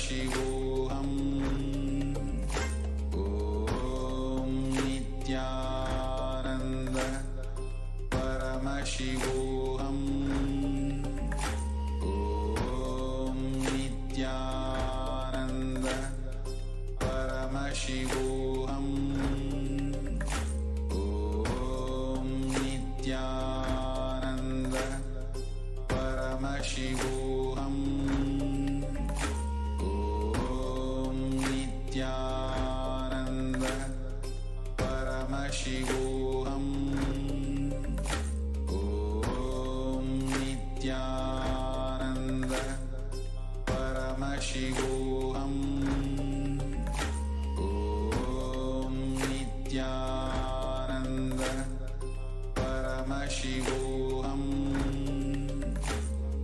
Paramashivoham. Om Nithyananda Paramashivoham. Om Nithyananda Paramashivoham. Om Nithyananda Paramashivoham. Om Nithyananda Paramashivoham. Om Nithyananda Paramashivoham. Om Nithyananda Paramashivoham.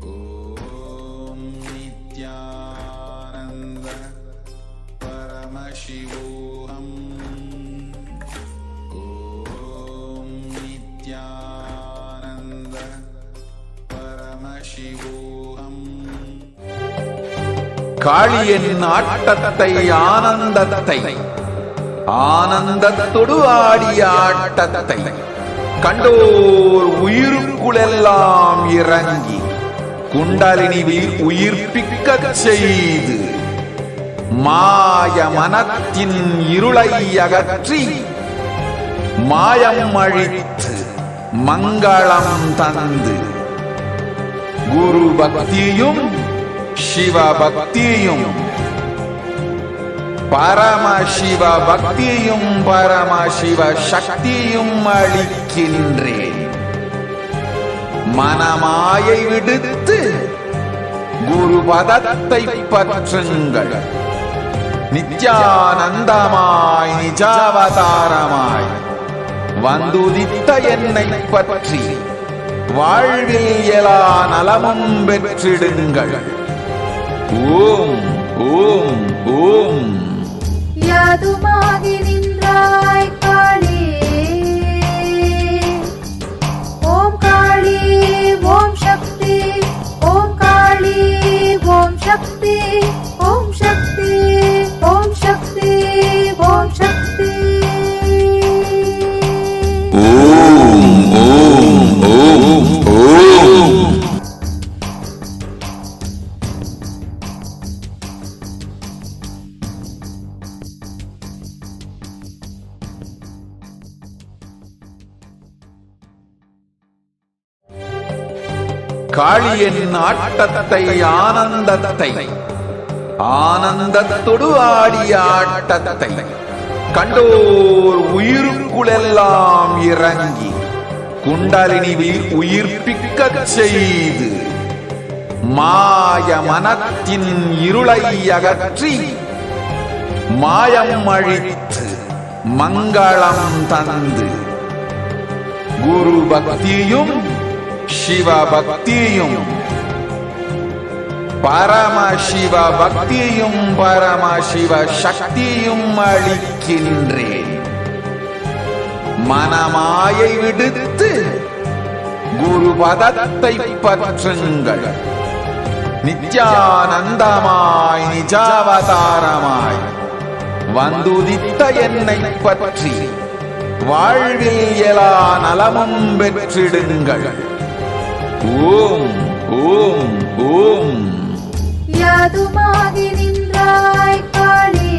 Om Nithyananda Paramashivoham. Om Nithyananda Paramashivoham. காளியின் ஆட்டத்தை ஆனந்தத்தை ஆனந்தத்தொடு ஆடிய ஆட்டத்தை கண்டோர் உயிருக்குளெல்லாம் இறங்கி குண்டலினிவில் உயிர்ப்பிக்கச் செய்து மாய மனத்தின் இருளை அகற்றி மாயம் அழித்து மங்களம் தந்து குரு பக்தியும் சிவ பக்தியும் பரமசிவ பக்தியும் பரமசிவ சக்தியும் அளிக்கின்றேன். மனமாயை விடுத்து குரு பதத்தை பற்றுங்கள். நித்யானந்தமாய் நிஜாவதாரமாய் வந்துதித்த என்னை பற்றி வாழ்வில் எல்லா நலமும் பெற்றிடுங்கள். ஓம் ஓம் ஓம். யாதுமாகி நின்றாய் காளி, ஓம் காளி ஓம் சக்தி, ஓம் காளி ஓம் சக்தி, ஓம் சக்தி ஓம் சக்தி ஓம் சக்தி. ஓம் ஓம் ஓம் ஓம். காளியின் ஆட்டத்தை ஆனந்தத்தை ஆனந்தத்தொடு ஆடிய ஆட்டத்தை கண்டோர் உயிருக்குளெல்லாம் இறங்கி குண்டலினிவில் உயிர்ப்பிக்கச் செய்து மாய மனத்தின் இருளை அகற்றி மாயம் அழித்து மங்களம் தந்து குரு பக்தியும் சிவ பக்தியும் பரமசிவ பக்தியும் பரமசிவ சக்தியும் அளிக்கின்றேன். மனமாயை விடுத்து குரு பதத்தை பற்றுங்கள். நித்யானந்தமாய் நிஜாவதாரமாய் வந்துதித்த என்னை பற்றி வாழ்வில் எல்லா நலமும் பெற்றிடுங்கள். ஓம் ஓம் ஓம். யாதுமாகி நின்றாய் காளி,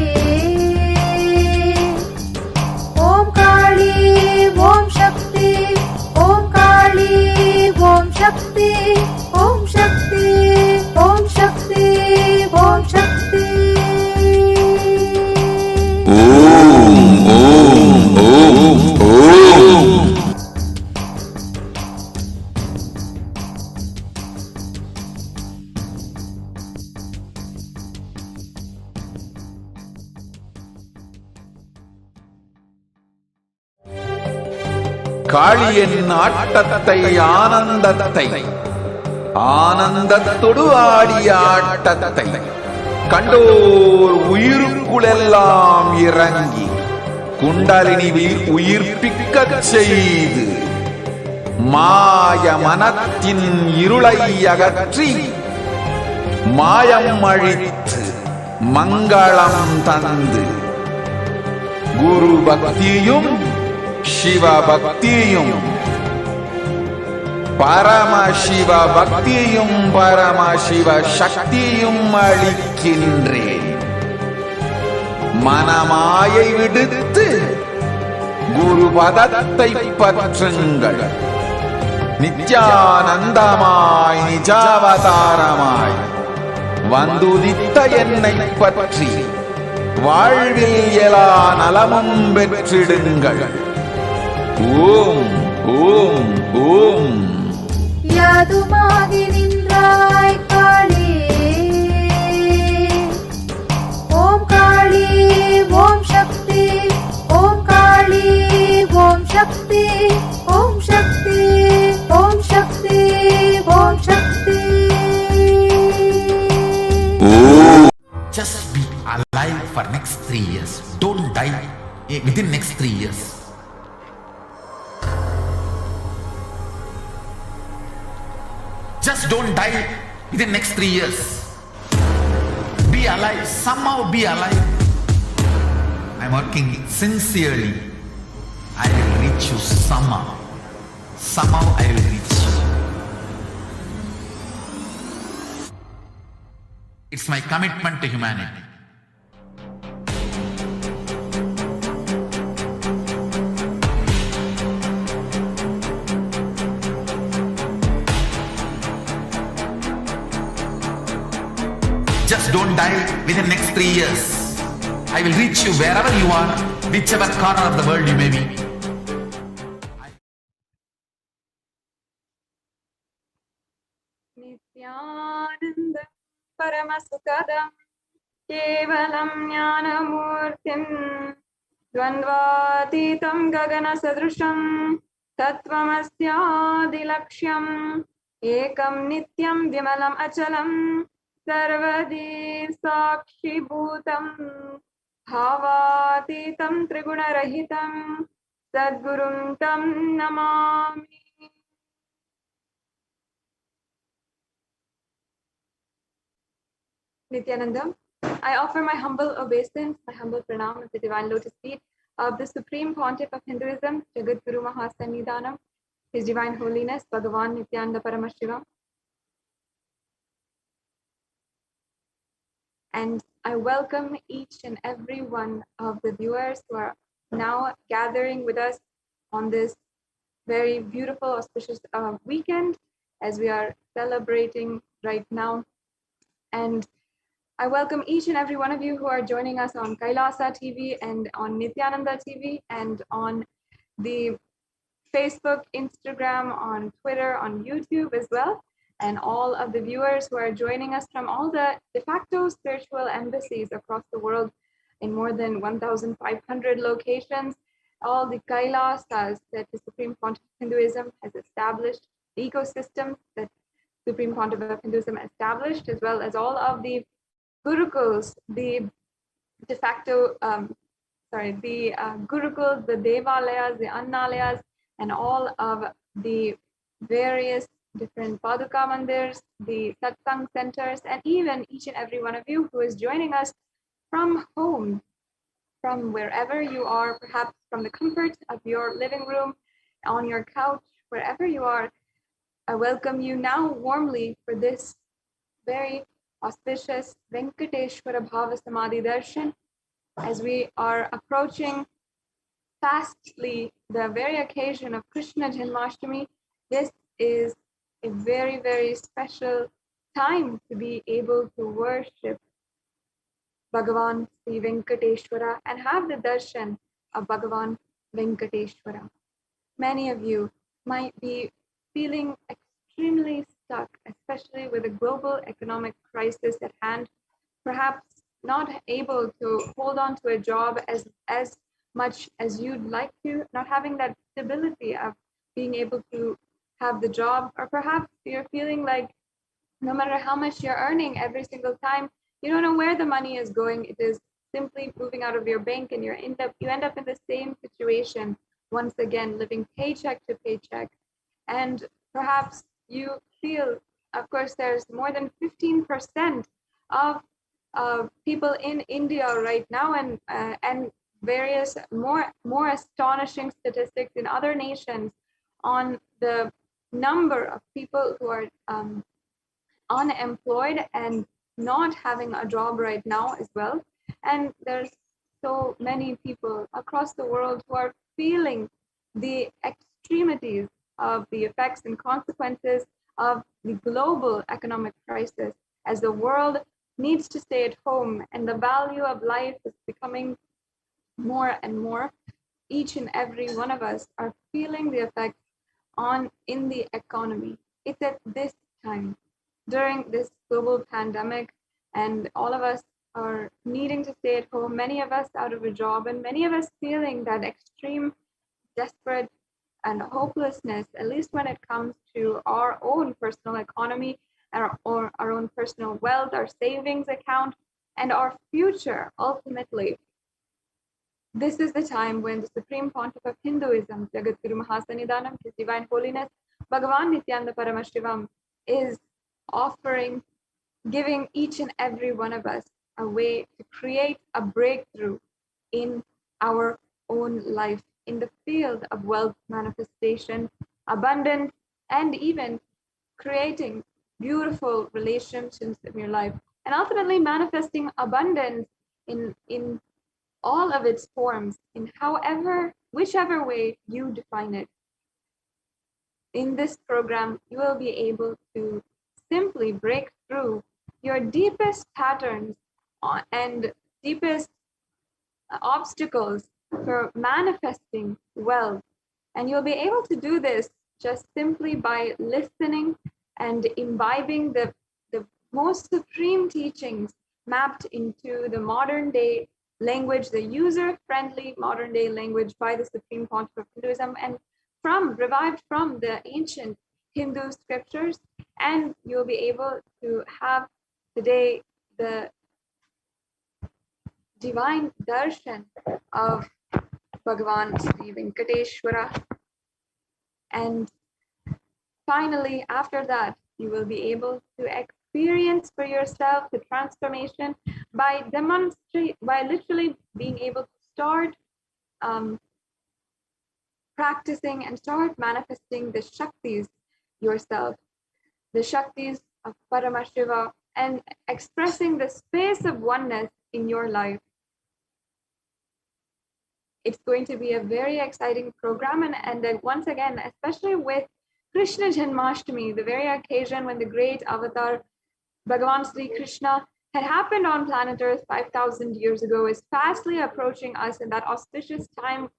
ஓம் காளி ஓம் சக்தி, ஓம் காளி ஓம் சக்தி, ஓம் சக்தி ஓம் சக்தி ஓம் சக்தி. ஓம் ஓம் ஓம் ஓம். காளியின் ஆட்டத்தை ஆனந்தத்தை ஆனந்தத்தொடு ஆடிய ஆட்டத்தை கண்டோர் உயிருக்குளெல்லாம் இறங்கி குண்டலினிவில் உயிர்ப்பிக்கச் செய்து மாய மனத்தின் இருளை அகற்றி மாயம் அழித்து மங்களம் தந்து குரு பக்தியும் சிவ பக்தியும் பரமசிவ பக்தியும் பரமசிவ சக்தியும் அளிக்கின்றேன். மனமாயை விடுத்து குரு பதத்தை பற்றுங்கள். நித்யானந்தமாய் நிஜாவதாரமாய் வந்துதித்த என்னை பற்றி வாழ்வில் எல்லா நலமும் பெற்றிடுங்கள். ஓம் ஓம் ஓம். யாதுமாகி நின்றாய் காளி, ஓம் காளி ஓம் சக்தி, ஓம் காளி ஓம் சக்தி, ஓம் சக்தி ஓம் சக்தி ஓம் சக்தி. Just be alive for next 3 years. Don't die within next 3 years. Just don't die within next 3 years. Be alive. Somehow be alive. I'm working sincerely. I will reach you somehow. Somehow I will reach you. It's my commitment to humanity. Just don't die within next 3 years. I will reach you wherever you are, whichever corner of the world you may be. Nithyananda Paramashivoham Kevalam Jnanamurtim Dvandvatitam Gagana Sadrusham Tattvamasyaadilaksham Ekam Nityam Vimalam Achalam Sarvadi Sakshi Bhutam Bhavatitam Trigunarahitam Sadgurum Tam Namami. Nithyananda, I offer my humble obeisance, my humble pranam at the divine lotus feet of the Supreme Pontiff of Hinduism, Jagadguru Mahasannidhanam, His Divine Holiness, Bhagavan Nithyananda Paramashivam. And I welcome each and every one of the viewers who are now gathering with us on this very beautiful, auspicious weekend as we are celebrating right now. And I welcome each and every one of you who are joining us on Kailasa TV and on Nithyananda TV and on the Facebook, Instagram, on Twitter, on YouTube as well. And all of the viewers who are joining us from all the de facto spiritual embassies across the world in more than 1,500 locations, all the Kailasas that the Supreme Pontiff of Hinduism has established, the ecosystem that Supreme Pontiff of Hinduism established, as well as all of the gurukuls, the de facto, gurukuls, the devalayas, the annalayas, and all of the various different paduka mandirs, the satsang centers, and even each and every one of you who is joining us from home, from wherever you are, perhaps from the comfort of your living room, on your couch, wherever you are. I welcome you now warmly for this very auspicious Venkateshwara bhava Samadhi darshan as we are approaching fastly the very occasion of Krishna Janmashtami. This is a very, very special time to be able to worship Bhagavan Sri Venkateshwara and have the darshan of Bhagavan Venkateshwara. Many of you might be feeling extremely stuck, especially with a global economic crisis at hand, perhaps not able to hold on to a job as much as you'd like to, not having that stability of being able to have the job, or perhaps you're feeling like no matter how much you're earning every single time, you don't know where the money is going. It is simply moving out of your bank, and you end up in the same situation once again, living paycheck to paycheck. And perhaps you feel, of course, there's more than 15% of people in India right now, and various more astonishing statistics in other nations on the number of people who are unemployed and not having a job right now as well. And there's so many people across the world who are feeling the extremities of the effects and consequences of the global economic crisis, as the world needs to stay at home and the value of life is becoming more and more. Each and every one of us are feeling the effects in the economy. It's at this time, during this global pandemic, and all of us are needing to stay at home, many of us out of a job, and many of us feeling that extreme, desperate, and hopelessness, at least when it comes to our own personal economy, or our own personal wealth, our savings account, and our future ultimately. This is the time when the Supreme Pontiff of Hinduism, Jagat Guru Mahasanidanam, His Divine Holiness, Bhagavan Nithyananda Paramashivam, is offering, giving each and every one of us a way to create a breakthrough in our own life, in the field of wealth manifestation, abundance, and even creating beautiful relationships in your life, and ultimately manifesting abundance in all of its forms, in whichever way you define it. In this program, you will be able to simply break through your deepest patterns and deepest obstacles for manifesting wealth. And you'll be able to do this just simply by listening and imbibing the most supreme teachings mapped into the modern day language, the user-friendly modern day language by the Supreme Pontiff of Hinduism, and revived from the ancient Hindu scriptures. And you'll be able to have today the divine darshan of Bhagavan Sri Venkateshwara. And finally, after that, you will be able to experience for yourself the transformation by literally being able to start practicing and start manifesting the shaktis yourself, the shaktis of Paramashiva, and expressing the space of oneness in your life. It's going to be a very exciting program, and then once again, especially with Krishna Janmashtami, the very occasion when the great avatar Bhagavan Sri Krishna had happened on planet Earth 5,000 years ago, is fastly approaching us in that auspicious time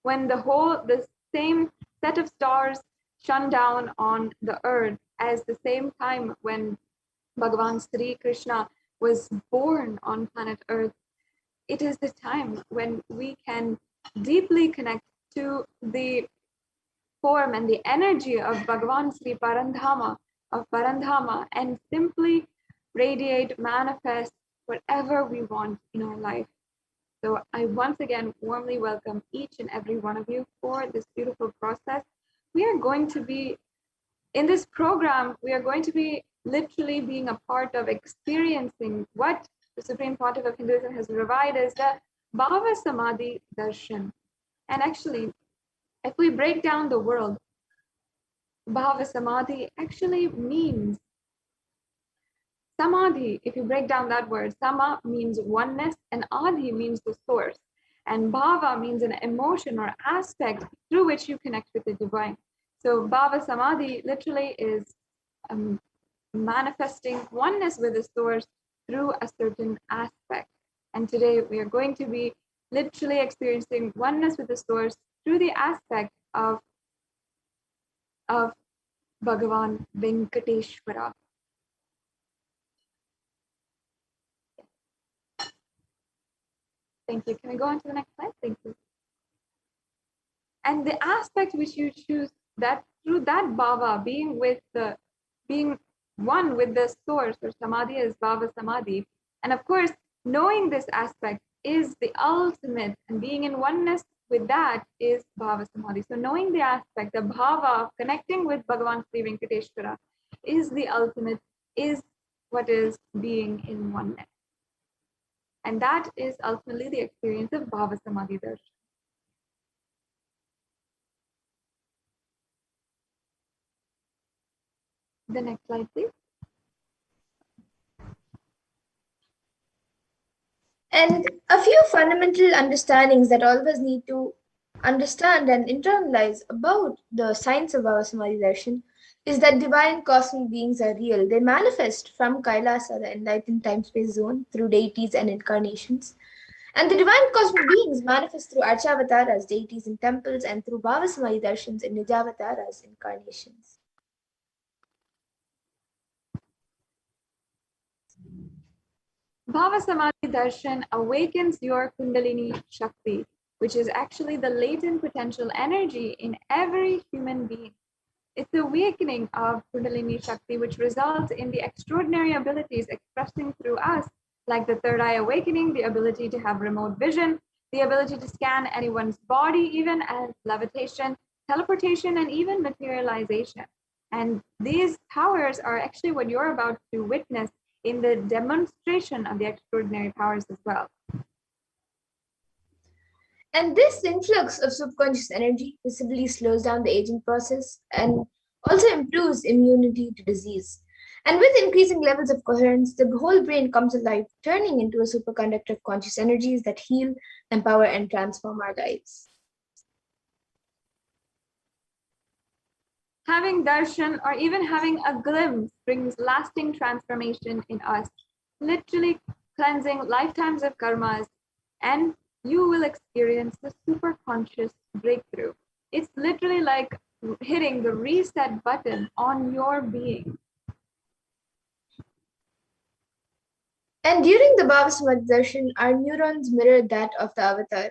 when the same set of stars shone down on the earth as the same time when Bhagavan Sri Krishna was born on planet Earth. It is the time when we can deeply connect to the form and the energy of Bhagavan Sri Parandhama, and simply radiate, manifest whatever we want in our life. So I once again warmly welcome each and every one of you for this beautiful process. We are going to be, in this program, we are going to be literally being a part of experiencing what the Supreme Pontiff of Hinduism has revived as the bhava samadhi darshan. And actually, if we break down the world, bhava samadhi actually means samadhi. If you break down that word, sama means oneness, and adhi means the source, and bhava means an emotion or aspect through which you connect with the divine. So bhava samadhi literally is manifesting oneness with the source through a certain aspect. And today we are going to be literally experiencing oneness with the source through the aspect of Bhagavan Venkateshwara. Thank you. Can we go on to the next slide? Thank you. And the aspect which you choose, that through that bhava, being one with the source, or samadhi is bhava samadhi. And of course, knowing this aspect is the ultimate, and being in oneness with that is bhava samadhi. So knowing the aspect, the bhava, connecting with Bhagavan Sri Venkateshwara is the ultimate, is what is being in oneness. And that is ultimately the experience of bhava samadhi darshan. The next slide, please. And a few fundamental understandings that all of us need to understand and internalize about the science of our Samadhi darshan is that divine cosmic beings are real. They manifest from Kailasa, the enlightened time-space zone, through deities and incarnations. And the divine cosmic beings manifest through Archavataras, deities in temples, and through Bhava Samadhi darshans and Nijavataras, incarnations. Bhava Samadhi Darshan awakens your Kundalini Shakti, which is actually the latent potential energy in every human being. It's the awakening of Kundalini Shakti, which results in the extraordinary abilities expressing through us, like the third eye awakening, the ability to have remote vision, the ability to scan anyone's body, even as levitation, teleportation, and even materialization. And these powers are actually what you're about to witness in the demonstration of the extraordinary powers as well. And this influx of subconscious energy visibly slows down the aging process and also improves immunity to disease. And with increasing levels of coherence, the whole brain comes alive, turning into a superconductor of conscious energies that heal, empower, and transform our lives. Having darshan or even having a glimpse brings lasting transformation in us, literally cleansing lifetimes of karmas, and you will experience the super conscious breakthrough. It's literally like hitting the reset button on your being. And during the Bhava Samadhi darshan, our neurons mirror that of the avatar.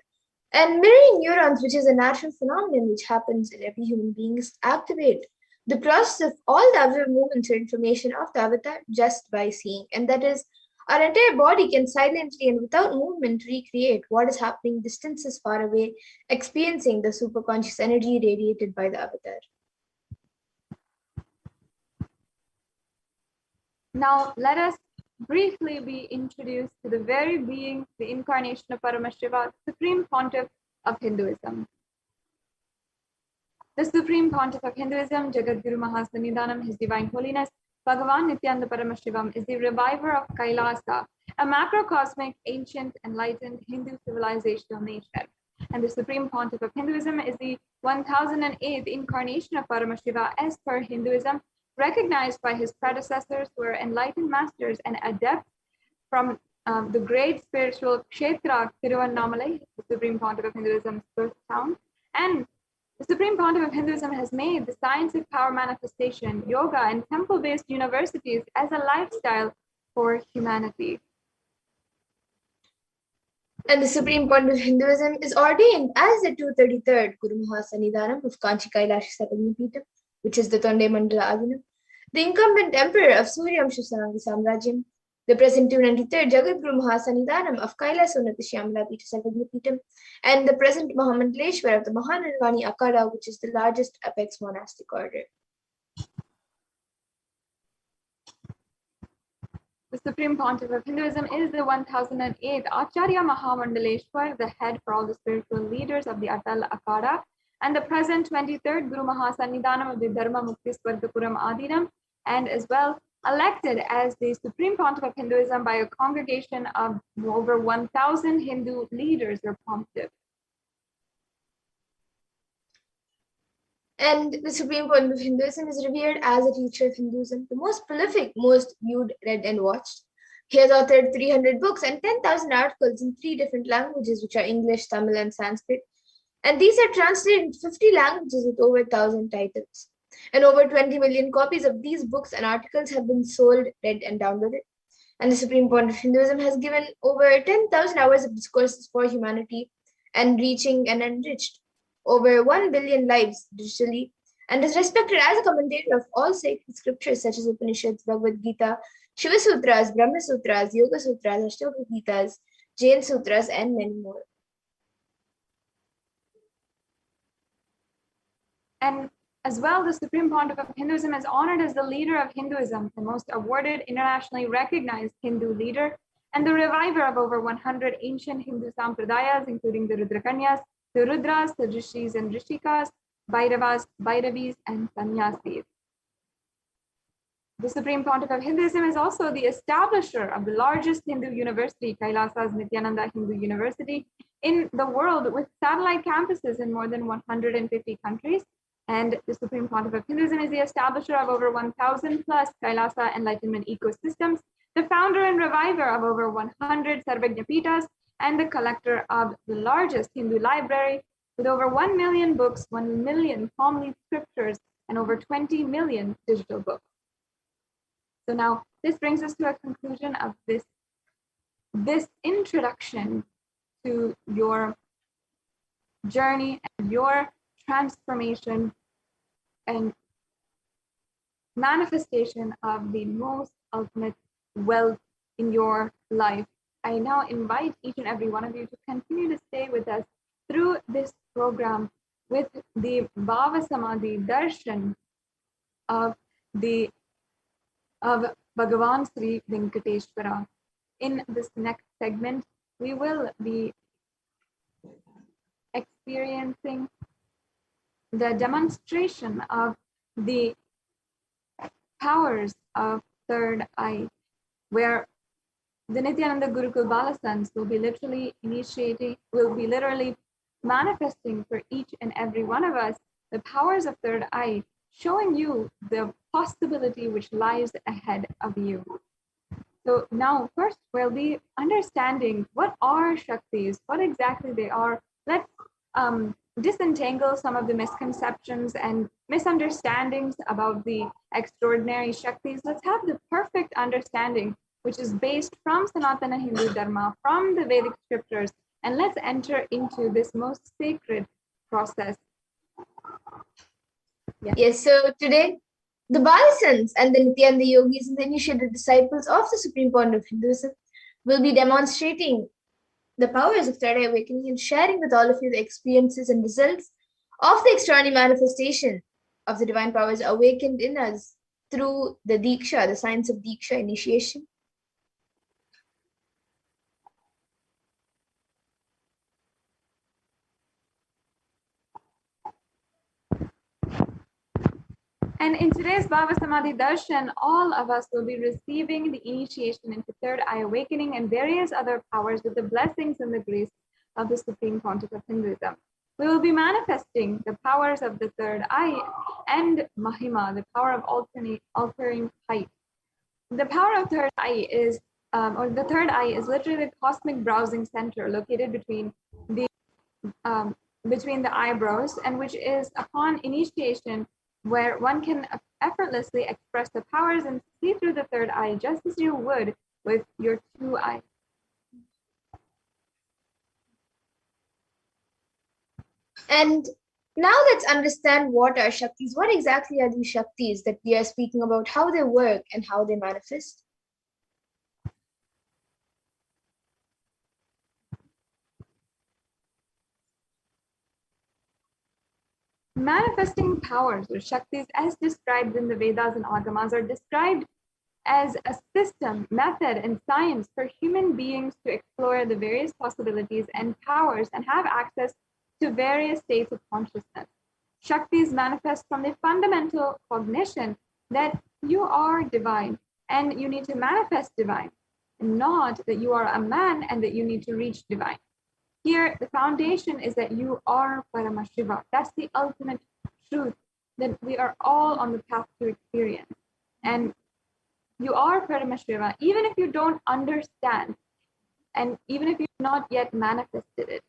And mirroring neurons, which is a natural phenomenon which happens in every human being, activate the process of all the other movements or information of the avatar just by seeing. And that is, our entire body can silently and without movement recreate what is happening distances far away, experiencing the superconscious energy radiated by the avatar. Now, let us briefly be introduced to the very being, the incarnation of Paramashiva, Supreme Pontiff of Hinduism. The Supreme Pontiff of Hinduism, Jagadguru Mahasannidhanam, His Divine Holiness, Bhagavan Nithyananda Paramashivam, is the reviver of Kailasa, a macrocosmic, ancient, enlightened Hindu civilizational nation. And the Supreme Pontiff of Hinduism is the 1008th incarnation of Paramashiva as per Hinduism, recognized by his predecessors who were enlightened masters and adepts from the great spiritual Kshetra Tiruvannamalai, the Supreme Pontiff of Hinduism's birth town. And the Supreme Pontiff of Hinduism has made the science of power manifestation, yoga, and temple-based universities as a lifestyle for humanity. And the Supreme Pontiff of Hinduism is ordained as the 233rd Guru Mahasannidhanam of Kanchi Kailasa Sagadnipitam, which is the Tonde Mandala Adinam, the incumbent emperor of Suryamsha Samrajyam, the present 293rd Jagadguru Mahasannidhanam of Kailasa Shyamala Pita Sagadnipitam, and the present Mahamandaleshwara of the Mahanirvani Akhada, which is the largest apex monastic order. The Supreme Pontiff of Hinduism is the 1008th Acharya Mahamandaleshwar, the head for all the spiritual leaders of the Atal Akhada, and the present 23rd Guru Mahasannidhanam of the Dharma Mukti Swargapuram Adinam, and as well elected as the Supreme Pontiff of Hinduism by a congregation of over 1,000 Hindu leaders or pontiffs. And the Supreme Pontiff of Hinduism is revered as a teacher of Hinduism, the most prolific, most viewed, read, and watched. He has authored 300 books and 10,000 articles in 3 different languages, which are English, Tamil, and Sanskrit. And these are translated into 50 languages with over 1,000 titles. And over 20 million copies of these books and articles have been sold, read, and downloaded. And the Supreme Pontiff of Hinduism has given over 10,000 hours of discourses for humanity and reaching and enriched over 1 billion lives digitally, and is respected as a commentator of all sacred scriptures such as Upanishads, Bhagavad Gita, Shiva Sutras, Brahma Sutras, Yoga Sutras, Ashtanga Gitas, Jain Sutras, and many more. And as well, the Supreme Pontiff of Hinduism is honored as the leader of Hinduism, the most awarded, internationally recognized Hindu leader, and the reviver of over 100 ancient Hindu sampradayas, including the Rudrakanyas, the Rudras, the Rishis and Rishikas, Bhairavas, Bhairavis, and Sannyasis. The Supreme Pontiff of Hinduism is also the establisher of the largest Hindu university, Kailasa's Nithyananda Hindu University, in the world, with satellite campuses in more than 150 countries. And the Supreme Pontiff of Hinduism is the establisher of over 1,000 plus Kailasa Enlightenment ecosystems, the founder and reviver of over 100 Sarvajnapitas, and the collector of the largest Hindu library with over 1 million books, 1 million palm-leaf scriptures, and over 20 million digital books. So now this brings us to a conclusion of this introduction to your journey and your transformation and manifestation of the most ultimate wealth in your life. I now invite each and every one of you to continue to stay with us through this program with the Bhava Samadhi Darshan of Bhagavan Sri Venkateshwara. In this next segment, we will be experiencing the demonstration of the powers of third eye, where the Nithyananda Gurukul Balasans will be literally manifesting for each and every one of us the powers of third eye, showing you the possibility which lies ahead of you. So now, first, we'll be understanding what are shaktis, what exactly they are. Let's disentangle some of the misconceptions and misunderstandings about the extraordinary shaktis. Let's have the perfect understanding, which is based from Sanatana Hindu Dharma, from the Vedic scriptures, and let's enter into this most sacred process. Yes, so today, the Balasans and the Nityananda yogis and the initiated disciples of the Supreme Pontiff of Hinduism will be demonstrating the powers of third eye awakening and sharing with all of you the experiences and results of the extraordinary manifestation of the divine powers awakened in us through the Deeksha, the science of Deeksha initiation. And in today's Bhava Samadhi Darshan, all of us will be receiving the initiation into third eye awakening and various other powers with the blessings and the grace of the Supreme Pontiff of Hinduism. We will be manifesting the powers of the third eye and Mahima, the power of altering height. The power of third eye is, the third eye is literally the cosmic browsing center located between the eyebrows, and which is upon initiation where one can effortlessly express the powers and see through the third eye just as you would with your two eyes. And now let's understand what are shaktis. What exactly are these shaktis that we are speaking about, how they work and how they manifest? Manifesting powers or shaktis, as described in the Vedas and Agamas, are described as a system, method, and science for human beings to explore the various possibilities and powers and have access to various states of consciousness. Shaktis manifest from the fundamental cognition that you are divine and you need to manifest divine, not that you are a man and that you need to reach divine. Here, the foundation is that you are Paramashiva. That's the ultimate truth, that we are all on the path to experience. And you are Paramashiva, even if you don't understand, and even if you've not yet manifested it.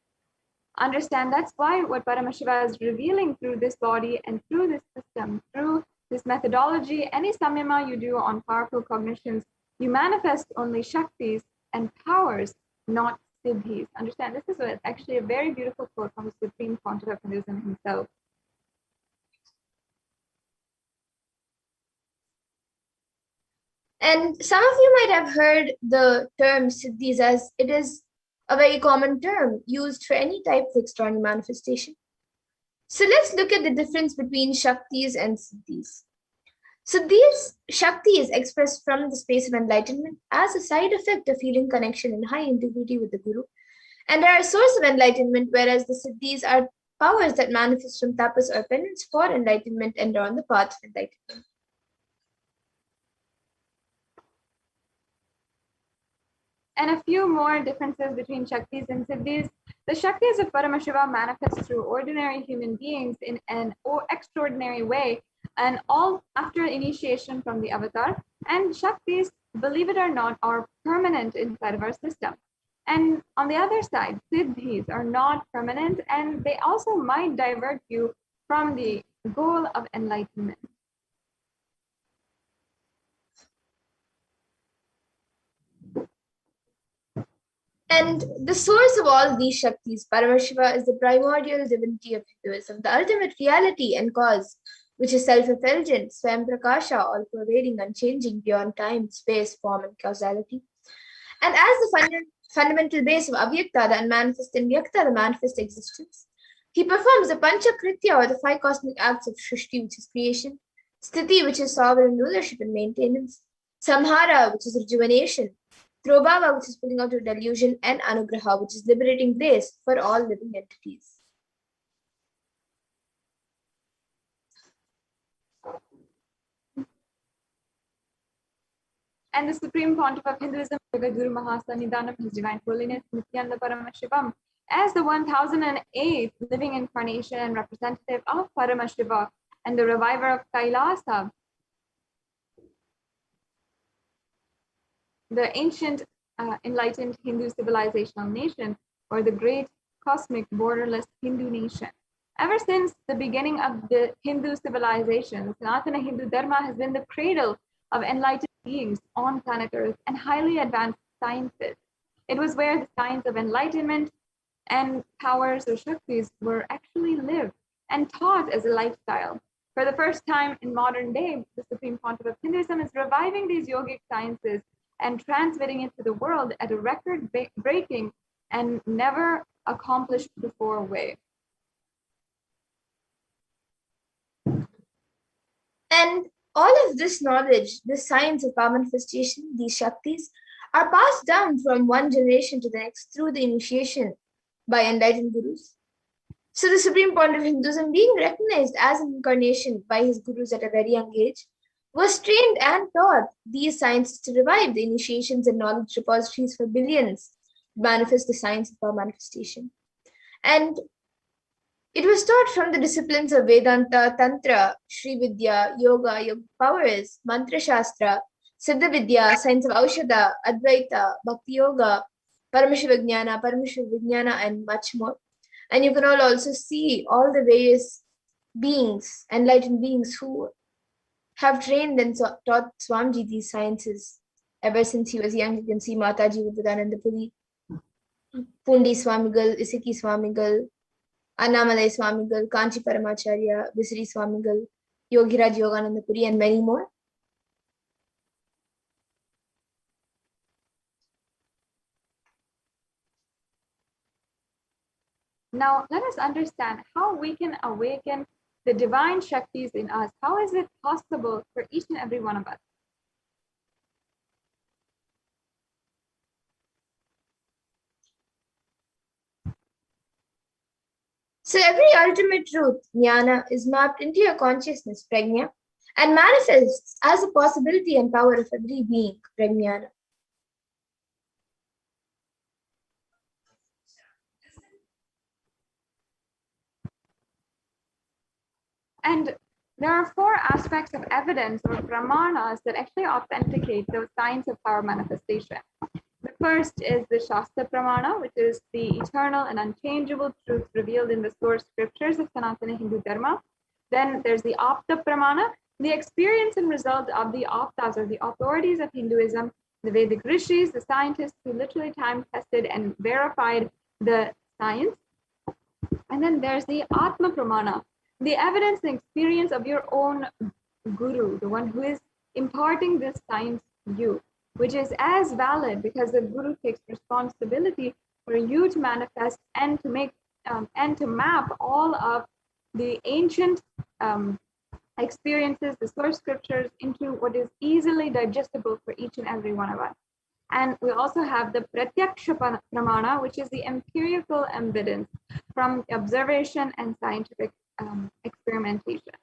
Understand that's why what Paramashiva is revealing through this body and through this system, through this methodology, any samyama you do on powerful cognitions, you manifest only shaktis and powers, not siddhis. Understand, this is actually a very beautiful quote from the Supreme Pontiff of Hinduism himself. And some of you might have heard the term siddhis, as it is a very common term used for any type of external manifestation. So let's look at the difference between shaktis and siddhis. So these shaktis expressed from the space of enlightenment as a side effect of feeling connection in high integrity with the Guru, and are a source of enlightenment, whereas the siddhis are powers that manifest from tapas or penance for enlightenment and are on the path of enlightenment. And a few more differences between Shaktis and Siddhis. The Shaktis of Paramashiva manifest through ordinary human beings in an extraordinary way, and all after initiation from the avatar. And Shaktis, believe it or not, are permanent inside of our system. And on the other side, Siddhis are not permanent, and they also might divert you from the goal of enlightenment. And the source of all these Shaktis, Paramashiva, is the primordial divinity of Hinduism, the ultimate reality and cause, which is self-effulgent, Swam Prakasha, all-pervading, unchanging, beyond time, space, form, and causality. And as the fundamental base of Avyakta, the unmanifest, and Vyakta, the manifest existence, he performs the Pancha Kritya, or the 5 cosmic acts of Shrishti, which is creation, Sthiti, which is sovereign rulership and maintenance, Samhara, which is rejuvenation, Trobhava, which is pulling out of delusion, and Anugraha, which is liberating grace for all living entities. And the Supreme Pontiff of Hinduism, Guru Mahasannidhanam, His Divine Holiness, Nithyananda Paramashivam, as the 1008th living incarnation and representative of Paramashiva and the reviver of Kailasa, the ancient enlightened Hindu civilizational nation, or the great cosmic borderless Hindu nation. Ever since the beginning of the Hindu civilization, Sanatana Hindu Dharma has been the cradle of enlightened beings on planet Earth and highly advanced sciences. It was where the science of enlightenment and powers or shaktis were actually lived and taught as a lifestyle. For the first time in modern day, the Supreme Pontiff of Hinduism is reviving these yogic sciences and transmitting it to the world at a record-breaking and never accomplished before way. And all of this knowledge, this science of power manifestation, these shaktis, are passed down from one generation to the next through the initiation by enlightened gurus. So the Supreme Pontiff of Hinduism, being recognized as an incarnation by his gurus at a very young age, was trained and taught these sciences to revive the initiations and knowledge repositories for billions to manifest the science of power manifestation. And it was taught from the disciplines of Vedanta, Tantra, Sri Vidya, Yoga, Yoga powers, Mantra Shastra, Siddha Vidya, science of Aushadha, Advaita, Bhakti Yoga, Paramashiva Vijnana, and much more. And you can all also see all the various beings, enlightened beings who have trained and taught Swamiji these sciences ever since he was young. You can see Mataji Vivekananda Puri, Pundi Swamigal, Isiki Swamigal, Annamalai Swamigal, Kanchi Paramacharya, Visri Swamigal, Yogiraj Yogananda Puri, and many more. Now, let us understand how we can awaken the divine shaktis in us. How is it possible for each and every one of us? So every ultimate truth, jnana, is mapped into your consciousness, prajna, and manifests as a possibility and power of every being, prajnana. And there are 4 aspects of evidence or pramanas that actually authenticate the science of power manifestation. The first is the Shastra Pramana, which is the eternal and unchangeable truth revealed in the source scriptures of Sanatana Hindu Dharma. Then there's the Apta Pramana, the experience and result of the Aptas, or the authorities of Hinduism, the Vedic rishis, the scientists who literally time tested and verified the science. And then there's the Atma Pramana, the evidence and experience of your own guru, the one who is imparting this science to you, which is as valid because the guru takes responsibility for you to manifest and to make and to map all of the ancient experiences, the source scriptures into what is easily digestible for each and every one of us. And we also have the pratyaksha pramana, which is the empirical evidence from observation and scientific experimentation.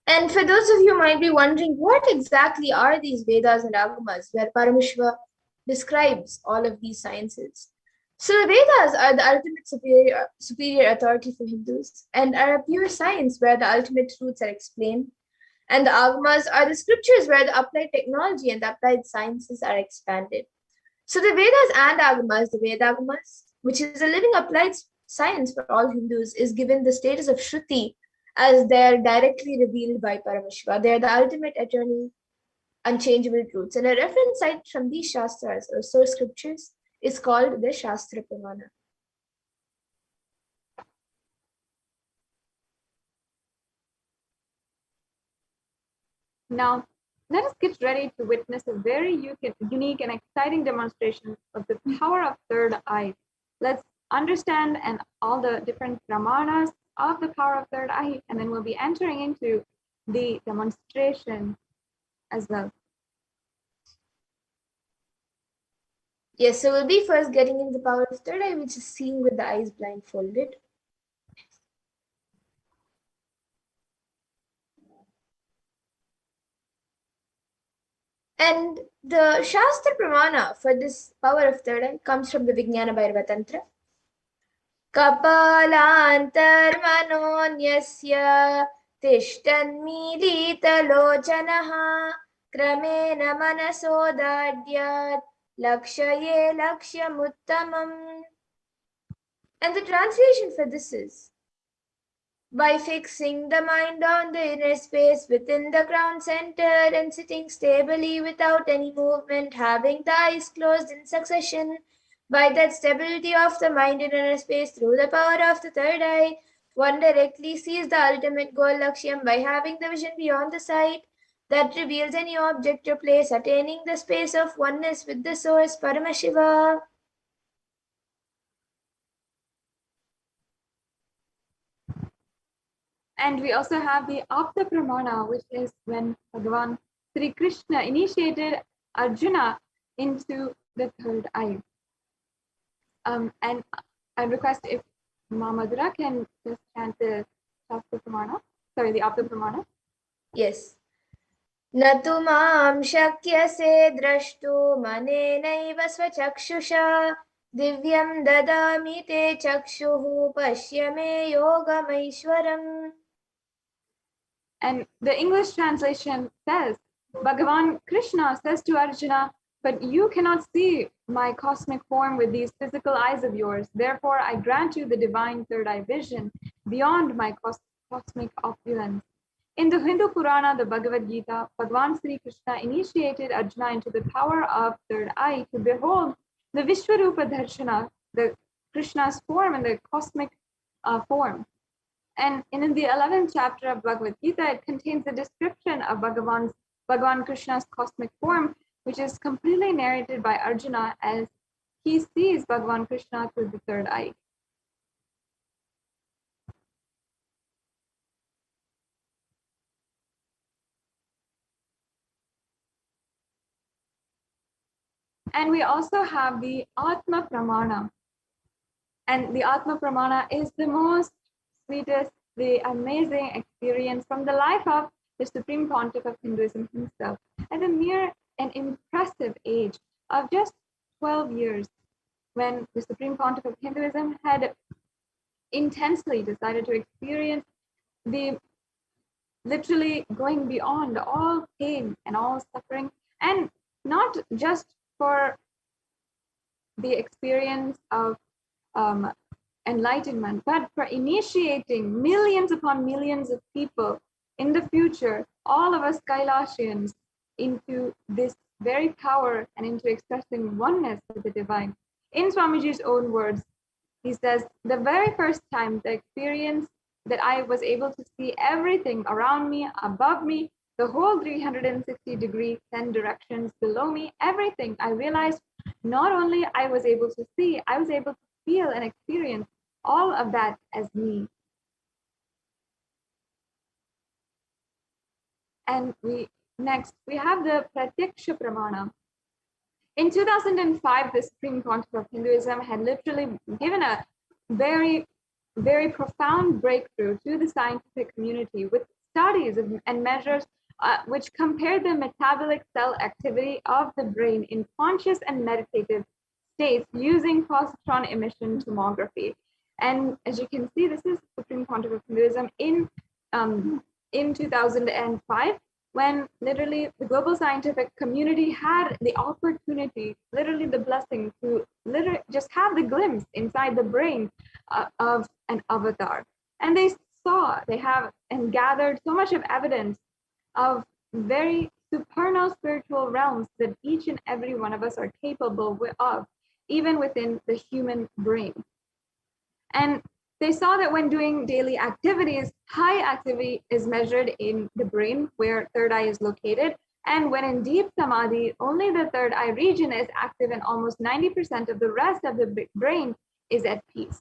And for those of you who might be wondering, what exactly are these Vedas and Agamas, where Paramashiva describes all of these sciences? So the Vedas are the ultimate superior authority for Hindus and are a pure science where the ultimate truths are explained. And the Agamas are the scriptures where the applied technology and the applied sciences are expanded. So the Vedas and Agamas, the Vedagamas, which is a living applied science for all Hindus, is given the status of Shruti as they're directly revealed by Paramashiva. They're the ultimate eternal, unchangeable truths. And a reference cited from these Shastras or source scriptures is called the Shastra Pramana. Now, let us get ready to witness a very unique and exciting demonstration of the power of third eye. Let's understand and all the different pramanas of the power of third eye, and then we'll be entering into the demonstration as well. Yes, so we'll be first getting in the power of third eye, which is seeing with the eyes blindfolded. And the Shastra Pramana for this power of third eye comes from the Vijnana Bhairava Tantra. Kapalantarmanonyasya tishtanmilitalochanaha kramena manasodadyat lakshaye lakshyamuttamam. And the translation for this is, by fixing the mind on the inner space within the crown center and sitting stably without any movement, having the eyes closed in succession, by that stability of the mind in inner space through the power of the third eye, one directly sees the ultimate goal Lakshyam by having the vision beyond the sight that reveals any object or place, attaining the space of oneness with the source, Paramashiva. And we also have the Apta Pramana, which is when Bhagavan Sri Krishna initiated Arjuna into the third eye. And I request if Madhura can just chant the Shastra Pramana, the Apta Pramana. Yes. Natu mam shakyase drashtu manenaiva svachakshusha divyam dadami te chakshuhu pashyame yogamaishwaram. And the English translation says, Bhagavan Krishna says to Arjuna, but you cannot see my cosmic form with these physical eyes of yours. Therefore, I grant you the divine third eye vision beyond my cosmic opulence. In the Hindu Purana, the Bhagavad Gita, Bhagavan Sri Krishna initiated Arjuna into the power of third eye to behold the Vishwarupa Darshana, the Krishna's form and the cosmic form. And in the 11th chapter of Bhagavad Gita, it contains a description of Bhagavan Krishna's cosmic form, which is completely narrated by Arjuna as he sees Bhagavan Krishna through the third eye. And we also have the Atma Pramana. And the Atma Pramana is the most sweetest, the amazing experience from the life of the Supreme Pontiff of Hinduism himself. At a mere and impressive age of just 12 years, when the Supreme Pontiff of Hinduism had intensely decided to experience the literally going beyond all pain and all suffering, and not just for the experience of enlightenment, but for initiating millions upon millions of people in the future, all of us Kailasians, into this very power and into expressing oneness with the divine. In Swamiji's own words, he says, the very first time the experience that I was able to see everything around me, above me, the whole 360-degree 10 directions below me, everything, I realized not only I was able to see, I was able to feel and experience all of that as me. And next we have the Pratyaksha Pramana. In 2005, the Supreme Council of Hinduism had literally given a very, very profound breakthrough to the scientific community with studies and measures which compared the metabolic cell activity of the brain in conscious and meditative states using positron emission tomography. And as you can see, this is Supreme Council of Hinduism in 2005, when literally the global scientific community had the opportunity, literally the blessing, to literally just have the glimpse inside the brain of an avatar. And they have and gathered so much of evidence of very supernal spiritual realms that each and every one of us are capable of, even within the human brain. And they saw that when doing daily activities, high activity is measured in the brain where third eye is located. And when in deep samadhi, only the third eye region is active and almost 90% of the rest of the brain is at peace.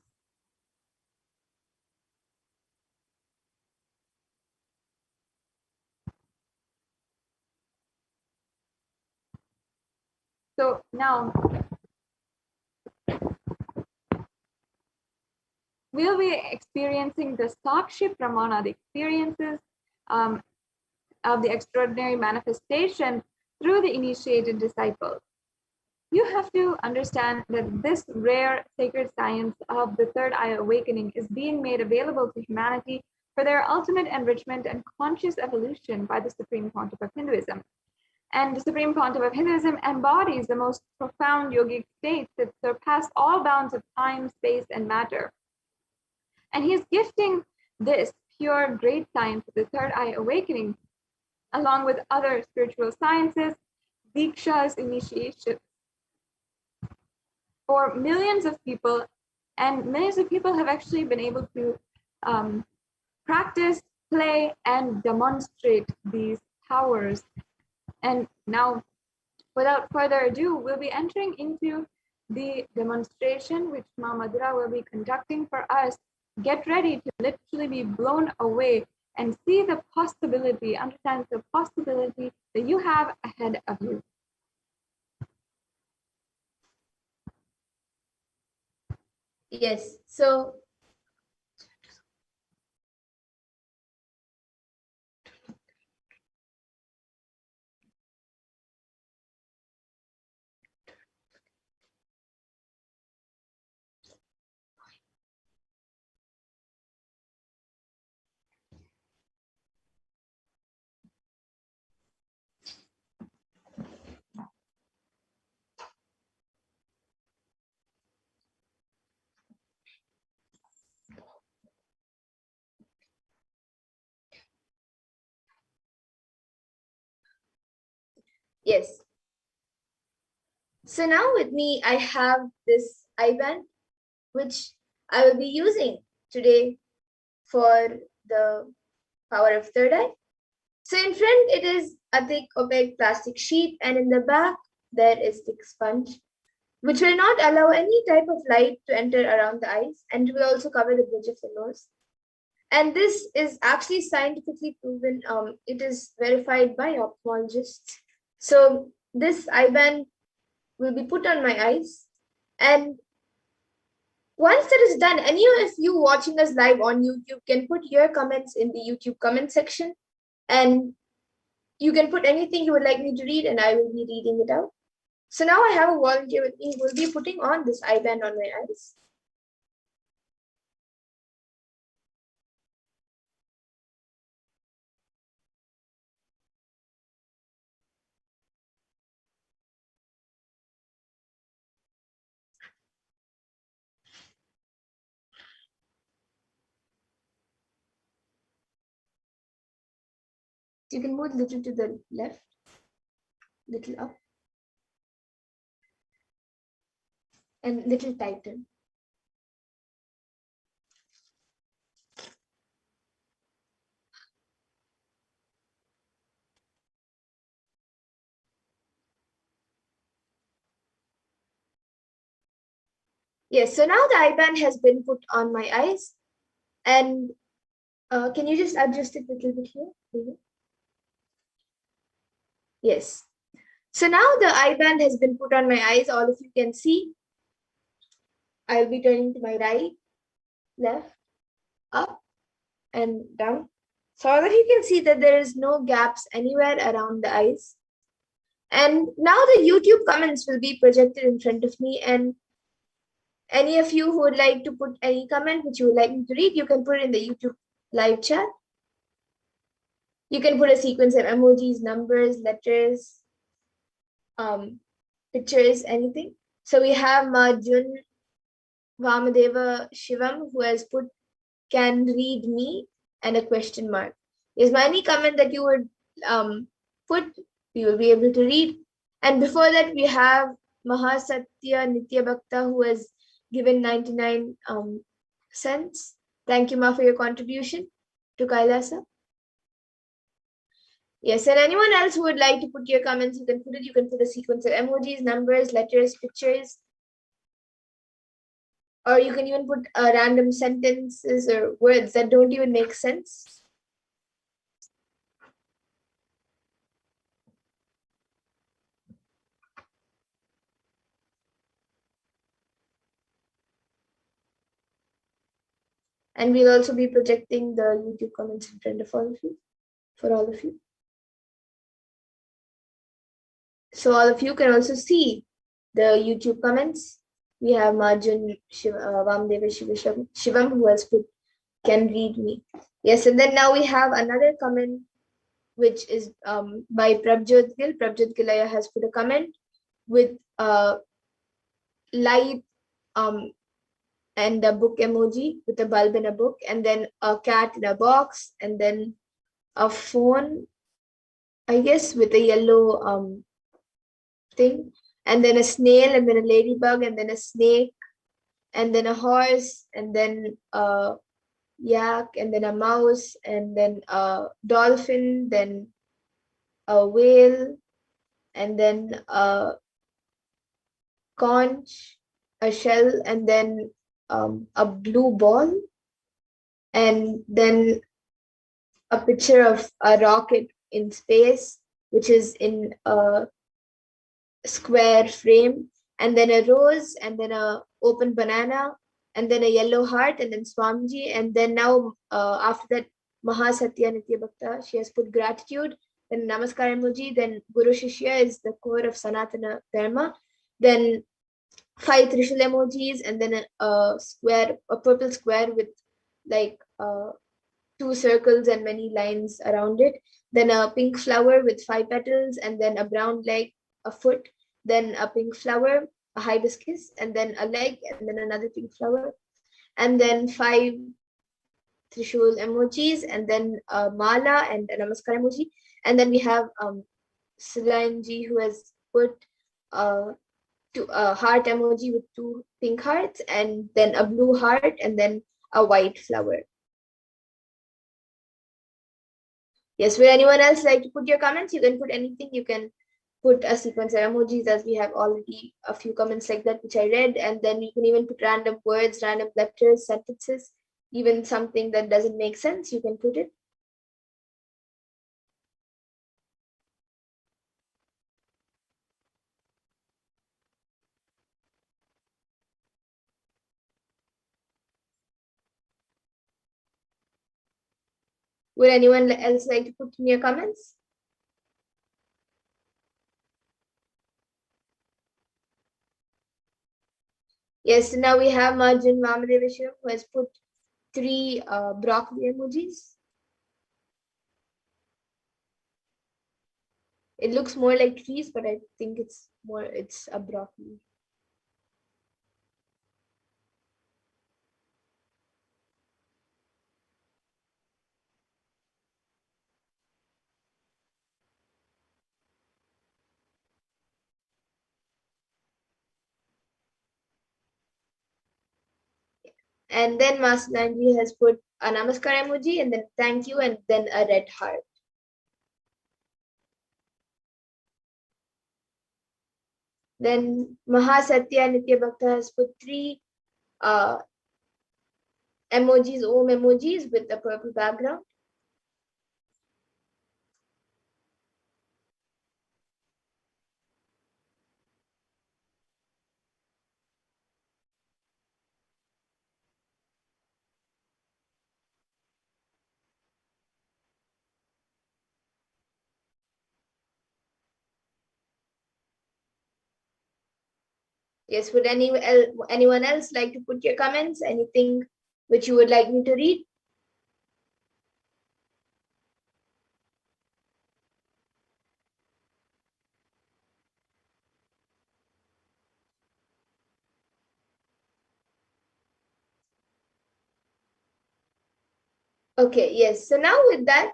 So now we'll be experiencing the Sakshi Pramana, the experiences of the extraordinary manifestation through the initiated disciples. You have to understand that this rare sacred science of the third eye awakening is being made available to humanity for their ultimate enrichment and conscious evolution by the Supreme Pontiff of Hinduism. And the Supreme Pontiff of Hinduism embodies the most profound yogic states that surpass all bounds of time, space, and matter. And he is gifting this pure great science of the third eye awakening, along with other spiritual sciences, Deeksha's initiation, for millions of people. And millions of people have actually been able to practice, play, and demonstrate these powers. And now, without further ado, we'll be entering into the demonstration which Ma Madhura will be conducting for us. Get ready to literally be blown away and see the possibility, understand the possibility that you have ahead of you. Yes, so yes. So now with me, I have this IBAN, which I will be using today for the power of third eye. So in front, it is a thick opaque plastic sheet, and in the back, there is thick sponge, which will not allow any type of light to enter around the eyes, and will also cover the bridge of the nose. And this is actually scientifically proven. It is verified by ophthalmologists. So this IBAN will be put on my eyes, and once that is done, any of you watching us live on YouTube can put your comments in the YouTube comment section, and you can put anything you would like me to read, and I will be reading it out. So now I have a volunteer with me who will be putting on this IBAN on my eyes. You can move a little to the left, little up, and little tighter. Yes, so now the eye band has been put on my eyes. And can you just adjust it a little bit here? Yes. So now the eye band has been put on my eyes. All of you can see. I'll be turning to my right, left, up, and down. So all of you can see that there is no gaps anywhere around the eyes. And now the YouTube comments will be projected in front of me. And any of you who would like to put any comment which you would like me to read, you can put it in the YouTube live chat. You can put a sequence of emojis, numbers, letters, pictures, anything. So we have Marjun Vamadeva Shivam who has put "can read me" and a question mark. Is there any comment that you would put, we will be able to read. And before that, we have Mahasatya Nitya Bhakta who has given 99 cents. Thank you, Ma, for your contribution to Kailasa. Yes, and anyone else who would like to put your comments, you can put it. You can put a sequence of emojis, numbers, letters, pictures. Or you can even put random sentences or words that don't even make sense. And we'll also be projecting the YouTube comments in front of all of you, for all of you. So all of you can also see the YouTube comments. We have Marjun Vamdeva Shivam who has put "can read me." Yes, and then now we have another comment which is by Prabjot Gill. Prabjot Gilaya has put a comment with light and a book emoji with a bulb in a book, and then a cat in a box, and then a phone, I guess, with a yellow thing, and then a snail, and then a ladybug, and then a snake, and then a horse, and then a yak, and then a mouse, and then a dolphin, then a whale, and then a conch, a shell, and then a blue ball, and then a picture of a rocket in space, which is in a square frame, and then a rose, and then a open banana, and then a yellow heart, and then Swamiji, and then now after that Mahasatya Nitya Bhakta, she has put gratitude, then Namaskar emoji, then Guru Shishya is the core of Sanatana Dharma, then 5 Trishul emojis, and then a square, a purple square with like 2 circles and many lines around it, then a pink flower with 5 petals, and then a brown leg, a foot, then a pink flower, a hibiscus, and then a leg, and then another pink flower, and then 5 Trishul emojis, and then a mala and a Namaskar emoji, and then we have Sulanji who has put a heart emoji with 2 pink hearts, and then a blue heart, and then a white flower. Yes, would anyone else like to put your comments? You can put anything. You can put a sequence of emojis, as we have already a few comments like that which I read, and then you can even put random words, random letters, sentences, even something that doesn't make sense, you can put it. Would anyone else like to put in your comments? Yes, now we have Marjun Vamadeveshwar who has put 3 broccoli emojis. It looks more like trees, but I think it's a broccoli. And then Masananji has put a Namaskar emoji, and then thank you, and then a red heart. Then Mahasatya Nitya Bhakta has put 3 emojis, Om emojis with a purple background. Yes, would anyone else like to put your comments? Anything which you would like me to read? Okay, yes. So now with that,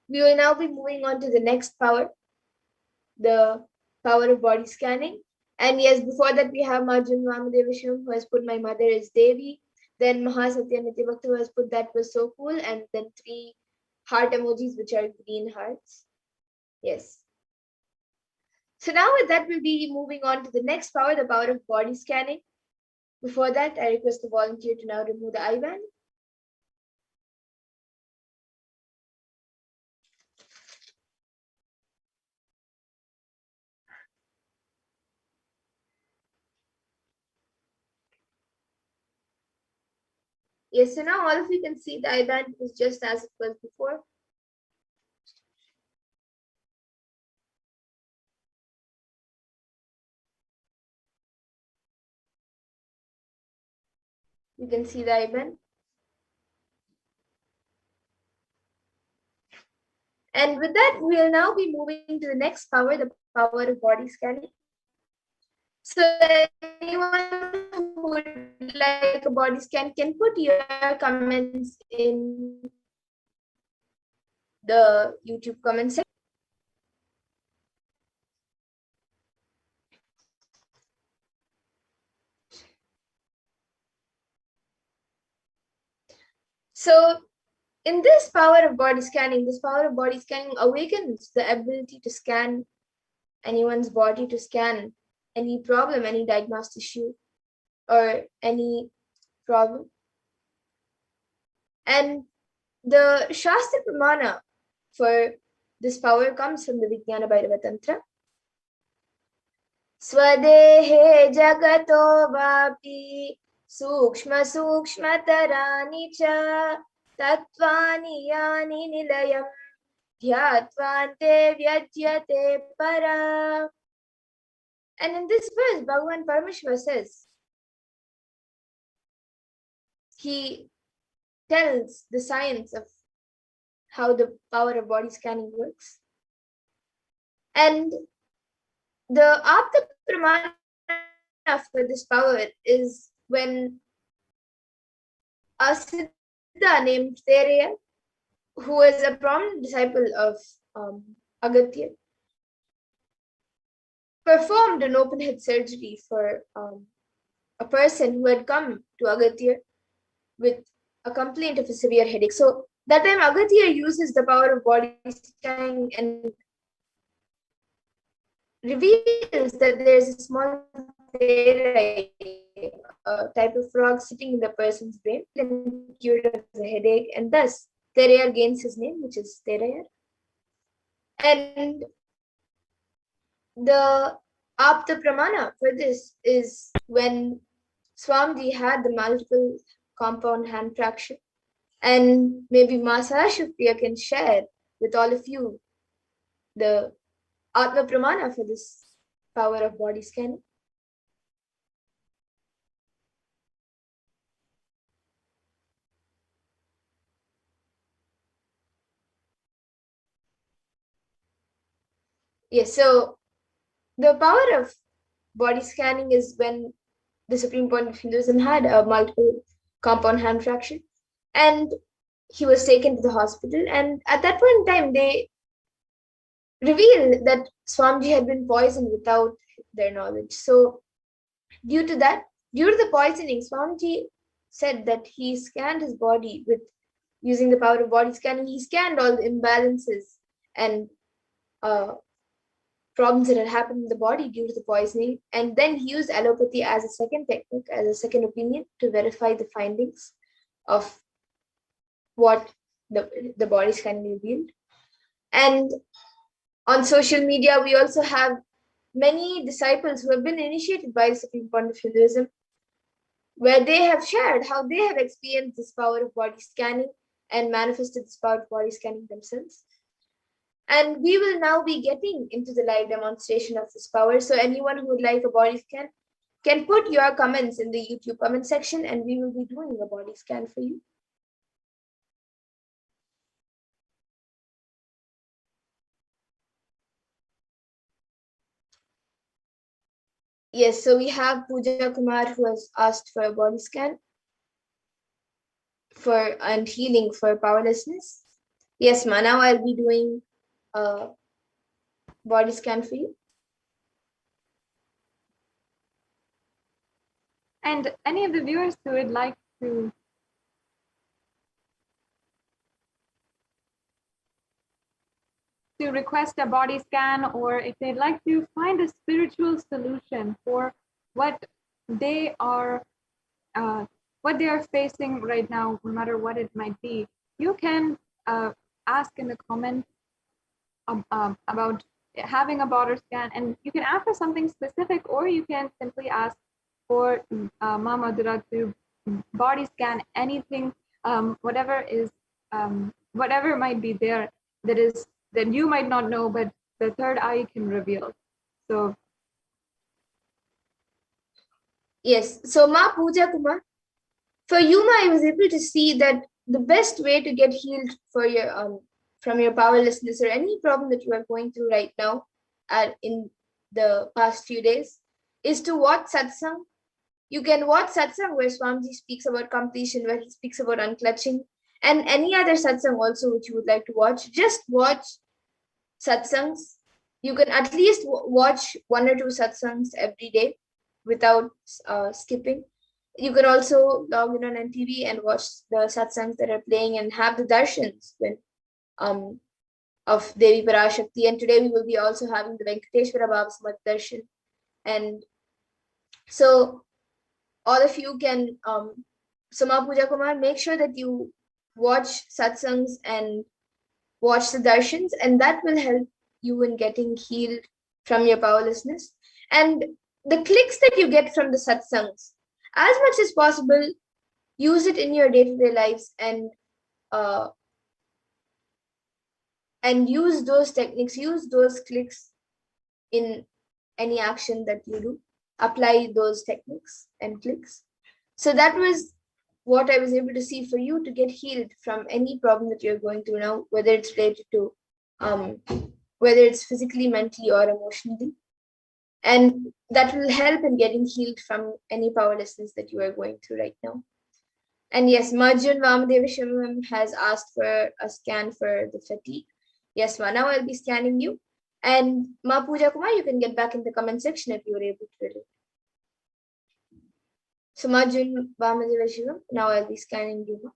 we will now be moving on to the next power, the power of body scanning. And yes, before that, we have Marjun Vamadevisham, who has put my mother as Devi. Then Mahasatya Nityabhakta, who has put that was so cool. And then 3 heart emojis, which are green hearts. Yes. So now with that, we'll be moving on to the next power, the power of body scanning. Before that, I request the volunteer to now remove the IBAN. Yes, so now all of you can see the IBAN is just as it was before. You can see the IBAN. And with that, we'll now be moving to the next power, the power of body scanning. So anyone who would like a body scan can put your comments in the YouTube comment section. So in this power of body scanning, this power of body scanning awakens the ability to scan anyone's body, to scan any problem, any diagnosed issue, or any problem. And the Shastra Pramana for this power comes from the Vijnana Bhairava Tantra. Swadehe jagato vapi sukshma sukshmatarani cha tattvani yani nilayam dhyatvante vyajyate para. And in this verse, Bhagavan Paramashiva says, he tells the science of how the power of body scanning works. And the Apta Pramana for this power is when a Siddha named Thereya, who is a prominent disciple of Agatya, performed an open head surgery for a person who had come to Agatya with a complaint of a severe headache. So that time Agatya uses the power of body scanning and reveals that there's a small type of frog sitting in the person's brain and cured of the headache, and thus Terayar gains his name, which is Terayar. And the Apta Pramana for this is when Swamiji had the multiple compound hand fraction. And maybe Masa Shukriya can share with all of you the Atma Pramana for this power of body scanning. Yes, so the power of body scanning is when the Supreme Point of Hinduism had a multiple compound hand fraction, and he was taken to the hospital. And at that point in time, they revealed that Swamiji had been poisoned without their knowledge. So due to the poisoning, Swamiji said that he scanned his body with using the power of body scanning. He scanned all the imbalances and problems that had happened in the body due to the poisoning. And then he used allopathy as a second technique, as a second opinion, to verify the findings of what the body scan revealed. And on social media, we also have many disciples who have been initiated by the Supreme Point of Hinduism, where they have shared how they have experienced this power of body scanning and manifested this power of body scanning themselves. And we will now be getting into the live demonstration of this power. So anyone who would like a body scan can put your comments in the YouTube comment section, and we will be doing a body scan for you. Yes, so we have Pooja Kumar who has asked for a body scan and healing for powerlessness. Yes, ma, now I'll be doing a body scan for you. And any of the viewers who would like to request a body scan, or if they'd like to find a spiritual solution for what they are facing right now, no matter what it might be, you can ask in the comments about having a body scan, and you can ask for something specific, or you can simply ask for Mama Dura to body scan anything, whatever might be there that you might not know, but the third eye can reveal. So yes, so Ma Pooja Kumar, for you, Ma, I was able to see that the best way to get healed for your from your powerlessness or any problem that you are going through right now in the past few days is to watch satsang. You can watch satsang where Swamiji speaks about completion, where he speaks about unclutching, and any other satsang also which you would like to watch. Just watch satsangs. You can at least watch 1 or 2 satsangs every day without skipping. You can also log in on NTV and watch the satsangs that are playing and have the darshans of Devi Parashakti. And today we will be also having the Venkateshwara Baba Samadhi darshan. And so all of you can, so Ma Pooja Kumar, make sure that you watch satsangs and watch the darshans, and that will help you in getting healed from your powerlessness. And the clicks that you get from the satsangs, as much as possible, use it in your day-to-day lives and use those techniques, use those clicks in any action that you do. Apply those techniques and clicks. So that was what I was able to see for you to get healed from any problem that you're going through now, whether it's related to whether it's physically, mentally, or emotionally. And that will help in getting healed from any powerlessness that you are going through right now. And yes, Marjun Vamadevashivam has asked for a scan for the fatigue. Yes, Ma, now I'll be scanning you. And Ma Pooja Kumar, you can get back in the comment section if you were able to relate. So Marjun Vamadevashivam, now I'll be scanning you.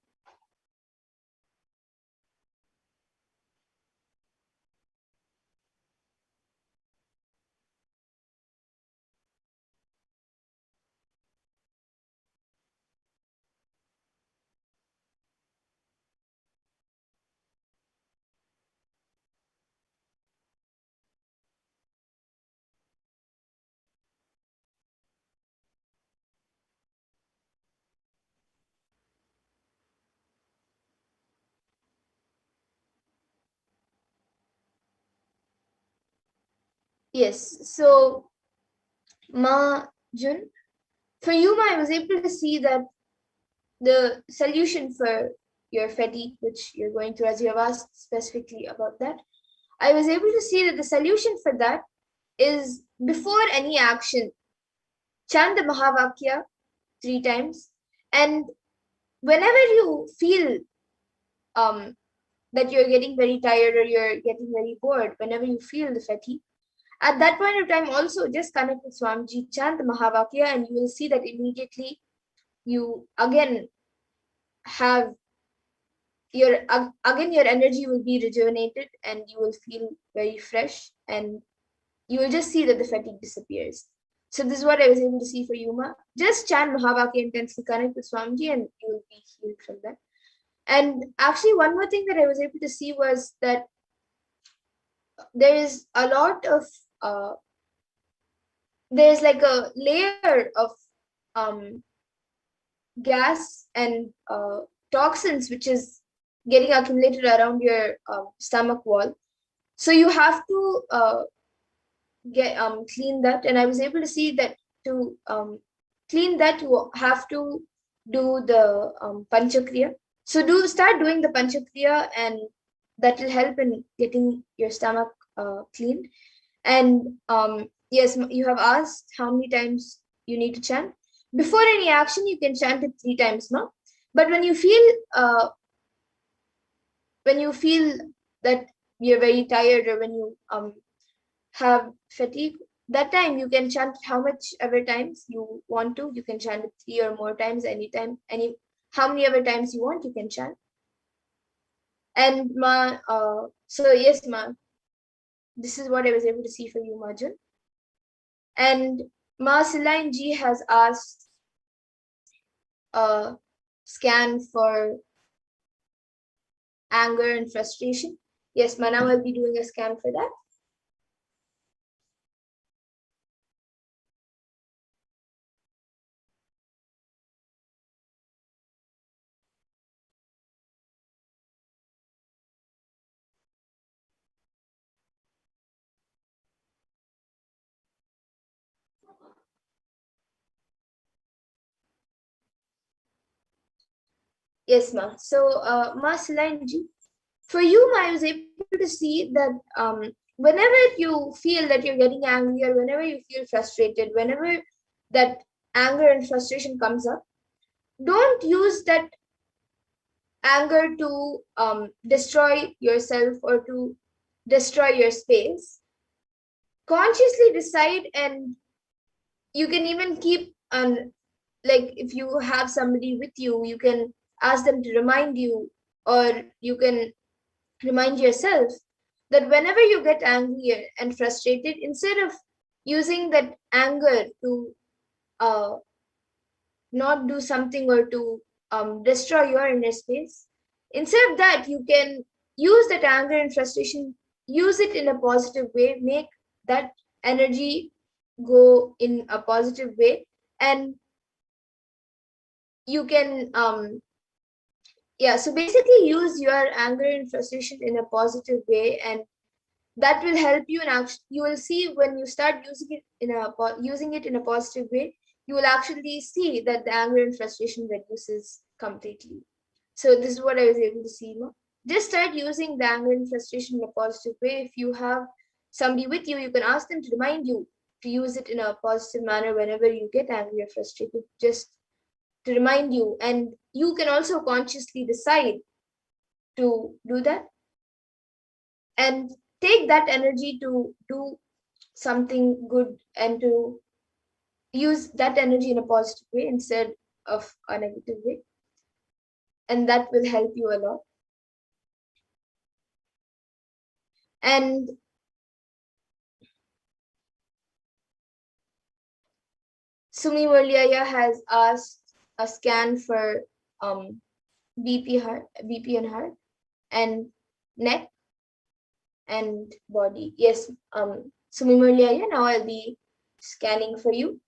Yes, so Ma Jun, for you, Ma, I was able to see that the solution for your fatigue, which you're going through, as you have asked specifically about that, I was able to see that the solution for that is before any action, chant the Mahavakya 3 times. And whenever you feel that you're getting very tired or you're getting very bored, whenever you feel the fatigue, at that point of time, also just connect with Swamiji, chant the Mahavakya, and you will see that immediately you again have your energy will be rejuvenated and you will feel very fresh and you will just see that the fatigue disappears. So this is what I was able to see for you, Ma. Just chant Mahavakya intensely, connect with Swamiji, and you will be healed from that. And actually, one more thing that I was able to see was that there is a lot of there's like a layer of gas and toxins which is getting accumulated around your stomach wall. So you have to get clean that, and I was able to see that to clean that you have to do the panchakriya. So start doing the panchakriya, and that will help in getting your stomach cleaned. And yes, you have asked how many times you need to chant. Before any action, you can chant it 3 times, no? But when you feel that you're very tired, or when you have fatigue, that time you can chant how much ever times you want to. You can chant it 3 or more times, anytime, how many ever times you want, you can chant. And so yes, this is what I was able to see for you, Marjan. And Ma Silain Ji has asked a scan for anger and frustration. Yes, Mana will be doing a scan for that. Yes, Ma. So, Ma Silain Ji, for you, Ma, I was able to see that whenever you feel that you're getting angry, or whenever you feel frustrated, whenever that anger and frustration comes up, don't use that anger to destroy yourself or to destroy your space. Consciously decide, and you can even keep like if you have somebody with you, you can ask them to remind you, or you can remind yourself that whenever you get angry and frustrated, instead of using that anger to not do something or to destroy your inner space, instead of that, you can use that anger and frustration, use it in a positive way, make that energy go in a positive way, and you can so basically use your anger and frustration in a positive way, and that will help you. And you will see, when you start using it in a positive way, you will actually see that the anger and frustration reduces completely. So this is what I was able to see. Just start using the anger and frustration in a positive way. If you have somebody with you, you can ask them to remind you to use it in a positive manner whenever you get angry or frustrated, just to remind you. And you can also consciously decide to do that, and take that energy to do something good, and to use that energy in a positive way instead of a negative way. And that will help you a lot. And Sumi Murliaya has asked a scan for BP and heart, and neck and body. Yes, Sumi Murliaya, now I'll be scanning for you.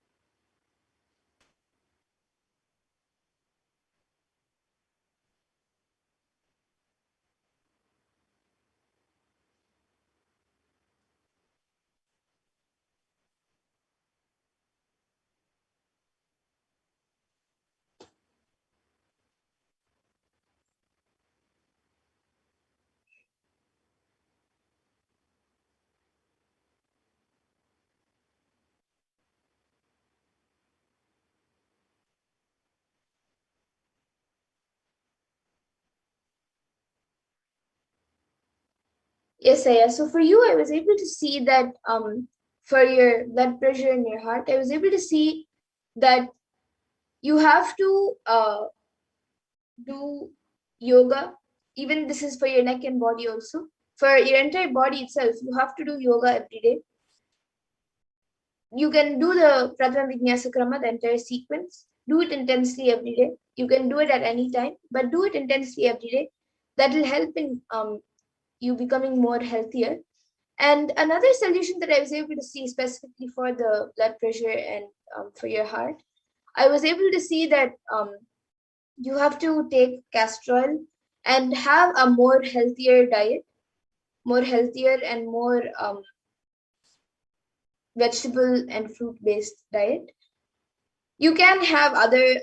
Yes, Aya. So for you, I was able to see that for your blood pressure in your heart, I was able to see that you have to do yoga. Even this is for your neck and body also. For your entire body itself, you have to do yoga every day. You can do the Pradhana Vinyasa Krama, the entire sequence. Do it intensely every day. You can do it at any time, but do it intensely every day. That will help in you becoming more healthier. And another solution that I was able to see specifically for the blood pressure and for your heart, I was able to see that you have to take castor oil and have a more healthier diet, more healthier and more vegetable and fruit based diet. You can have other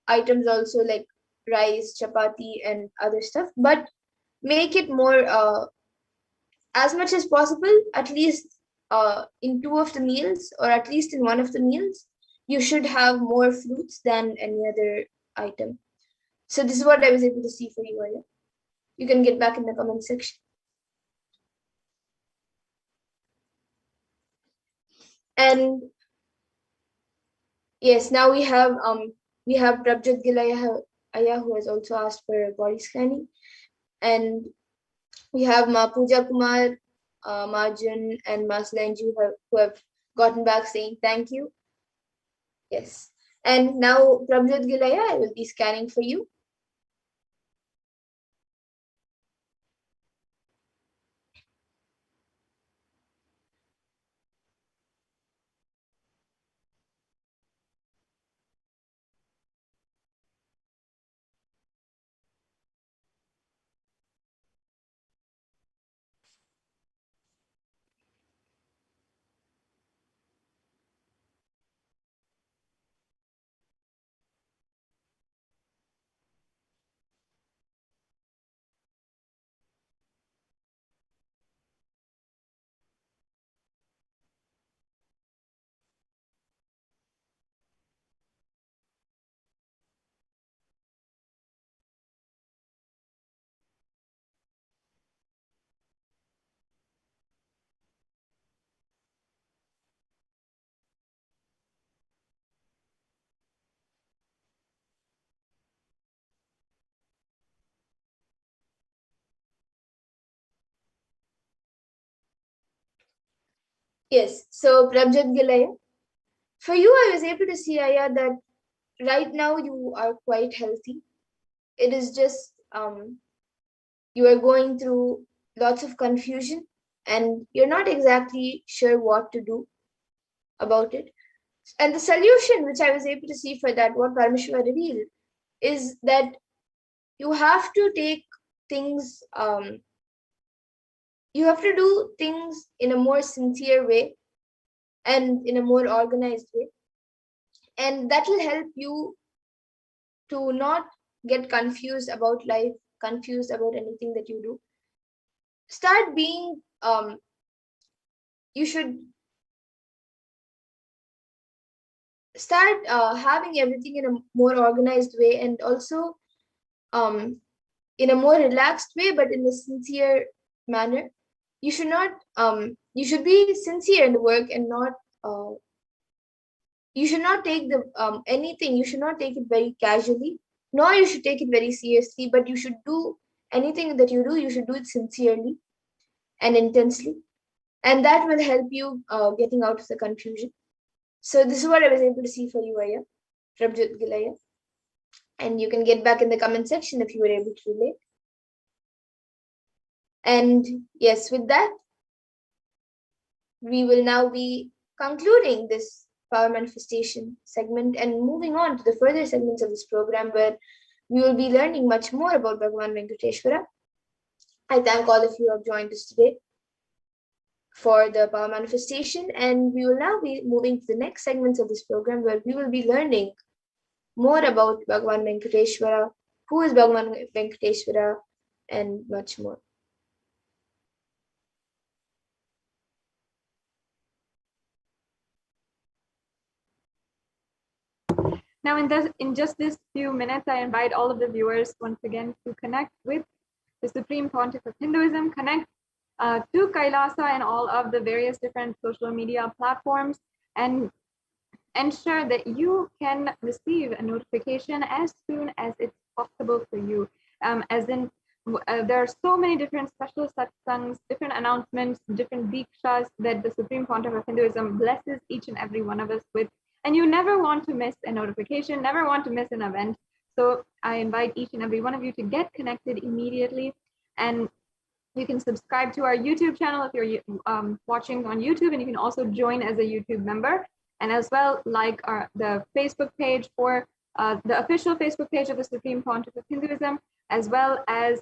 items also like rice, chapati, and other stuff, but make it more as much as possible, at least in two of the meals or at least in one of the meals, you should have more fruits than any other item. So this is what I was able to see for you, Aya. You can get back in the comment section. And yes, now we have Prabjot Gilaya Aya, who has also asked for body scanning, and we have Ma Pooja Kumar, Marjan, and Mas Lenju who have gotten back saying thank you. Yes, and now Prabjot Gilaya, I will be scanning for you. Yes, so Prabjot Gilaya, for you, I was able to see, Aya, that right now you are quite healthy. It is just you are going through lots of confusion and you're not exactly sure what to do about it. And the solution which I was able to see for that, what Paramashiva revealed, is that you have to take things, you have to do things in a more sincere way and in a more organized way. And that will help you to not get confused about life, confused about anything that you do. Start being, you should start having everything in a more organized way and also in a more relaxed way, but in a sincere manner. You should not, you should be sincere in the work and not, you should not take the anything, you should not take it very casually, nor you should take it very seriously, but you should do anything that you do, you should do it sincerely and intensely. And that will help you getting out of the confusion. So this is what I was able to see for you, Aya, Prabjot Gilaya. And you can get back in the comment section if you were able to relate. And yes, with that, we will now be concluding this power manifestation segment and moving on to the further segments of this program where we will be learning much more about Bhagavan Venkateshwara. I thank all of you who have joined us today for the power manifestation, and we will now be moving to the next segments of this program where we will be learning more about Bhagavan Venkateshwara, who is Bhagavan Venkateshwara, and much more. Now, in just this few minutes, I invite all of the viewers once again to connect with the Supreme Pontiff of Hinduism, connect to Kailasa and all of the various different social media platforms, and ensure that you can receive a notification as soon as it's possible for you. As in, there are so many different special satsangs, different announcements, different Deekshas that the Supreme Pontiff of Hinduism blesses each and every one of us with. And you never want to miss a notification, never want to miss an event. So I invite each and every one of you to get connected immediately. And you can subscribe to our YouTube channel if you're watching on YouTube, and you can also join as a YouTube member. And as well, like the Facebook page for the official Facebook page of the Supreme Pontiff of Hinduism, as well as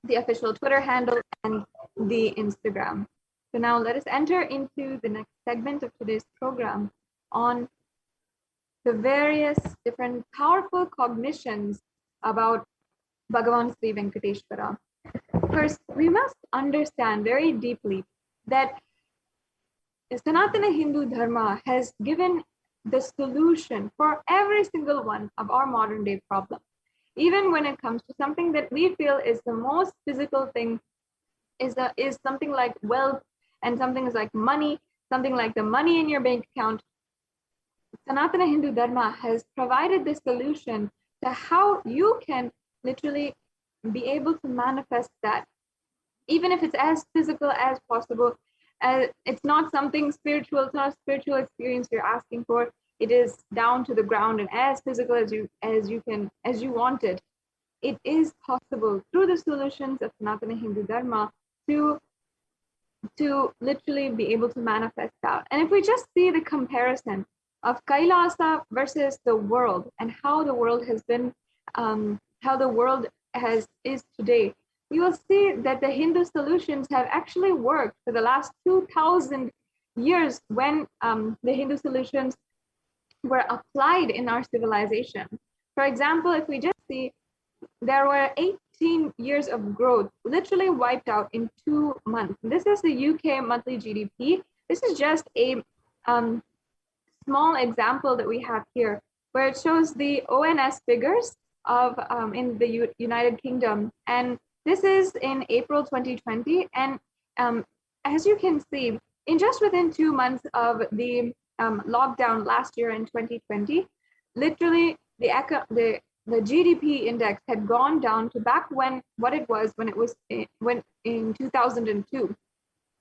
the official Twitter handle and the Instagram. So now let us enter into the next segment of today's program on the various different powerful cognitions about Bhagavan Sri Venkateshwara. First, we must understand very deeply that Sanatana Hindu Dharma has given the solution for every single one of our modern day problems. Even when it comes to something that we feel is the most physical thing, is something like wealth, and something is like money, something like the money in your bank account. Sanatana Hindu Dharma has provided the solution to how you can literally be able to manifest that, even if it's as physical as possible. It's not something spiritual, it's not a spiritual experience you're asking for. It is down to the ground and as physical as you want it. It is possible through the solutions of Sanatana Hindu Dharma to literally be able to manifest that. And if we just see the comparison of Kailasa versus the world, and how the world has been, how the world is today, you will see that the Hindu solutions have actually worked for the last 2,000 years when the Hindu solutions were applied in our civilization. For example, if we just see, there were 18 years of growth literally wiped out in 2 months. This is the UK monthly GDP. This is just a small example that we have here, where it shows the ONS figures of in the United Kingdom, and this is in April 2020. And as you can see, in just within 2 months of the lockdown last year in 2020, literally the GDP index had gone down to back when it was in 2002.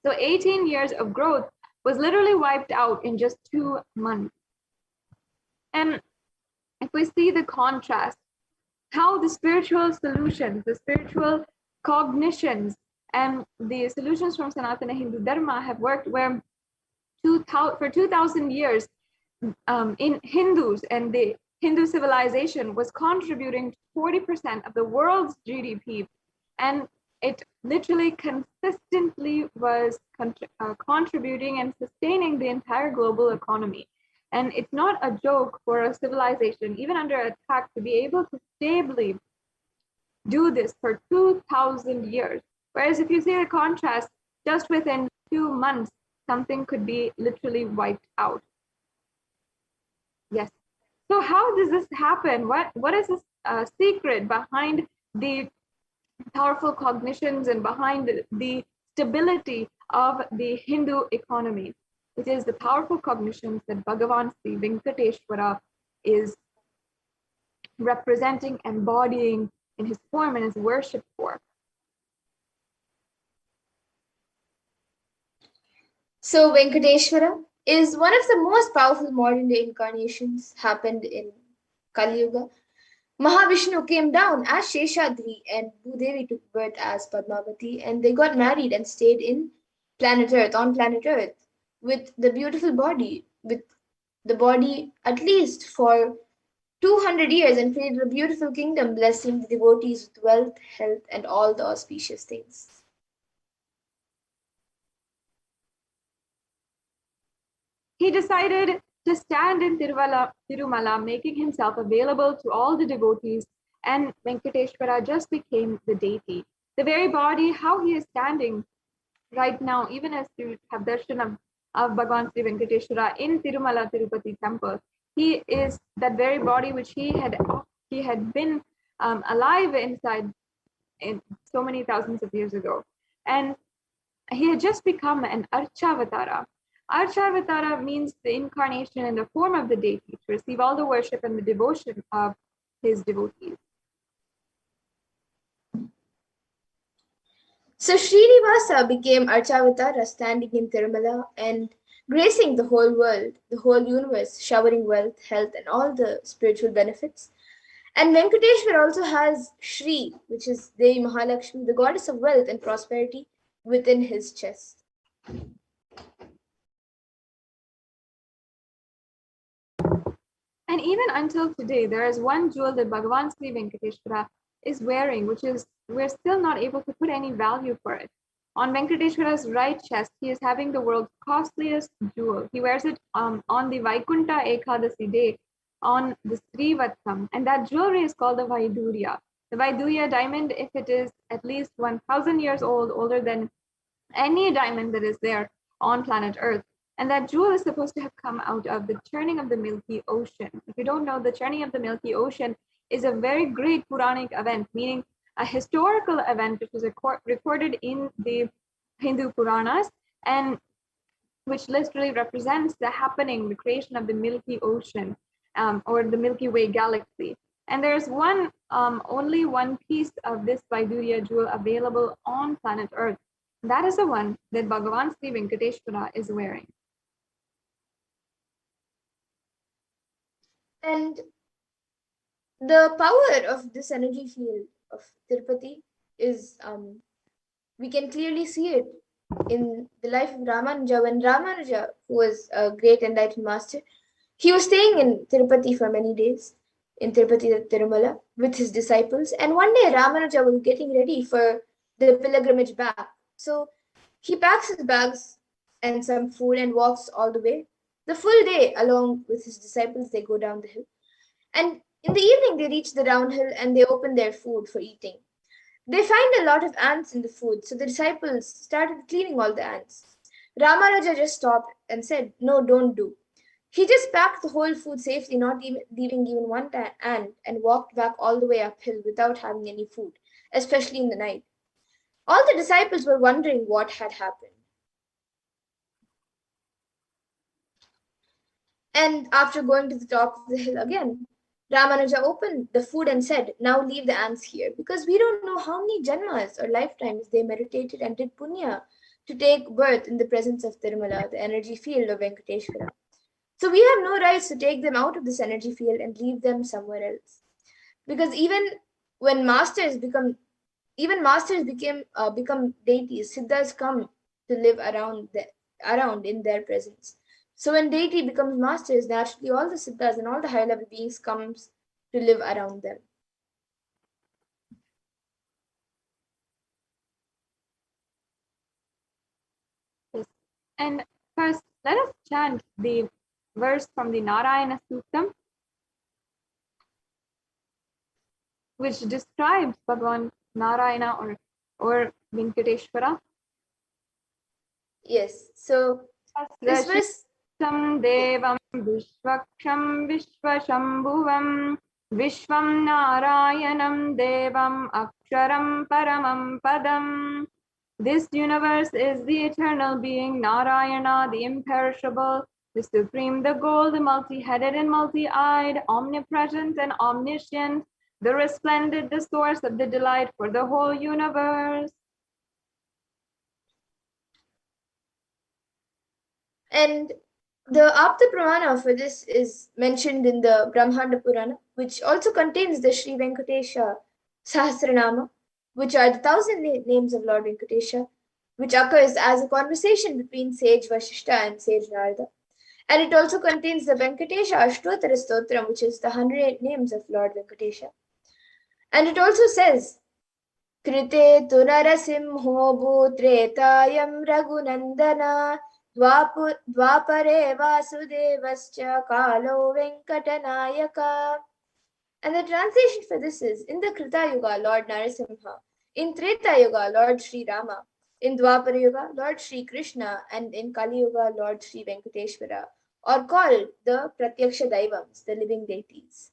So 18 years of growth was literally wiped out in just 2 months. And if we see the contrast, how the spiritual solutions, the spiritual cognitions, and the solutions from Sanatana Hindu Dharma have worked, where for 2,000 years in Hindus and the Hindu civilization was contributing 40% of the world's GDP, and it literally consistently was contributing and sustaining the entire global economy. And it's not a joke for a civilization, even under attack, to be able to stably do this for 2,000 years. Whereas if you see the contrast, just within 2 months, something could be literally wiped out. Yes. So how does this happen? What is the secret behind the powerful cognitions and behind the stability of the Hindu economy? It is the powerful cognitions that Bhagavan Sri Venkateshwara is representing, embodying in his form and his worship for. So Venkateshwara is one of the most powerful modern day incarnations happened in Kali Yuga. Mahavishnu came down as Sheshadri and Bhudevi took birth as Padmavati, and they got married and stayed in on planet Earth with the beautiful body, with the body at least for 200 years, and created a beautiful kingdom, blessing the devotees with wealth, health, and all the auspicious things. He decided to stand in Tirumala, making himself available to all the devotees, and Venkateshwara just became the deity. The very body, how he is standing right now, even as you have darshan of Bhagavan Sri Venkateshwara in Tirumala Tirupati temple, he is that very body which he had been alive inside in so many thousands of years ago. And he had just become an Archavatara. Archavatara means the incarnation in the form of the deity to receive all the worship and the devotion of his devotees. So Srinivasa became Archavatara, standing in Tirumala and gracing the whole world, the whole universe, showering wealth, health, and all the spiritual benefits. And Venkateshwara also has Shri, which is Devi Mahalakshmi, the goddess of wealth and prosperity, within his chest. And even until today, there is one jewel that Bhagavan Sri Venkateshwara is wearing, which is, we're still not able to put any value for it. On Venkateshwara's right chest, he is having the world's costliest jewel. He wears it on the Vaikunta Ekadasi day, on the Srivatsam, and that jewelry is called the Vaidurya. The Vaidurya diamond, if it is at least 1,000 years old, older than any diamond that is there on planet Earth. And that jewel is supposed to have come out of the churning of the Milky Ocean. If you don't know, the churning of the Milky Ocean is a very great Puranic event, meaning a historical event which was recorded in the Hindu Puranas, and which literally represents the happening, the creation of the Milky Ocean, or the Milky Way galaxy. And there's only one piece of this Vaidurya jewel available on planet Earth. That is the one that Bhagavan Sri Venkateshwara is wearing. And the power of this energy field of Tirupati is, we can clearly see it in the life of Ramanuja. When Ramanuja, who was a great enlightened master, he was staying in Tirupati for many days, in Tirupati Tirumala, with his disciples. And one day Ramanuja was getting ready for the pilgrimage back. So he packs his bags and some food and walks all the way. The full day, along with his disciples, they go down the hill. And in the evening, they reach the downhill and they open their food for eating. They find a lot of ants in the food, so the disciples started cleaning all the ants. Ramanuja just stopped and said, "No, don't do." He just packed the whole food safely, not even leaving even one ant, and walked back all the way uphill without having any food, especially in the night. All the disciples were wondering what had happened. And after going to the top of the hill again, Ramanuja opened the food and said, "Now leave the ants here, because we don't know how many janmas or lifetimes they meditated and did punya to take birth in the presence of Tirumala, the energy field of Venkateshwara. So we have no rights to take them out of this energy field and leave them somewhere else. Because even masters become deities, siddhas come to live around in their presence. So when deity becomes masters, naturally all the siddhas and all the high level beings comes to live around them." Yes. And first, let us chant the verse from the Narayana Suttam, which describes Bhagavan Narayana or Venkateshwara. Yes, so this verse, Devam Vishwaksham Vishwashambhuvam Vishwam Narayanam Devam Aksharam Paramam Padam. This universe is the eternal being, Narayana, the imperishable, the supreme, the gold, the multi-headed and multi-eyed, omnipresent and omniscient, the resplendent, the source of the delight for the whole universe. and the Apta Pramana for this is mentioned in the Brahmanda Purana, which also contains the Sri Venkatesha Sahasranama, which are the 1,000 names of Lord Venkatesha, which occurs as a conversation between sage Vashishta and sage Narada. And it also contains the Venkatesha Ashtotara Stotram, which is the 108 names of Lord Venkatesha. And it also says, "Krite tu narasimho bhutretayam raghunandana dvapare vasudevascha kalo venkatanayaka." And the translation for this is, in the Krita Yuga, Lord Narasimha; in Treta Yuga, Lord Sri Rama; in Dwapara Yuga, Lord Sri Krishna; and in Kali Yuga, Lord Sri Venkateshwara, or called the Pratyaksha Daivams, the living deities.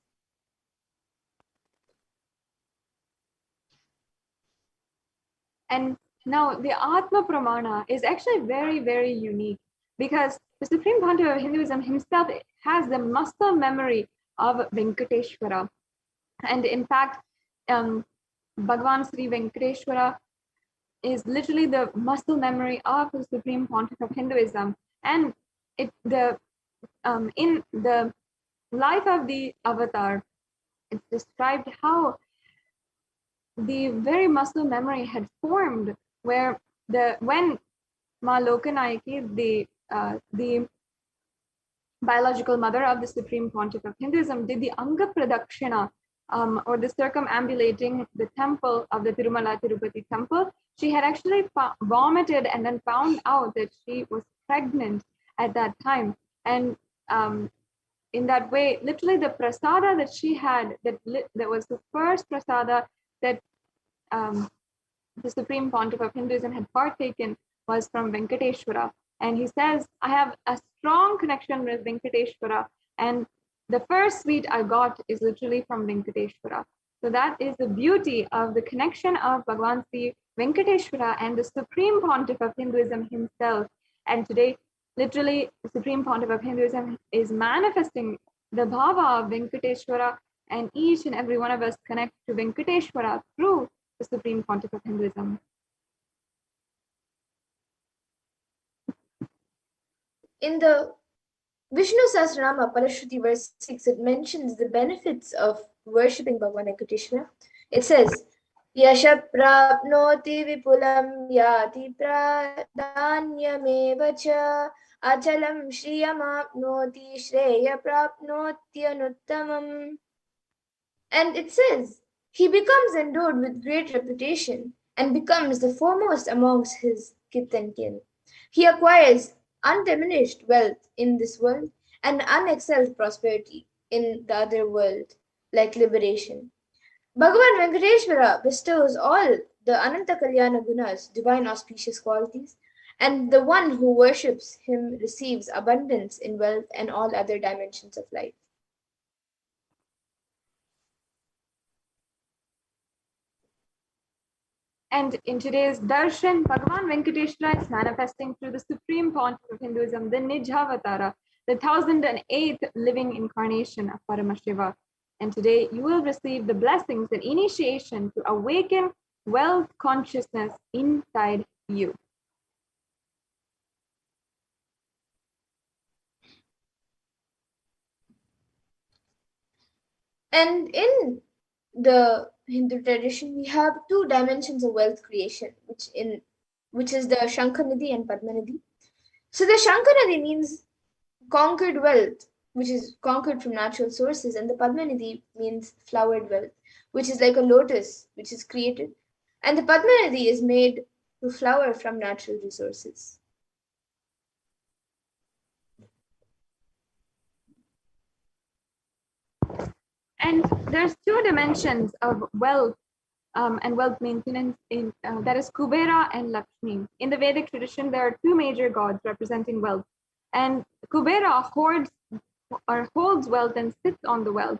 And now the Atma Pramana is actually very, very unique, because the Supreme Pontiff of Hinduism himself has the muscle memory of Venkateshwara. And in fact, Bhagavan Sri Venkateshwara is literally the muscle memory of the Supreme Pontiff of Hinduism. And in the life of the avatar, it's described how the very muscle memory had formed, where when Ma Lokanayaki, the biological mother of the Supreme Pontiff of Hinduism, did the Anga Pradakshina, or the circumambulating the temple of the Tirumala Tirupati temple. She had actually vomited and then found out that she was pregnant at that time. And in that way, literally the prasada that she had, that was the first prasada that the Supreme Pontiff of Hinduism had partaken, was from Venkateshwara. And he says, I have a strong connection with Venkateshwara, and the first sweet I got is literally from Venkateshwara. So that is the beauty of the connection of Bhagavan Sri Venkateshwara and the Supreme Pontiff of Hinduism himself. And today, literally, the Supreme Pontiff of Hinduism is manifesting the bhava of Venkateshwara, and each and every one of us connect to Venkateshwara through the Supreme Pontiff of Hinduism. In the Vishnu Sahasranama Parashruti verse 6, it mentions the benefits of worshipping Bhagavan Venkateshwara. It says, Yasha prapnoti vipulam yati pradanyameva cha achalam shriyamapnoti shreya prapnotyanuttamam. And it says, he becomes endowed with great reputation and becomes the foremost amongst his kith and kin. He acquires undiminished wealth in this world and unexcelled prosperity in the other world, like liberation. Bhagavan Venkateshwara bestows all the Ananta Kalyana Gunas, divine auspicious qualities, and the one who worships him receives abundance in wealth and all other dimensions of life. And in today's darshan, Bhagavan Venkateshwara is manifesting through the Supreme Pontiff of Hinduism, the Nijavatara, the 1008th living incarnation of Paramashiva. And today you will receive the blessings and initiation to awaken wealth consciousness inside you. And in the Hindu tradition, we have two dimensions of wealth creation, which is the Shankanadi and Padmanadi. So the Shankanadi means conquered wealth, which is conquered from natural sources, and the Padmanadi means flowered wealth, which is like a lotus, which is created. And the Padmanadi is made to flower from natural resources. And there's two dimensions of wealth and wealth maintenance, that is Kubera and Lakshmi. In the Vedic tradition, there are two major gods representing wealth. And Kubera holds wealth and sits on the wealth.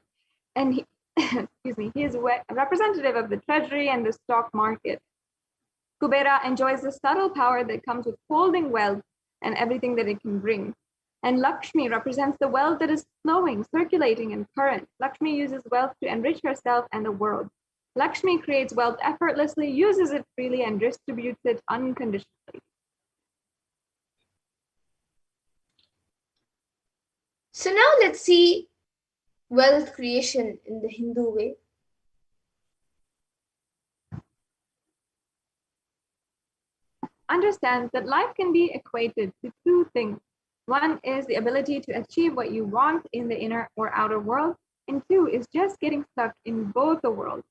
And he, he is a representative of the treasury and the stock market. Kubera enjoys the subtle power that comes with holding wealth and everything that it can bring. And Lakshmi represents the wealth that is flowing, circulating, and current. Lakshmi uses wealth to enrich herself and the world. Lakshmi creates wealth effortlessly, uses it freely, and distributes it unconditionally. So now let's see wealth creation in the Hindu way. Understand that life can be equated to two things. One is the ability to achieve what you want in the inner or outer world, and two is just getting stuck in both the worlds.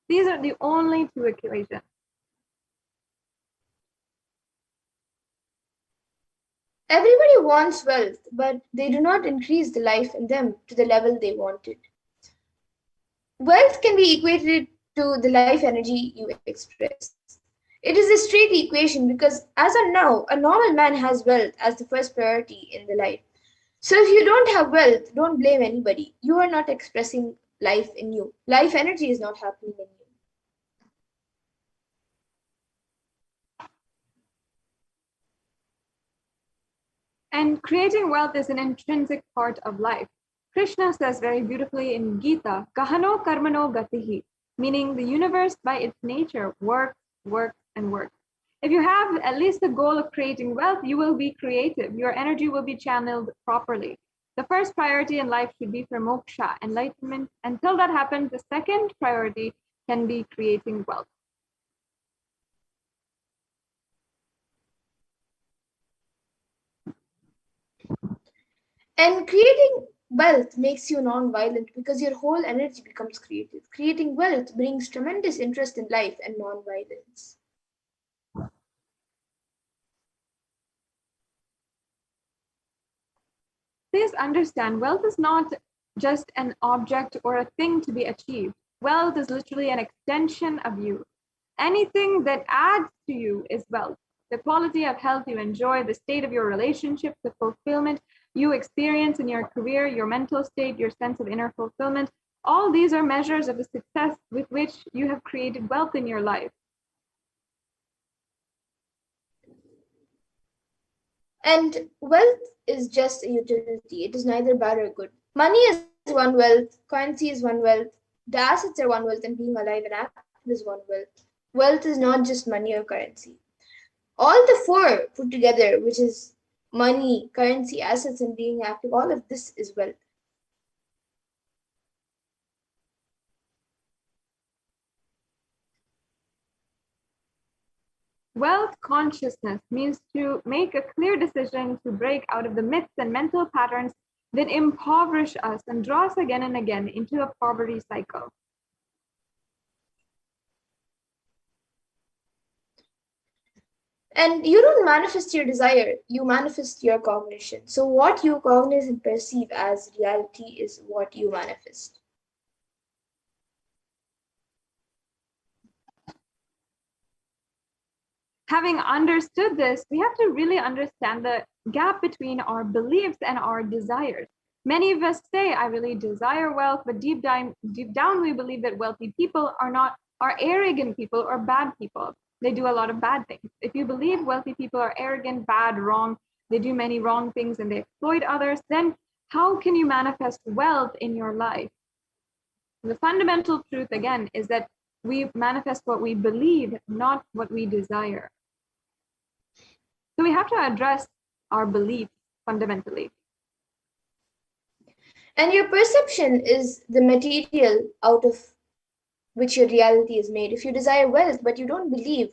These are the only two equations. Everybody wants wealth, but they do not increase the life in them to the level they wanted. Wealth can be equated to the life energy you express. It is a straight equation because as of now, a normal man has wealth as the first priority in the life. So if you don't have wealth, don't blame anybody. You are not expressing life in you. Life energy is not happening in you. And creating wealth is an intrinsic part of life. Krishna says very beautifully in Gita, Kahano karmano gatihi, meaning the universe by its nature works, and works. If you have at least the goal of creating wealth, you will be creative. Your energy will be channeled properly. The first priority in life should be for moksha, enlightenment. Until that happens, the second priority can be creating wealth. And creating wealth makes you non-violent because your whole energy becomes creative. Creating wealth brings tremendous interest in life and non-violence. Please understand, wealth is not just an object or a thing to be achieved. Wealth is literally an extension of you. Anything that adds to you is wealth. The quality of health you enjoy, the state of your relationship, the fulfillment you experience in your career, your mental state, your sense of inner fulfillment, all these are measures of the success with which you have created wealth in your life. And wealth is just a utility. It is neither bad or good. Money is one wealth, currency is one wealth, the assets are one wealth, and being alive and active is one wealth. Wealth is not just money or currency. All the four put together, which is money, currency, assets, and being active, all of this is wealth. Wealth consciousness means to make a clear decision to break out of the myths and mental patterns that impoverish us and draw us again and again into a poverty cycle. And you don't manifest your desire, you manifest your cognition. So what you cognize and perceive as reality is what you manifest. Having understood this, we have to really understand the gap between our beliefs and our desires. Many of us say, I really desire wealth, but deep down we believe that wealthy people are arrogant people or bad people. They do a lot of bad things. If you believe wealthy people are arrogant, bad, wrong, they do many wrong things and they exploit others, then how can you manifest wealth in your life? The fundamental truth, again, is that we manifest what we believe, not what we desire. So we have to address our beliefs fundamentally. And your perception is the material out of which your reality is made. If you desire wealth, but you believe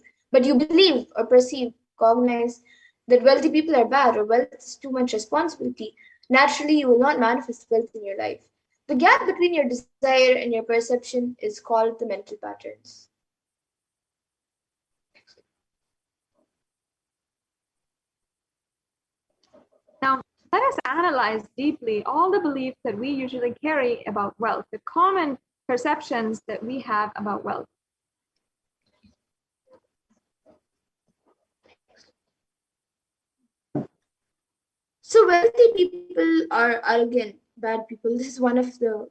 or perceive, cognize that wealthy people are bad or wealth is too much responsibility, naturally you will not manifest wealth in your life. The gap between your desire and your perception is called the mental patterns. Now, let us analyze deeply all the beliefs that we usually carry about wealth, the common perceptions that we have about wealth. So wealthy people are arrogant, bad people. This is one of the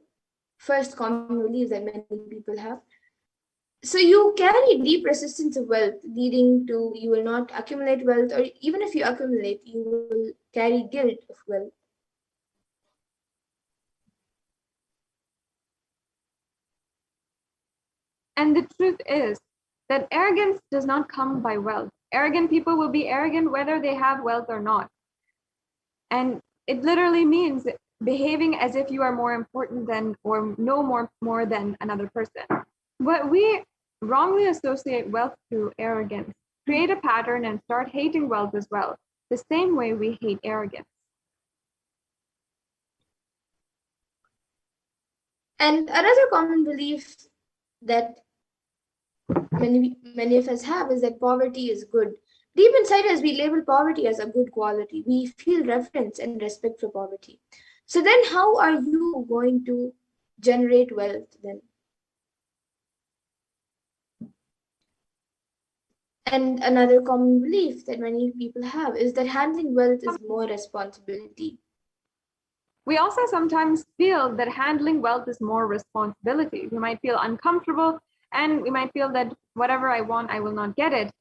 first common beliefs that many people have. So you carry deep resistance of wealth, leading to you will not accumulate wealth, or even if you accumulate, you will carry guilt of wealth. And the truth is that arrogance does not come by wealth. Arrogant people will be arrogant whether they have wealth or not. And it literally means behaving as if you are more important than or know more than another person. But we wrongly associate wealth to arrogance, create a pattern and start hating wealth as well, the same way we hate arrogance. And another common belief that many of us have is that poverty is good. Deep inside us, we label poverty as a good quality. We feel reverence and respect for poverty. So then how are you going to generate wealth then? And another common belief that many people have is that handling wealth is more responsibility. We also sometimes feel that handling wealth is more responsibility. We might feel uncomfortable and we might feel that whatever I want, I will not get it.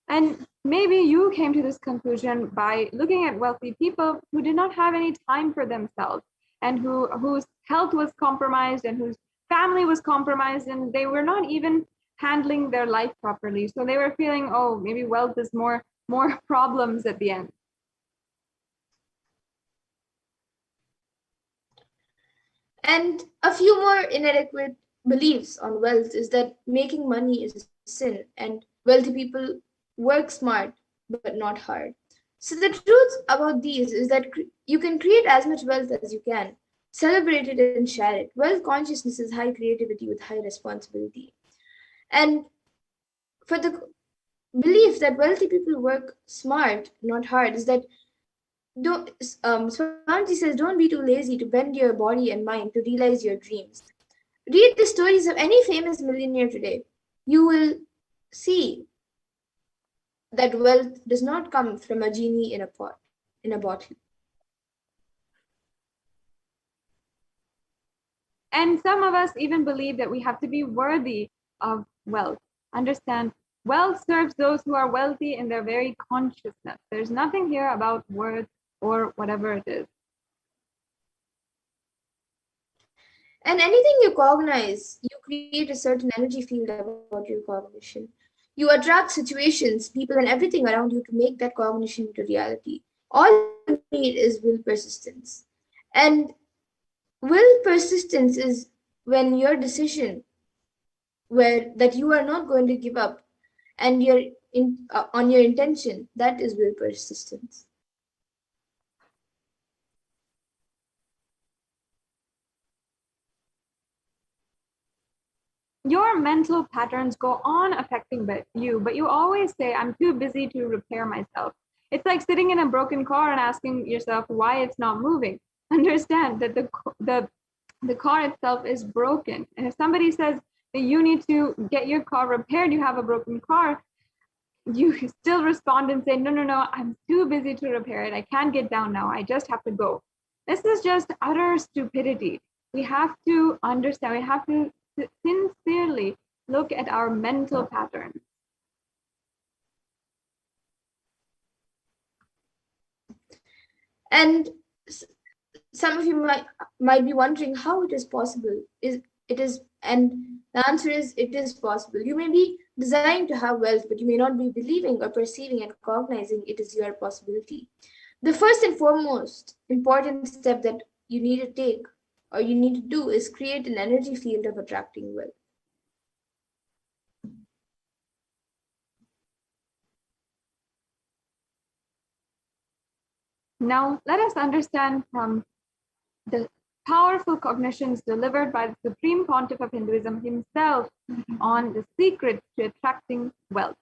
And maybe you came to this conclusion by looking at wealthy people who did not have any time for themselves and whose health was compromised and whose family was compromised, and they were not even handling their life properly. So they were feeling, oh, maybe wealth is more problems at the end. And a few more inadequate beliefs on wealth is that making money is a sin and wealthy people work smart but not hard. So the truth about these is that you can create as much wealth as you can, celebrate it and share it. Wealth consciousness is high creativity with high responsibility. And for the belief that wealthy people work smart, not hard, is that don't Swamiji says don't be too lazy to bend your body and mind to realize your dreams. Read the stories of any famous millionaire today. You will see that wealth does not come from a genie in a pot, in a bottle. And some of us even believe that we have to be worthy of wealth. Understand, wealth serves those who are wealthy in their very consciousness. There's nothing here about worth or whatever it is. And anything you cognize, you create a certain energy field about your cognition. You attract situations, people, and everything around you to make that cognition into reality. All you need is will persistence. And will persistence is when your decision where that you are not going to give up and on your intention, that is will persistence. Your mental patterns go on affecting you, but you always say, I'm too busy to repair myself. It's like sitting in a broken car and asking yourself why it's not moving. Understand that the car itself is broken. And if somebody says that you need to get your car repaired, you have a broken car, you still respond and say, no, I'm too busy to repair it. I can't get down now. I just have to go. This is just utter stupidity. We have to understand, we have to sincerely look at our mental patterns. And some of you might be wondering how it is possible. And the answer is it is possible. You may be designed to have wealth, but you may not be believing or perceiving and cognizing it is your possibility. The first and foremost important step that you need to take or you need to do is create an energy field of attracting wealth. Now, let us understand from the powerful cognitions delivered by the Supreme Pontiff of Hinduism himself on the secret to attracting wealth.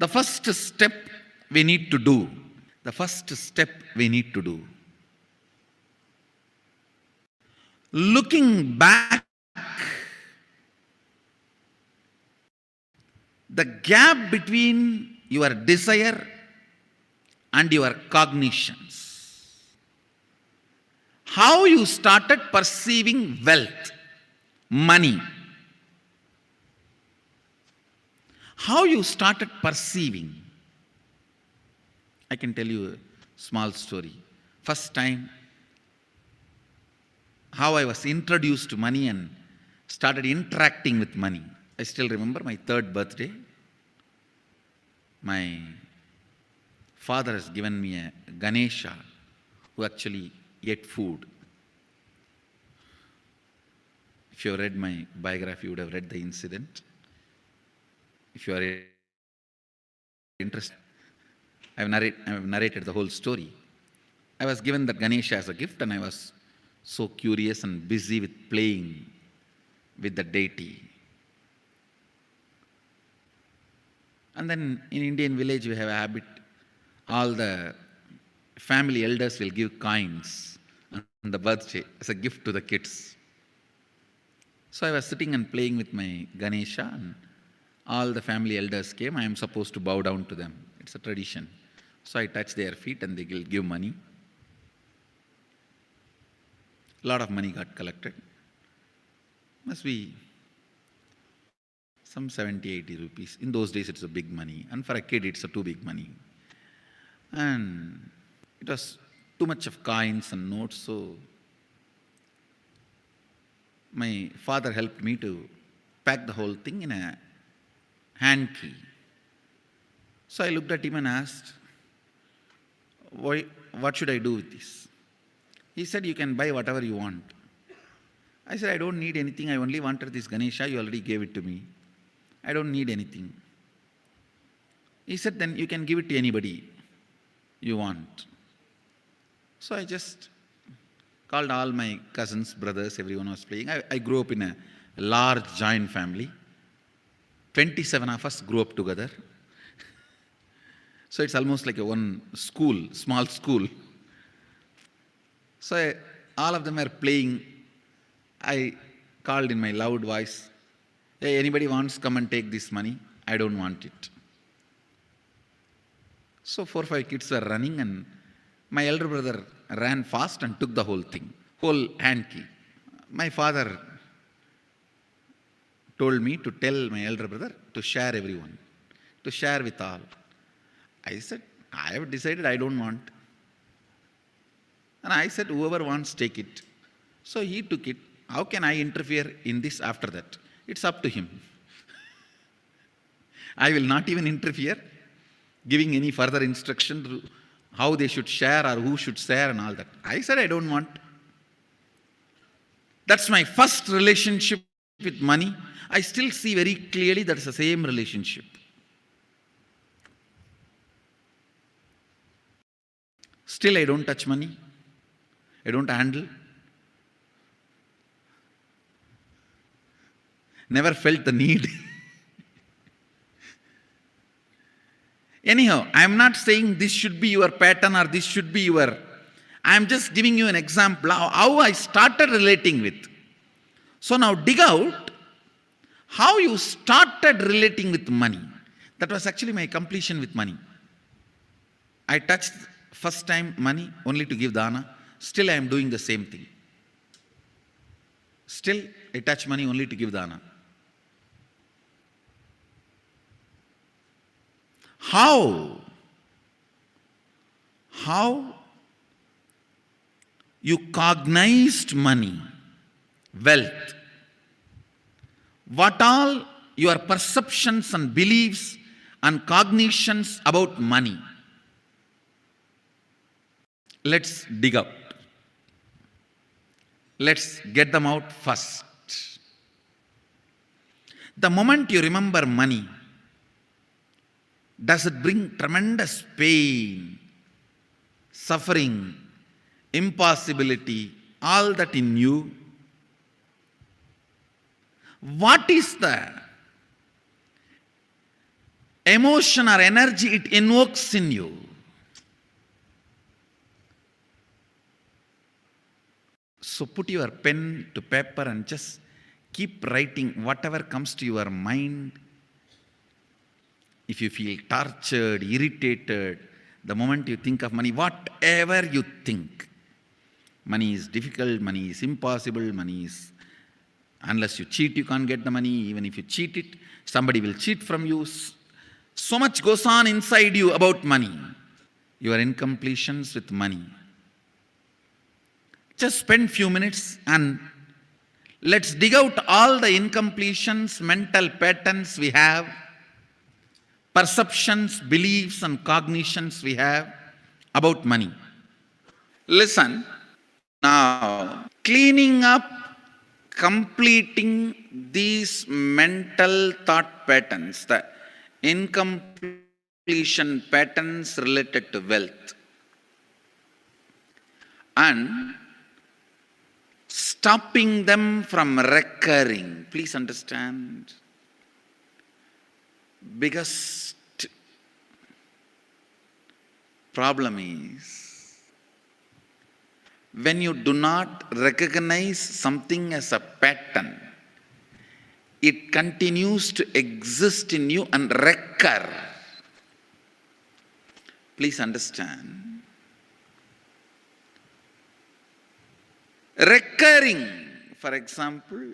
The first step we need to do, looking back, the gap between your desire and your cognitions. How you started perceiving wealth, money. How you started perceiving. I can tell you a small story. First time, how I was introduced to money and started interacting with money. I still remember my 3rd birthday. My father has given me a Ganesha who actually ate food. If you have read my biography, you would have read the incident. If you are interested, I have narrated the whole story. I was given that Ganesha as a gift, and I was so curious and busy with playing with the deity. And then in Indian village, we have a habit, all the family elders will give coins on the birthday as a gift to the kids. So I was sitting and playing with my Ganesha, and all the family elders came. I am supposed to bow down to them. It's a tradition. So I touch their feet and they will give money. A lot of money got collected. Must be some 70, 80 rupees. In those days, it's a big money. And for a kid, it's a too big money. And it was too much of coins and notes. So my father helped me to pack the whole thing in a hand key. So I looked at him and asked, what should I do with this? He said, you can buy whatever you want. I said, I don't need anything. I only wanted this Ganesha. You already gave it to me. I don't need anything. He said, then you can give it to anybody you want. So I just called all my cousins, brothers, everyone was playing. I grew up in a large joint family. 27 of us grew up together. So it's almost like a one school, small school. So all of them are playing. I called in my loud voice, hey, anybody wants, come and take this money? I don't want it. So 4 or 5 kids were running, and my elder brother ran fast and took the whole thing, whole hand key. My father told me to tell my elder brother to share everyone, to share with all. I said, I have decided I don't want. And I said, whoever wants, take it. So he took it. How can I interfere in this after that? It's up to him. I will not even interfere, giving any further instruction to how they should share or who should share and all that. I said, I don't want. That's my first relationship with money. I still see very clearly that's the same relationship. Still, I don't touch money. I don't handle. Never felt the need. Anyhow, I am not saying this should be your pattern or this should be your... I am just giving you an example of how I started relating with. So now dig out how you started relating with money. That was actually my completion with money. I touched first time money only to give dana. Still I am doing the same thing. Still I touch money only to give dana. How you cognized money, wealth, what all your perceptions and beliefs and cognitions about money. Let's dig up. Let's get them out first. The moment you remember money, does it bring tremendous pain, suffering, impossibility, all that in you? What is the emotion or energy it invokes in you. So put your pen to paper and just keep writing whatever comes to your mind. If you feel tortured, irritated, the moment you think of money, whatever you think, money is difficult, money is impossible, money is, unless you cheat, you can't get the money. Even if you cheat it, somebody will cheat from you. So much goes on inside you about money. Your incompletions with money. Just spend few minutes and let's dig out all the incompletions, mental patterns we have, perceptions, beliefs and cognitions we have about money. Listen, now cleaning up, completing these mental thought patterns, the incompletion patterns related to wealth, and stopping them from recurring. Please understand. Biggest problem is when you do not recognize something as a pattern, it continues to exist in you and recur. Please understand. Recurring, for example,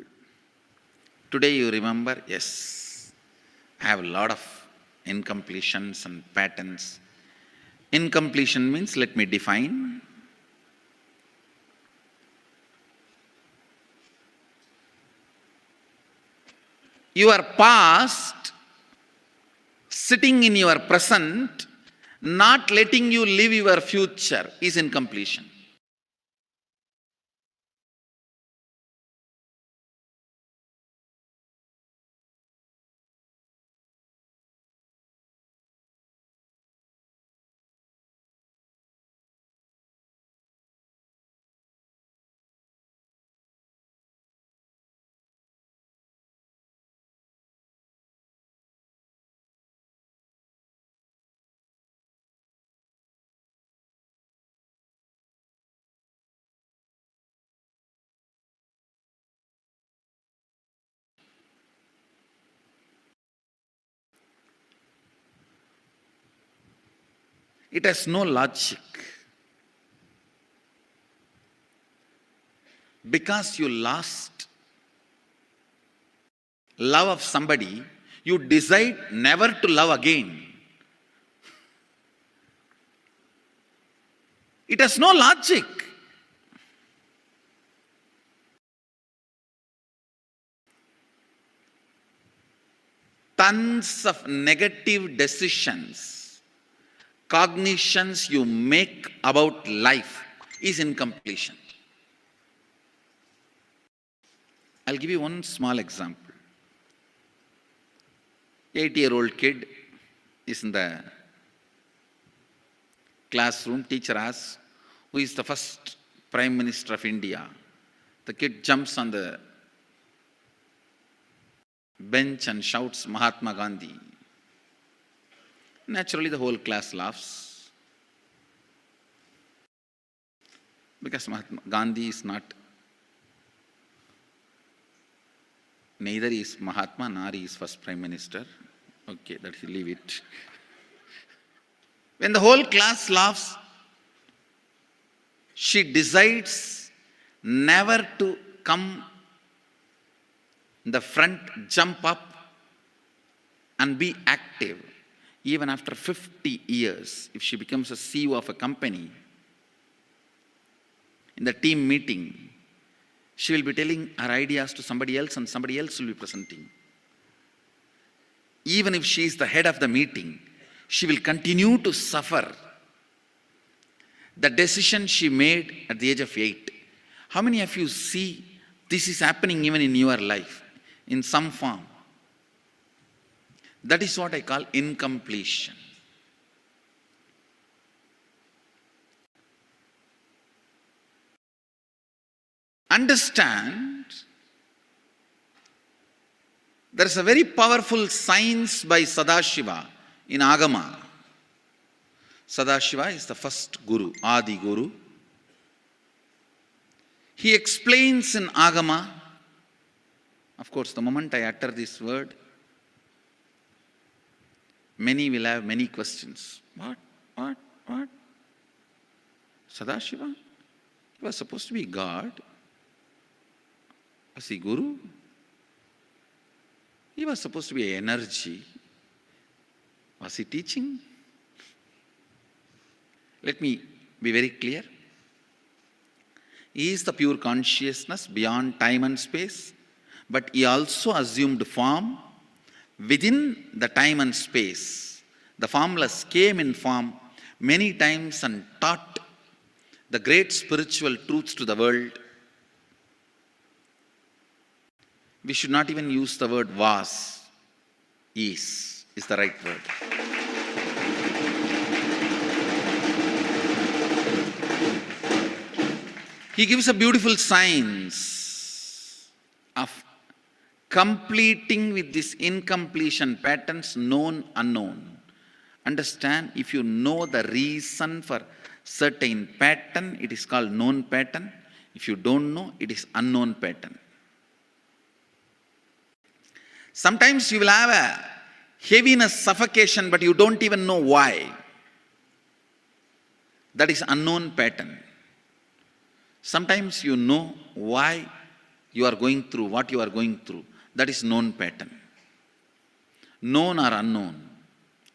today you remember, yes, I have a lot of incompletions and patterns. Incompletion means, let me define. Your past sitting in your present, not letting you live your future is incompletion. It has no logic. Because you lost love of somebody, you decide never to love again. It has no logic. Tons of negative decisions, cognitions you make about life is incompletion. I'll give you one small example. 8-year-old kid is in the classroom. Teacher asks, who is the first Prime Minister of India? The kid jumps on the bench and shouts, Mahatma Gandhi. Naturally, the whole class laughs. Because Mahatma Gandhi is not, neither is Mahatma nor he is first Prime Minister. Okay, that you leave it. When the whole class laughs, she decides never to come in the front, jump up and be active. Even after 50 years, if she becomes a CEO of a company, in the team meeting, she will be telling her ideas to somebody else and somebody else will be presenting. Even if she is the head of the meeting, she will continue to suffer the decision she made at the age of 8. How many of you see this is happening even in your life, in some form? That is what I call incompletion. Understand, there is a very powerful science by Sadashiva In Agama, Sadashiva is the first Guru, Adi Guru. He explains in Agama, of course, the moment I utter this word, many will have many questions. What? Sadashiva? He was supposed to be God. Was he Guru? He was supposed to be energy. Was he teaching? Let me be very clear. He is the pure consciousness beyond time and space, but he also assumed form within the time and space. The formless came in form many times and taught the great spiritual truths to the world. We should not even use the word was. Is the right word. He gives a beautiful science of completing with this incompletion patterns, known, unknown. Understand, if you know the reason for certain pattern, it is called known pattern. If you don't know, it is unknown pattern. Sometimes you will have a heaviness, suffocation, but you don't even know why. That is unknown pattern. Sometimes you know why you are going through what you are going through. That is known pattern. Known or unknown,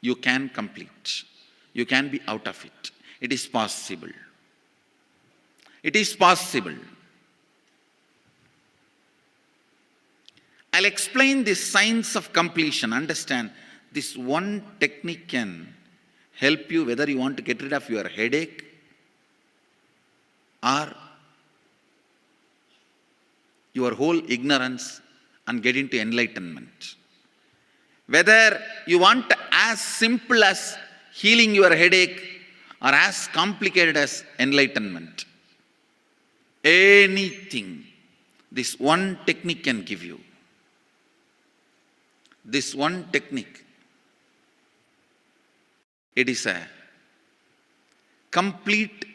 you can complete. You can be out of it. It is possible. It is possible. I'll explain this science of completion. Understand, this one technique can help you whether you want to get rid of your headache or your whole ignorance and get into enlightenment. Whether you want as simple as healing your headache or as complicated as enlightenment. Anything, this one technique can give you. This one technique, it is a complete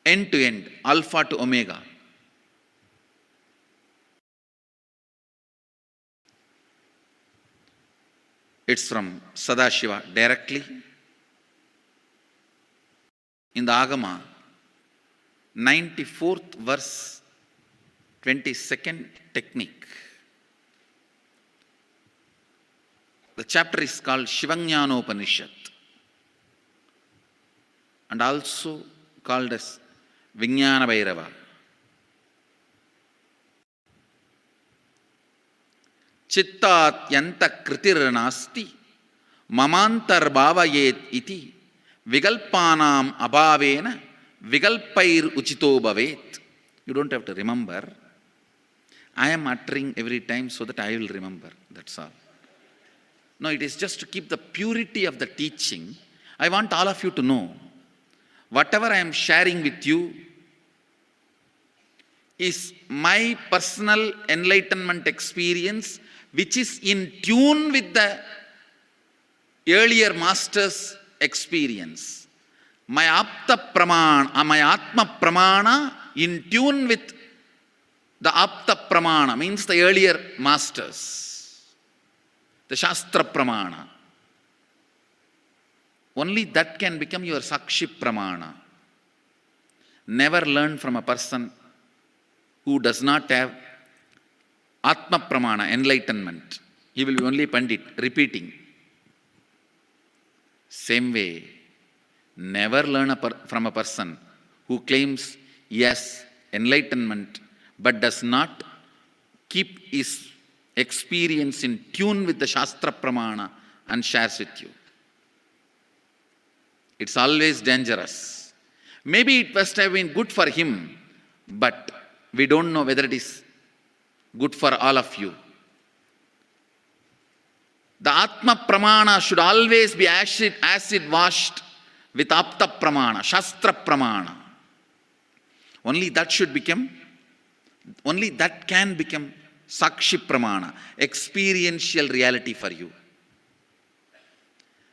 end-to-end, alpha to omega. It's from Sadashiva directly. In the Agama, 94th verse, 22nd technique. The chapter is called Shivajnanopanishad and also called as Vijnana Bhairava. Chittat yanta kritir nasti mamantar bhavayet iti vigalpanam abhavena vigalpair uchito bhavet. You don't have to remember. I am uttering every time so that I will remember. That's all. No, it is just to keep the purity of the teaching. I want all of you to know, whatever I am sharing with you is my personal enlightenment experience, which is in tune with the earlier master's experience. My apta pramana, my atma pramana in tune with the apta pramana, means the earlier masters. The Shastra Pramana. Only that can become your Sakshi Pramana. Never learn from a person who does not have Atma Pramana, enlightenment. He will be only Pandit, repeating. Same way, never learn from a person who claims, yes, enlightenment, but does not keep his experience in tune with the Shastra Pramana and shares with you. It's always dangerous. Maybe it must have been good for him, but we don't know whether it is good for all of you. The Atma Pramana should always be acid washed with Apta Pramana, Shastra Pramana. Only that can become Sakshi Pramana, experiential reality for you.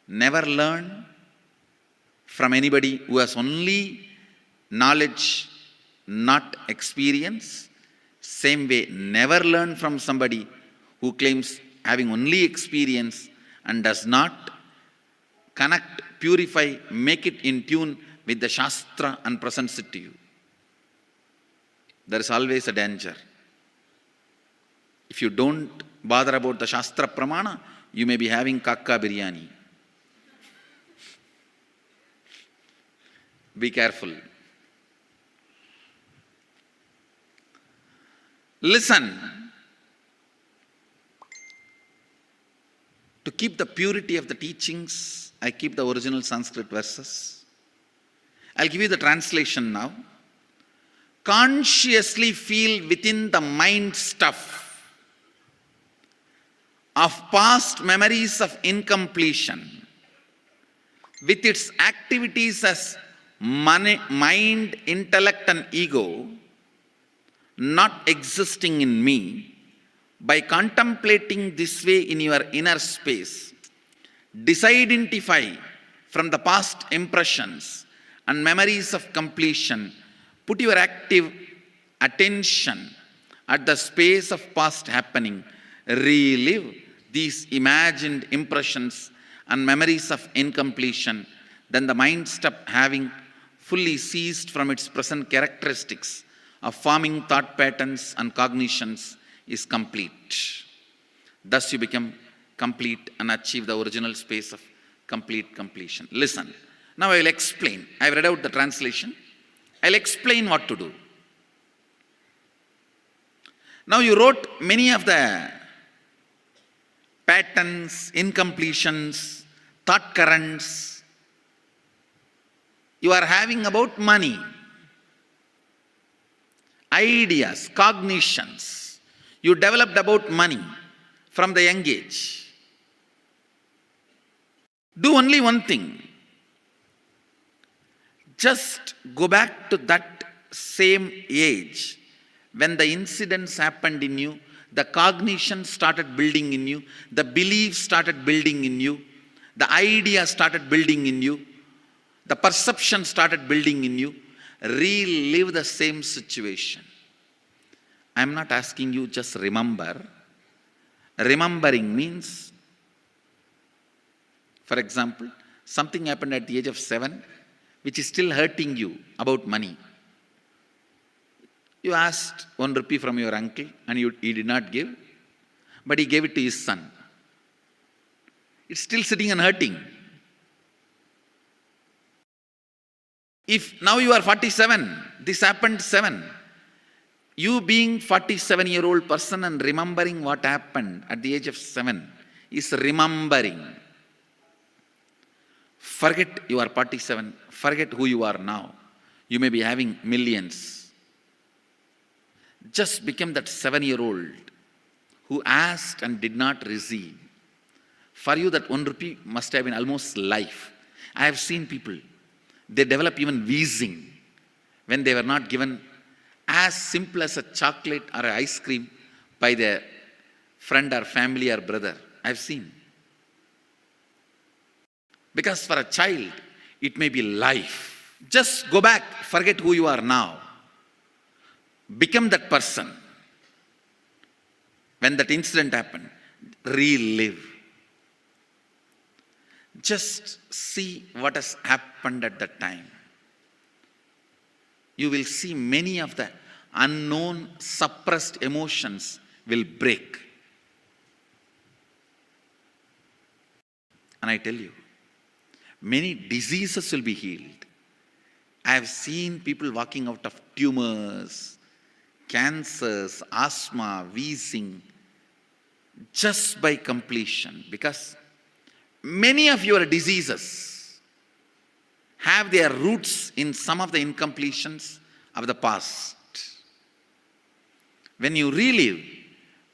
Never learn from anybody who has only knowledge, not experience. Same way, never learn from somebody who claims having only experience and does not connect, purify, make it in tune with the Shastra and presents it to you. There is always a danger. If you don't bother about the Shastra Pramana, you may be having kakka biryani. Be careful. Listen. To keep the purity of the teachings, I keep the original Sanskrit verses. I'll give you the translation now. Consciously feel within the mind stuff of past memories of incompletion with its activities as mind, intellect and ego not existing in me. By contemplating this way in your inner space, disidentify from the past impressions and memories of completion. Put your active attention at the space of past happening. Relive these imagined impressions and memories of incompletion. Then the mind stop having fully ceased from its present characteristics of forming thought patterns and cognitions is complete. Thus you become complete and achieve the original space of complete completion. Listen. Now I will explain. I have read out the translation. I will explain what to do. Now you wrote many of the patterns, incompletions, thought currents you are having about money, ideas, cognitions you developed about money from the young age. Do only one thing. Just go back to that same age when the incidents happened in you, the cognition started building in you, the beliefs started building in you, the idea started building in you, the perception started building in you. Relive the same situation. I am not asking you just remember. Remembering means, for example, something happened at the age of 7 which is still hurting you about money. You asked 1 rupee from your uncle and he did not give, but he gave it to his son. It's still sitting and hurting. If now you are 47, this happened 7. You being 47-year-old person and remembering what happened at the age of 7 is remembering. Forget you are 47. Forget who you are now. You may be having millions. Just become that 7-year-old who asked and did not receive. For you that 1 rupee must have been almost life. I have seen people, they develop even wheezing when they were not given as simple as a chocolate or an ice cream by their friend or family or brother. I have seen. Because for a child, it may be life. Just go back, forget who you are now. Become that person. When that incident happened, relive. Just see what has happened at that time. You will see many of the unknown, suppressed emotions will break. And I tell you, many diseases will be healed. I have seen people walking out of tumors, cancers, asthma, wheezing, just by completion. Because many of your diseases have their roots in some of the incompletions of the past. When you relive,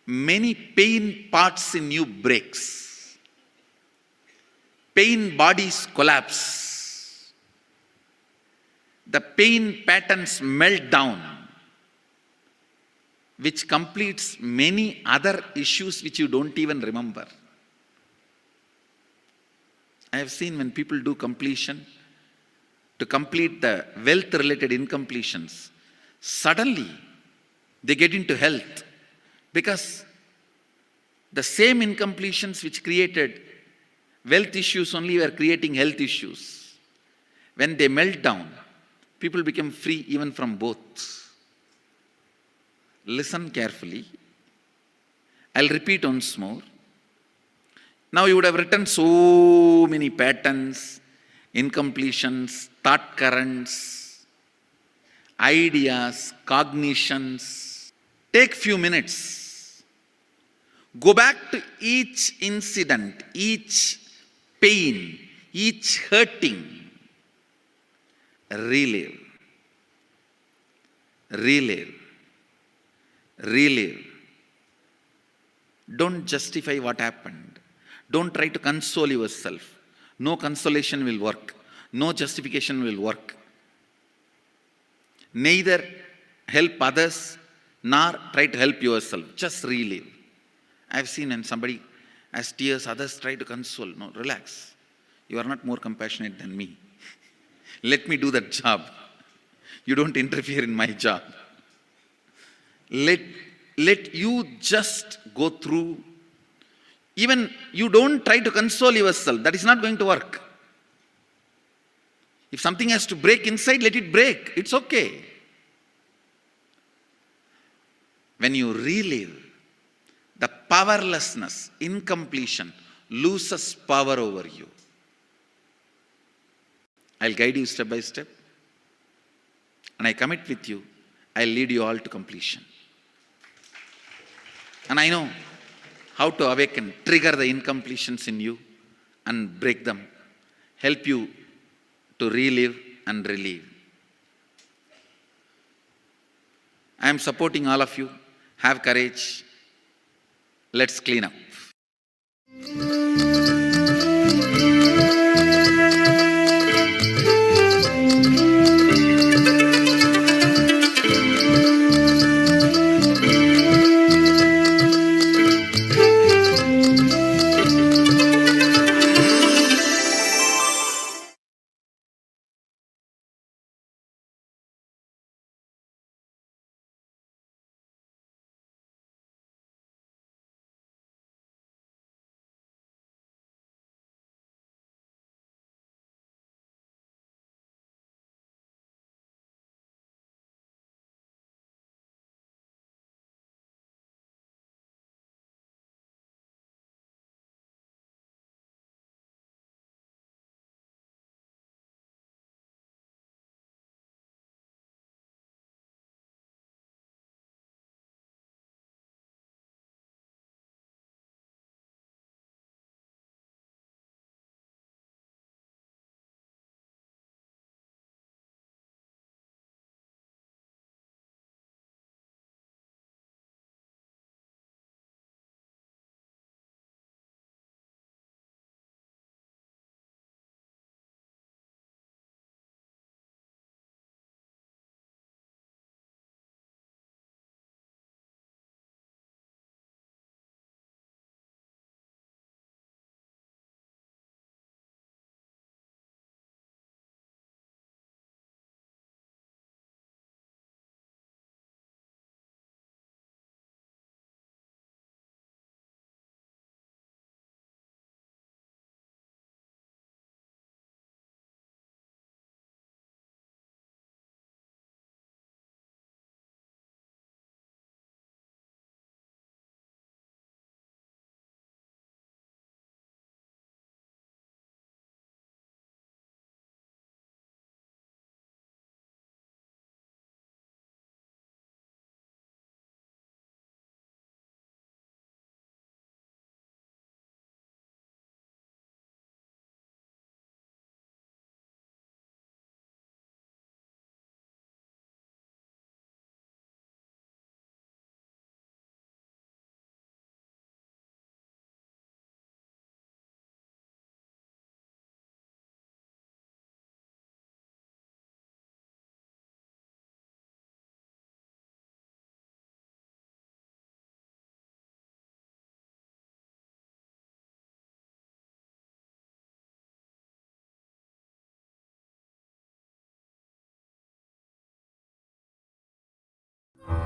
many pain parts in you breaks. Pain bodies collapse. The pain patterns melt down, which completes many other issues which you don't even remember. I have seen when people do completion, to complete the wealth-related incompletions, suddenly they get into health, because the same incompletions which created wealth issues only were creating health issues. When they melt down, people become free even from both. Listen carefully. I'll repeat once more. Now you would have written so many patterns, incompletions, thought currents, ideas, cognitions. Take few minutes. Go back to each incident, each pain, each hurting. Relive. Relive. Relive. Don't justify what happened. Don't try to console yourself. No consolation will work. No justification will work. Neither help others nor try to help yourself. Just relive. I've seen when somebody has tears, others try to console. No, relax. You are not more compassionate than me. Let me do that job. You don't interfere in my job. Let you just go through. Even you don't try to console yourself. That is not going to work. If something has to break inside, let it break. It's okay. When you relive, the powerlessness, incompletion, loses power over you. I'll guide you step by step. And I commit with you, I'll lead you all to completion. And I know how to awaken, trigger the incompletions in you and break them. Help you to relive and relieve. I am supporting all of you. Have courage. Let's clean up.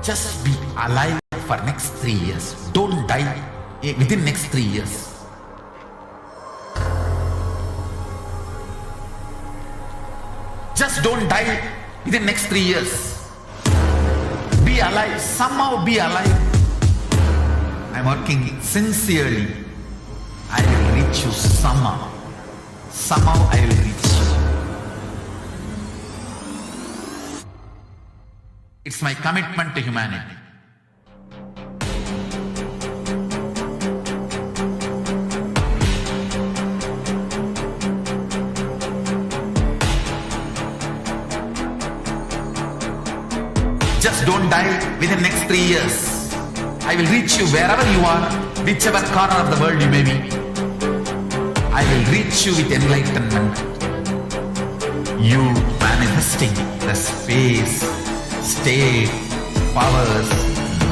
Just be alive for next 3 years. Don't die within next 3 years. Just don't die within next 3 years. Be alive. Somehow be alive. I'm working sincerely. I will reach you somehow. Somehow I will reach you. It's my commitment to humanity. Just don't die within next 3 years. I will reach you wherever you are, whichever corner of the world you may be. I will reach you with enlightenment. You manifesting the space, state, powers,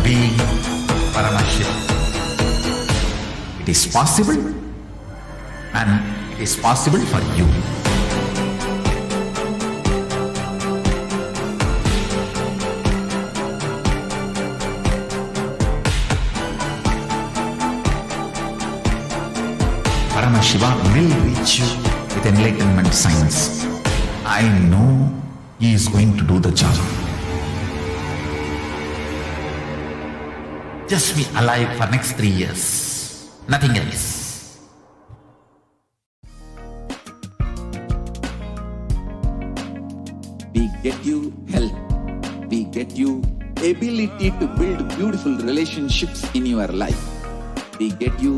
being Paramashivoham. It is possible, and it is possible for you. Paramashivoham will reach you with enlightenment science. I know he is going to do the job. Just be alive for next 3 years. Nothing else. We get you health. We get you ability to build beautiful relationships in your life. We get you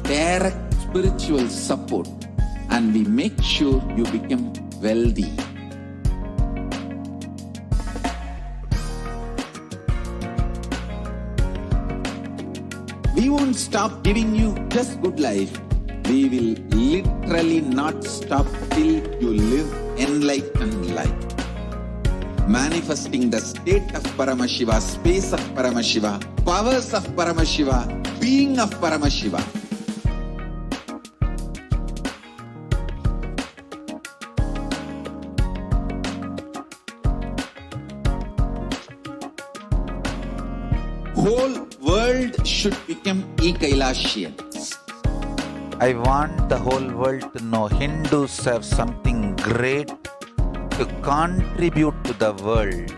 direct spiritual support, and we make sure you become wealthy. We won't stop giving you just good life. We will literally not stop till you live enlightened life. Manifesting the state of Paramashiva, space of Paramashiva, powers of Paramashiva, being of Paramashiva. Whole world should become Kailasians. I want the whole world to know Hindus have something great to contribute to the world.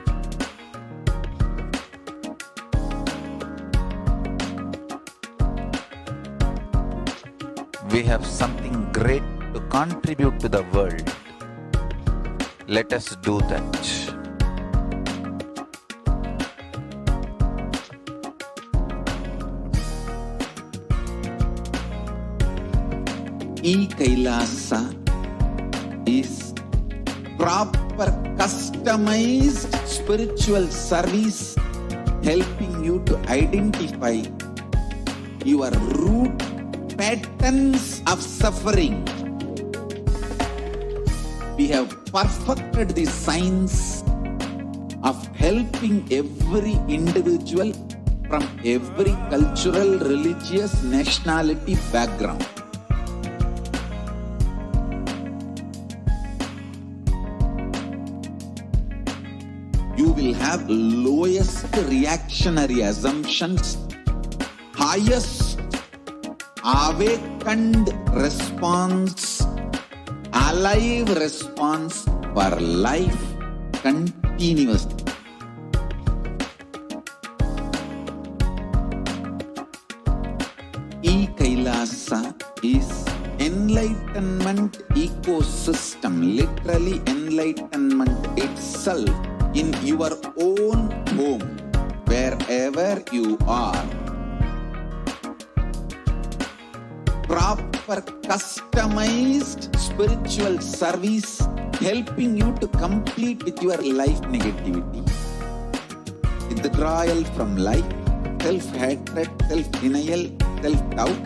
We have something great to contribute to the world. Let us do that. Kailasa is proper customized spiritual service helping you to identify your root patterns of suffering. We have perfected the science of helping every individual from every cultural, religious, nationality background. You will have lowest reactionary assumptions, highest awakened response, alive response for life continuously. Kailasa is enlightenment ecosystem, literally enlightenment itself in your own home, wherever you are. Proper customized spiritual service helping you to complete with your life negativity, withdrawal from life, self-hatred, self-denial, self-doubt,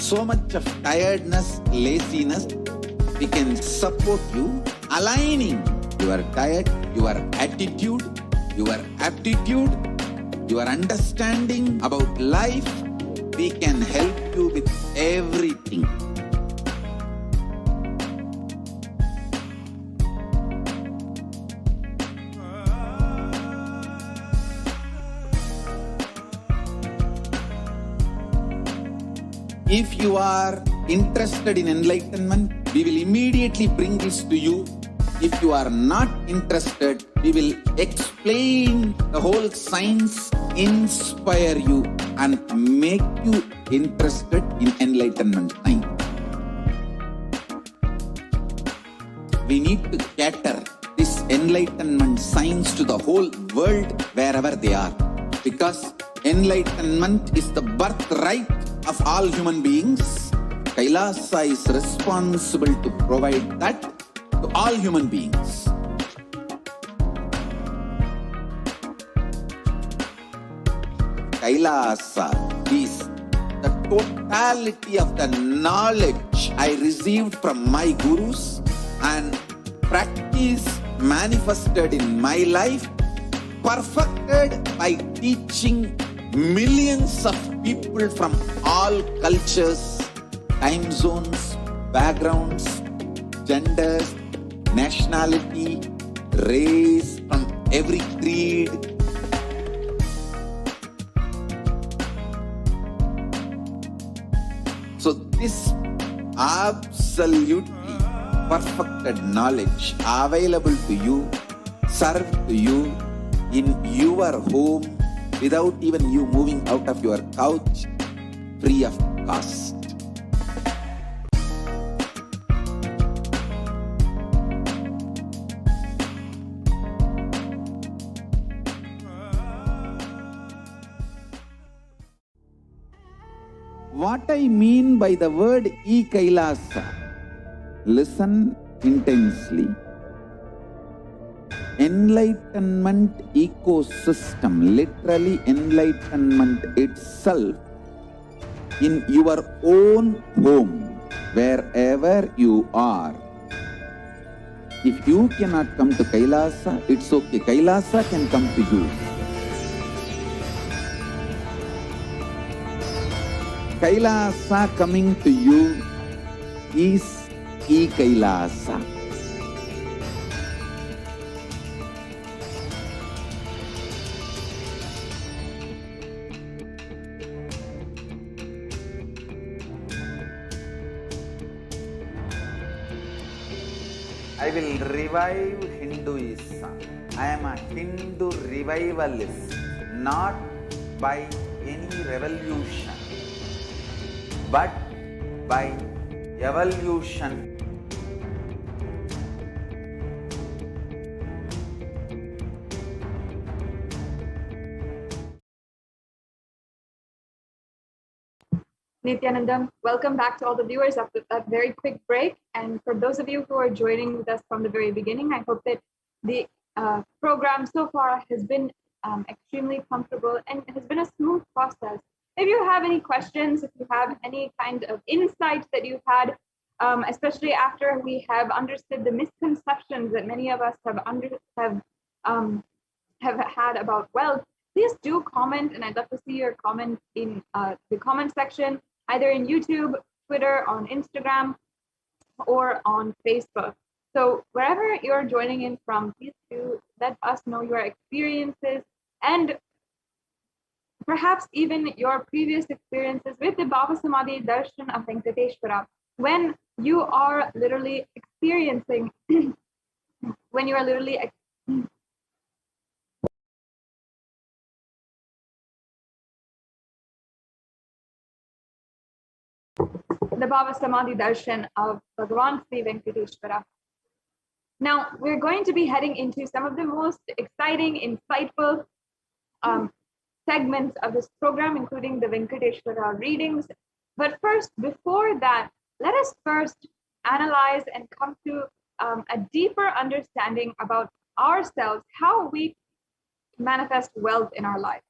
so much of tiredness, laziness. We can support you aligning your diet, your attitude, your aptitude, your understanding about life. We can help you with everything. If you are interested in enlightenment, we will immediately bring this to you. If you are not interested, we will explain the whole science, inspire you, and make you interested in enlightenment science. We need to cater this enlightenment science to the whole world wherever they are, because enlightenment is the birthright of all human beings. Kailasa is responsible to provide that to all human beings. Kailasa is the totality of the knowledge I received from my gurus and practice manifested in my life, perfected by teaching millions of people from all cultures, time zones, backgrounds, genders, nationality, race, from every creed. So this absolutely perfected knowledge available to you, served to you in your home without even you moving out of your couch, free of cost. What I mean by the word Kailasa, listen intensely. Enlightenment ecosystem, literally enlightenment itself, in your own home, wherever you are. If you cannot come to Kailasa, it's okay. Kailasa can come to you. Kailasa coming to you is Kailasa. I will revive Hinduism. I am a Hindu revivalist, not by any revolution, but by evolution. Nithyanandam, welcome back to all the viewers after that very quick break. And for those of you who are joining with us from the very beginning, I hope that the program so far has been extremely comfortable and has been a smooth process. If you have any questions, if you have any kind of insight that you've had, especially after we have understood the misconceptions that many of us have had about wealth, please do comment, and I'd love to see your comment in the comment section, either in YouTube, Twitter, on Instagram, or on Facebook. So wherever you're joining in from, please do let us know your experiences and perhaps even your previous experiences with the Bhava Samadhi darshan of Venkateshwara, when you are literally experiencing, when you are literally the Bhava Samadhi darshan of Bhagavan Sri Venkateshwara. Now, we're going to be heading into some of the most exciting, insightful segments of this program, including the Venkateshwara readings. But first, before that, let us first analyze and come to a deeper understanding about ourselves, how we manifest wealth in our life.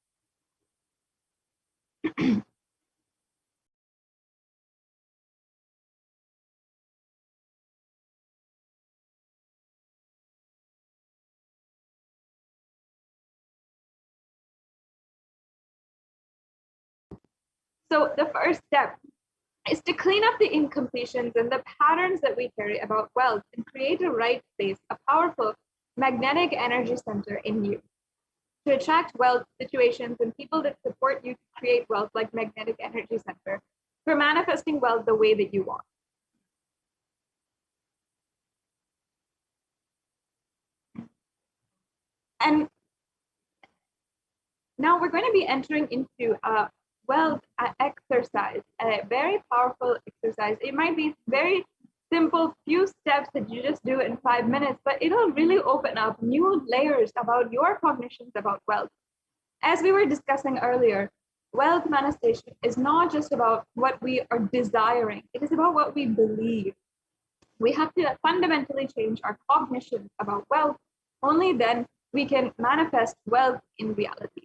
So the first step is to clean up the incompletions and the patterns that we carry about wealth and create a right place, a powerful magnetic energy center in you to attract wealth, situations, and people that support you to create wealth like magnetic energy center. for manifesting wealth the way that you want. And now we're going to be entering into a wealth exercise, a very powerful exercise. It might be very simple, few steps that you just do in 5 minutes, but it'll really open up new layers about your cognitions about wealth. As we were discussing earlier, wealth manifestation is not just about what we are desiring, it is about what we believe. We have to fundamentally change our cognition about wealth. Only then we can manifest wealth in reality.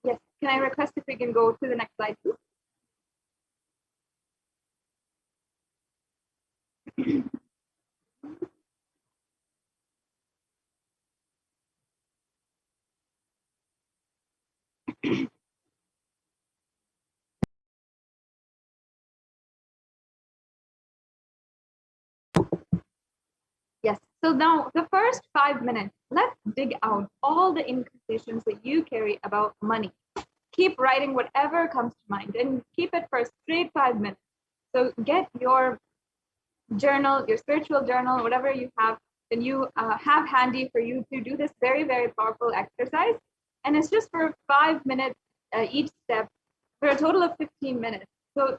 Yes, can I request if we can go to the next slide, please? Yes, so now the first 5 minutes, let's dig out all the incantations that you carry about money. Keep writing whatever comes to mind and keep it for a straight 5 minutes. So get your journal, your spiritual journal, whatever you have, then you have handy for you to do this very, very powerful exercise. And it's just for 5 minutes each step for a total of 15 minutes. So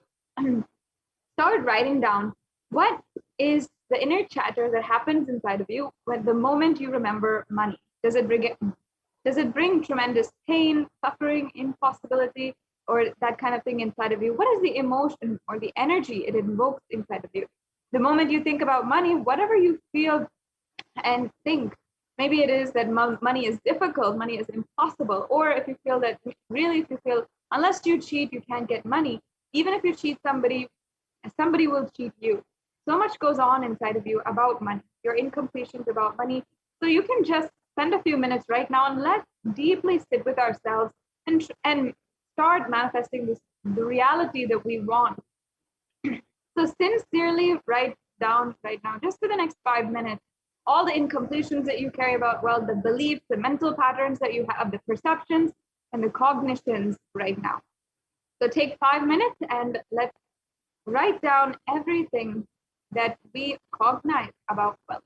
start writing down what is the inner chatter that happens inside of you when the moment you remember money. Does it bring tremendous pain, suffering, impossibility, or that kind of thing inside of you? What is the emotion or the energy it invokes inside of you? The moment you think about money, whatever you feel and think, maybe it is that money is difficult, money is impossible, or if you feel that really, if you feel unless you cheat, you can't get money, even if you cheat somebody, somebody will cheat you. So much goes on inside of you about money, your incompletions about money. So you can just spend a few minutes right now and let's deeply sit with ourselves and start manifesting the reality that we want. So sincerely write down right now, just for the next 5 minutes, all the incompletions that you carry about, well, the beliefs, the mental patterns that you have, the perceptions and the cognitions right now. So take 5 minutes and let's write down everything that we cognize about wealth.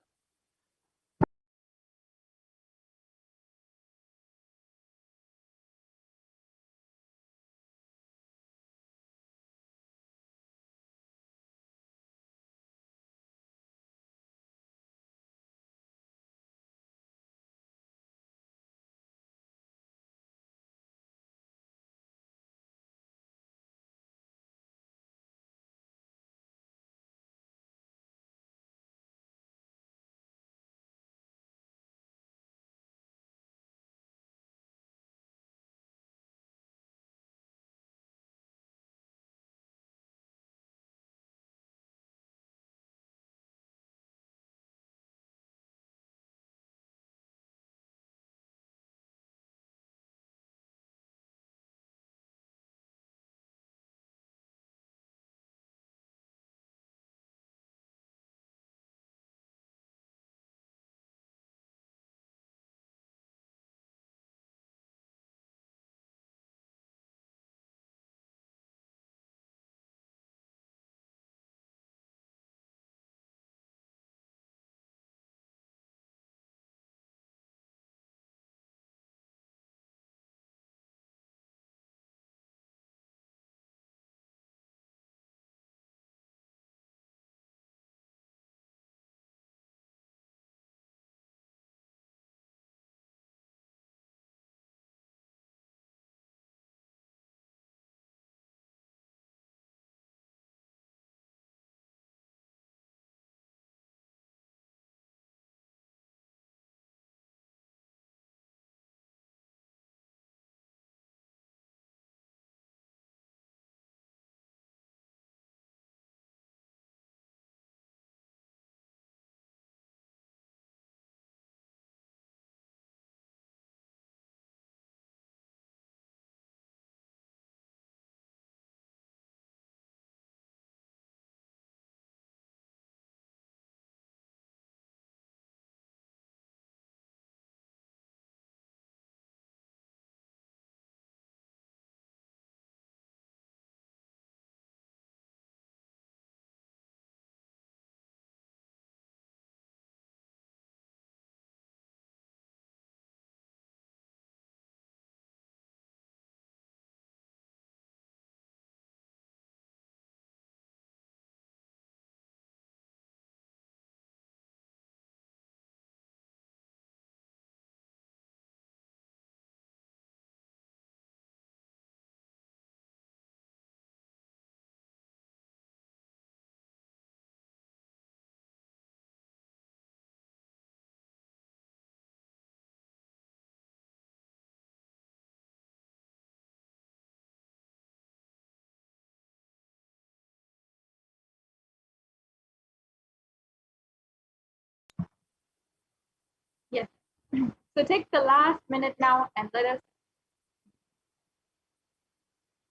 So take the last minute now and let us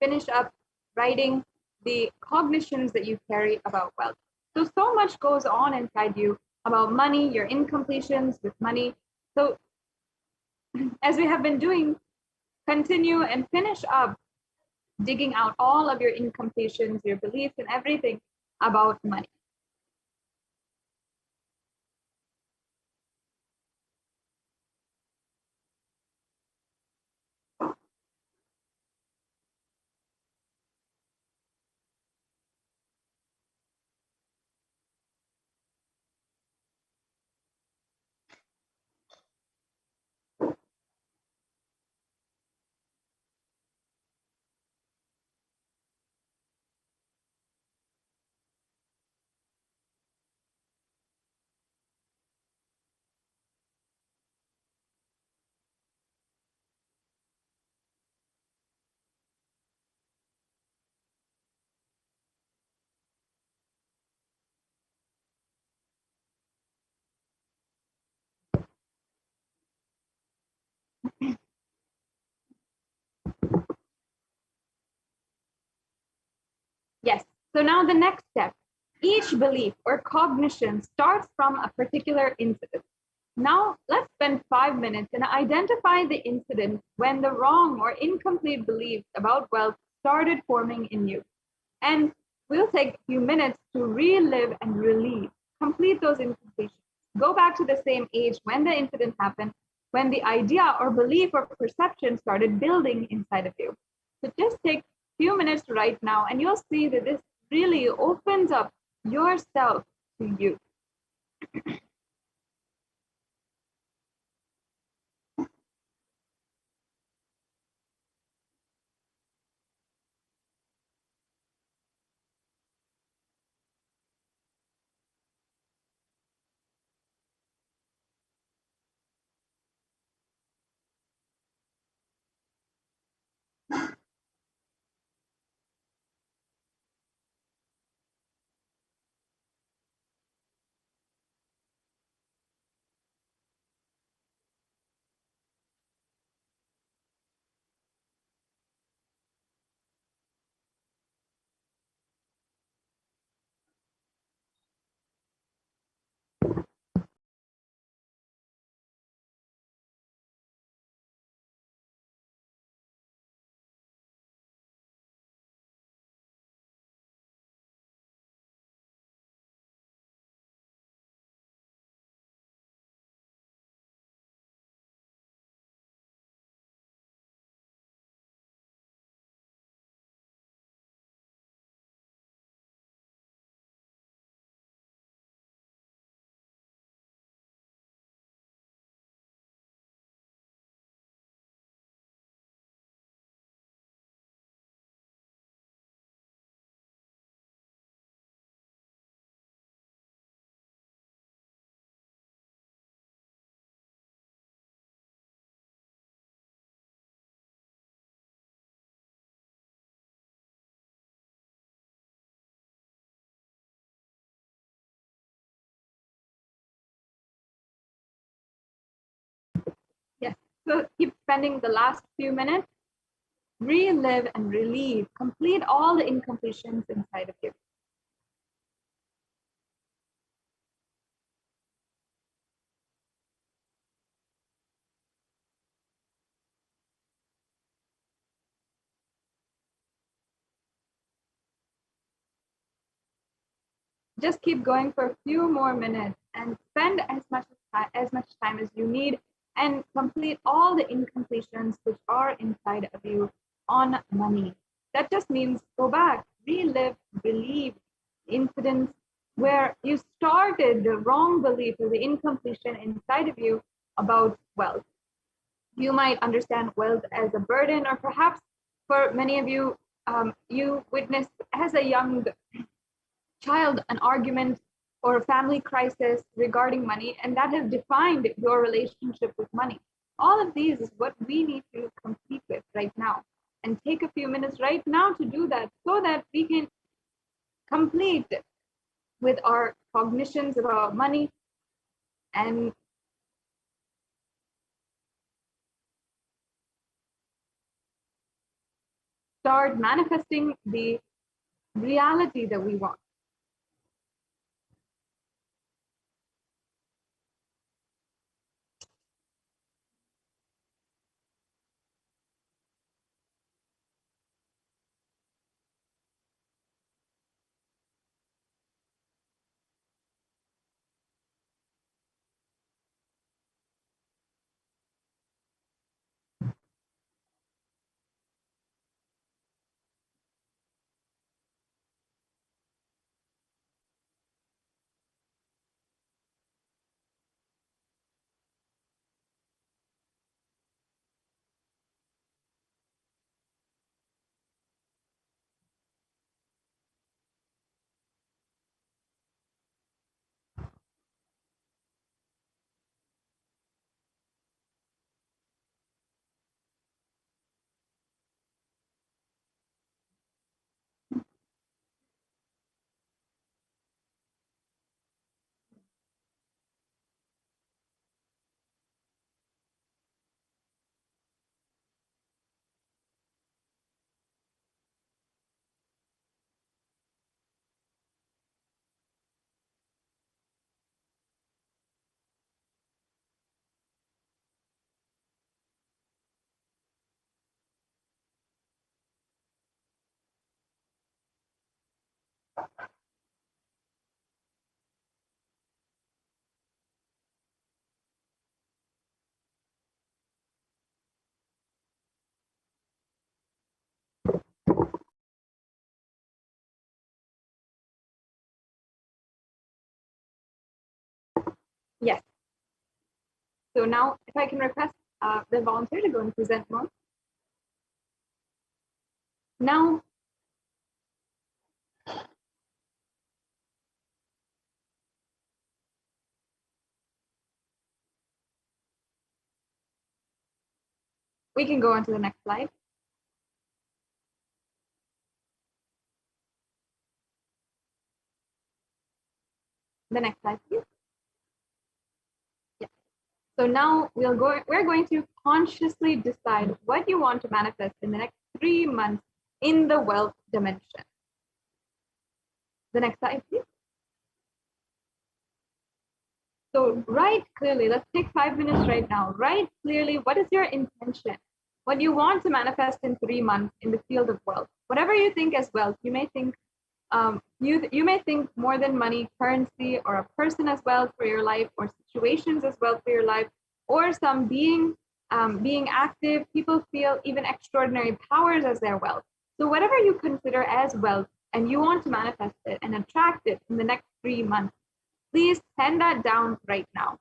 finish up writing the cognitions that you carry about wealth. So much goes on inside you about money, your incompletions with money. So as we have been doing, continue and finish up digging out all of your incompletions, your beliefs, and everything about money. Yes. So now the next step. Each belief or cognition starts from a particular incident. Now let's spend 5 minutes and identify the incident when the wrong or incomplete beliefs about wealth started forming in you. And we'll take a few minutes to relive and relieve, complete those incompletions. Go back to the same age when the incident happened, when the idea or belief or perception started building inside of you. So just take a few minutes right now, and you'll see that this really opens up yourself to you. Yes. So keep spending the last few minutes, relive and relieve, complete all the incompletions inside of you. Just keep going for a few more minutes and spend as much time as you need and complete all the incompletions which are inside of you on money. That just means go back, relive, relieve incidents where you started the wrong belief or the incompletion inside of you about wealth. You might understand wealth as a burden, or perhaps for many of you, you witnessed as a young child an argument or a family crisis regarding money, and that has defined your relationship with money. All of these is what we need to complete with right now. And take a few minutes right now to do that so that we can complete with our cognitions about money and start manifesting the reality that we want. Yes. So now, if I can request the volunteer to go and present more. Now, we can go on to the next slide. The next slide, please. Yeah. So now we're going to consciously decide what you want to manifest in the next 3 months in the wealth dimension. The next slide, please. So write clearly, let's take 5 minutes right now. Write clearly, what is your intention? What you want to manifest in 3 months in the field of wealth. Whatever you think as wealth, you may think you may think more than money, currency, or a person as wealth for your life, or situations as wealth for your life, or some being active. People feel even extraordinary powers as their wealth. So whatever you consider as wealth and you want to manifest it and attract it in the next 3 months, please pen that down right now.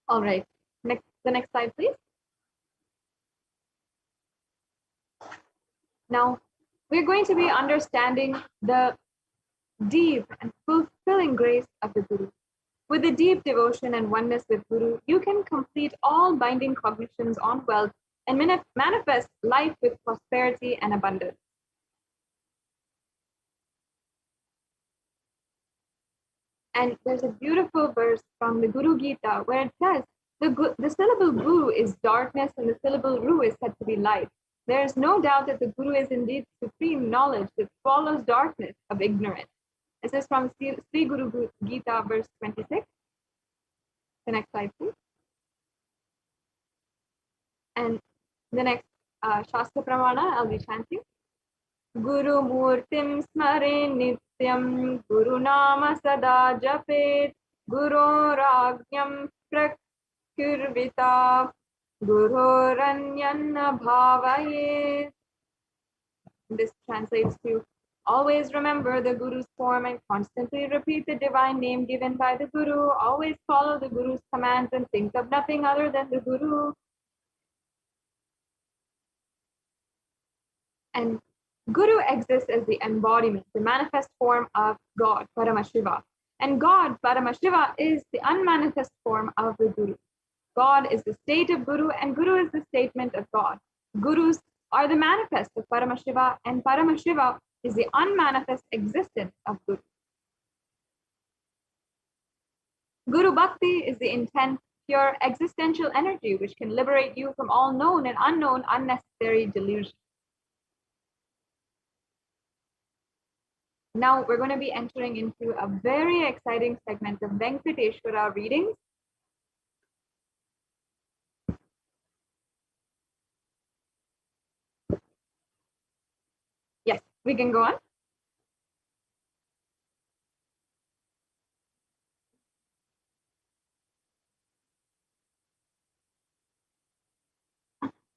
All right, the next slide, please. Now, we're going to be understanding the deep and fulfilling grace of the Guru. With a deep devotion and oneness with Guru, you can complete all binding cognitions on wealth and manifest life with prosperity and abundance. And there's a beautiful verse from the Guru Gita where it says, the syllable Guru is darkness and the syllable Ru is said to be light. There is no doubt that the Guru is indeed supreme knowledge that follows darkness of ignorance. This is from Sri Guru Gita, verse 26. The next slide, please. And the next Shastra Pramana, I'll be chanting. Guru Murtim Smare Nityam Guru Nama Sada Japet Guru Ragnyam Prakurvita Guru Ranyan Bhavaye. This translates to always remember the Guru's form and constantly repeat the divine name given by the Guru. Always follow the Guru's commands and think of nothing other than the Guru. And Guru exists as the embodiment, the manifest form of God, Paramashiva. And God, Paramashiva, is the unmanifest form of the Guru. God is the state of Guru, and Guru is the statement of God. Gurus are the manifest of Paramashiva, and Paramashiva is the unmanifest existence of Guru. Guru Bhakti is the intense, pure, existential energy which can liberate you from all known and unknown unnecessary delusions. Now we're going to be entering into a very exciting segment of Venkateshwara readings. Yes, we can go on.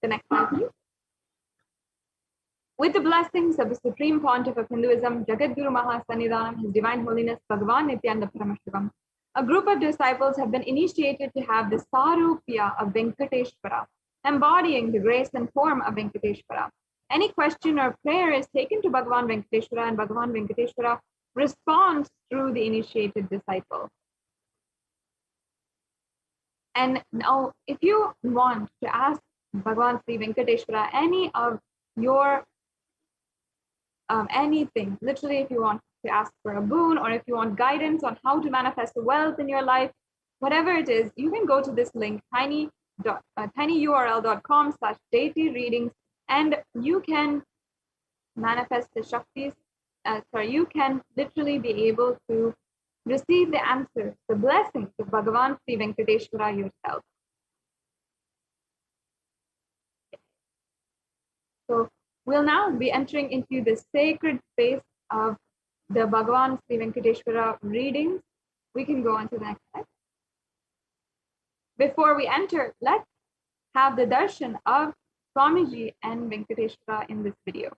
The next slide, please. With the blessings of the Supreme Pontiff of Hinduism, Jagadguru Mahasannidhanam, His Divine Holiness Bhagavan Nithyananda Paramashivam, a group of disciples have been initiated to have the Sarupya of Venkateshwara, embodying the grace and form of Venkateshwara. Any question or prayer is taken to Bhagavan Venkateshwara, and Bhagavan Venkateshwara responds through the initiated disciple. And now, if you want to ask Bhagavan Sri Venkateshwara any of your anything, literally, if you want to ask for a boon or if you want guidance on how to manifest wealth in your life, whatever it is, you can go to this link, tinyurl.com/deity readings, and you can manifest the shaktis. You can literally be able to receive the answers, the blessings of Bhagavan Sri Venkateshwara yourself. So we'll now be entering into the sacred space of the Bhagavan Sri Venkateshwara readings. We can go on to the next slide. Before we enter, let's have the darshan of Swamiji and Venkateshwara in this video.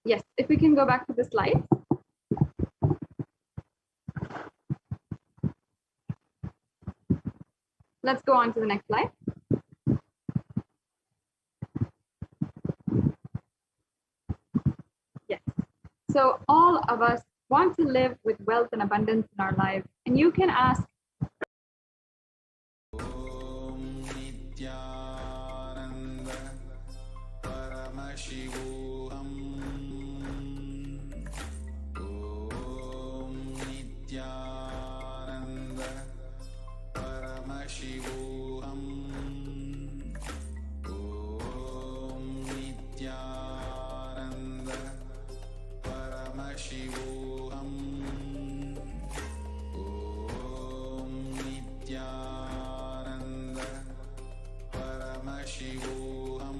Yes, if we can go back to the slide. Let's go on to the next slide. Yes. So all of us want to live with wealth and abundance in our lives. And you can ask, Nithyananda Paramashivoham. Om Nithyananda Paramashivoham. Om Nithyananda Paramashivoham. Om Nithyananda Paramashivoham.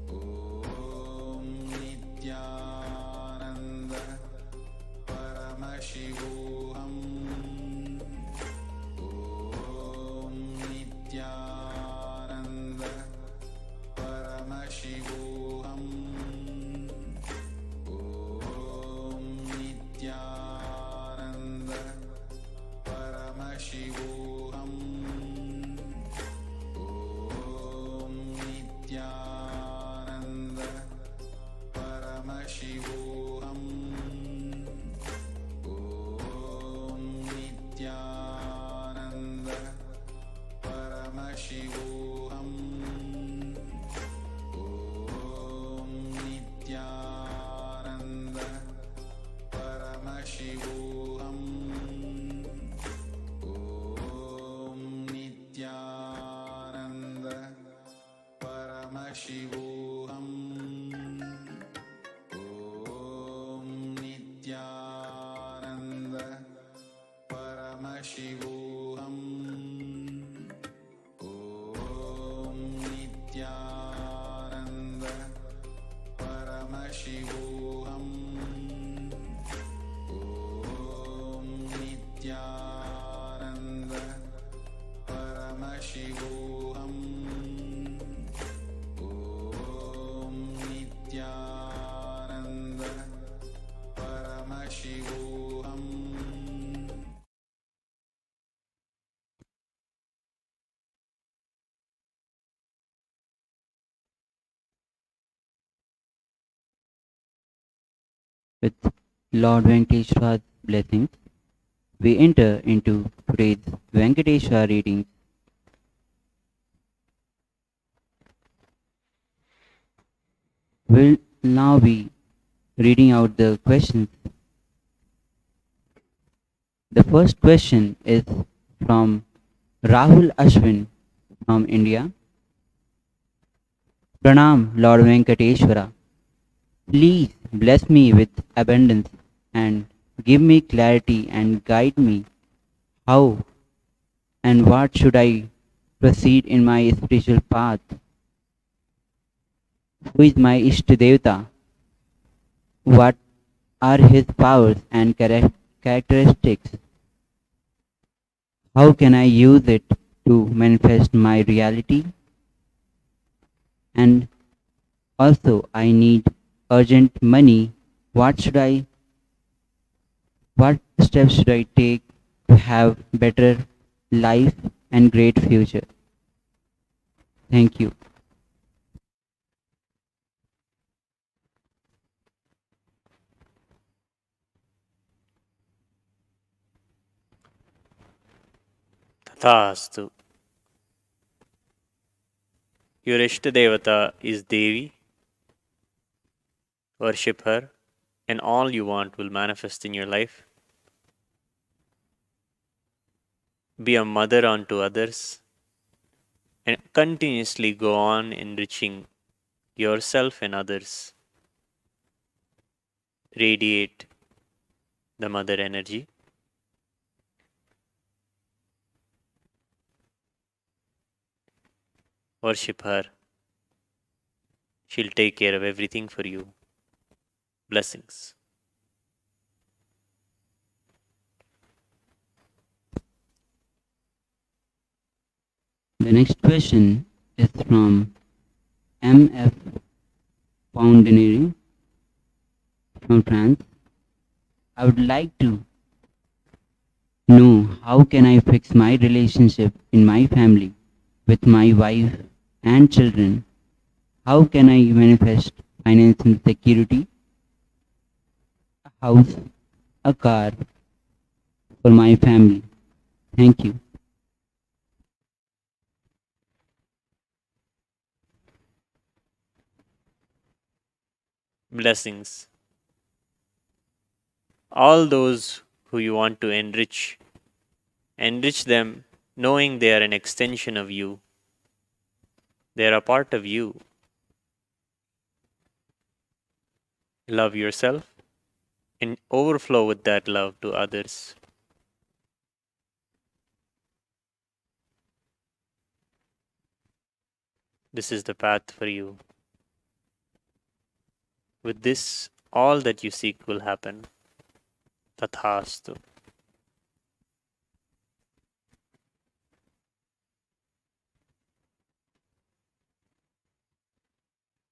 Om Nithyananda Paramashivoham. Om Nithyananda Paramashivoham. Om Nithyananda Paramashivoham. Om Nithyananda Paramashivoham. Om Nithyananda Paramashivoham. Om Nithyananda Paramashivoham. Om Nithyananda Paramashivoham. Om Nithyananda Paramashivoham. Om Nithyananda Paramashivoham. Om Nithyananda Paramashivoham. Om Nithyananda Paramashivoham. With Lord Venkateshwara's blessings, we enter into today's Venkateshwara readings. We'll now be reading out the questions. The first question is from Rahul Ashwin from India. Pranam, Lord Venkateshwara. Please bless me with abundance and give me clarity and guide me how and what should I proceed in my spiritual path. Who is my Ishtadevata? What are his powers and characteristics? How can I use it to manifest my reality? And also I need urgent money. What steps should I take to have better life and great future? Thank you. Tathastu. Your Ishtadevata is Devi. Worship her, and all you want will manifest in your life. Be a mother unto others, and continuously go on enriching yourself and others. Radiate the mother energy. Worship her. She'll take care of everything for you. Blessings. The next question is from MF Foundernary from France. I would like to know how can I fix my relationship in my family with my wife and children. How can I manifest financial security, a house, a car for my family? Thank you. Blessings. All those who you want to enrich, enrich them knowing they are an extension of you. They are a part of you. Love yourself and overflow with that love to others. This is the path for you. With this, all that you seek will happen. Tathastu.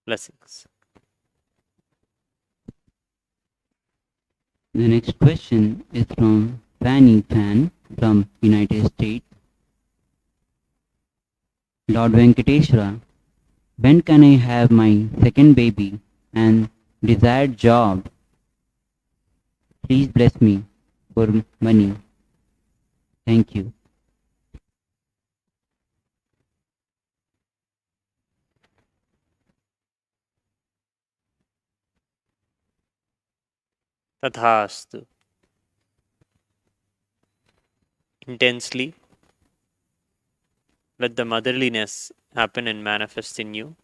Blessings. The next question is from Fanny Fan from United States. Lord Venkateshwara, when can I have my second baby and desired job? Please bless me for money. Thank you. Tathastu. Intensely, let the motherliness happen and manifest in you.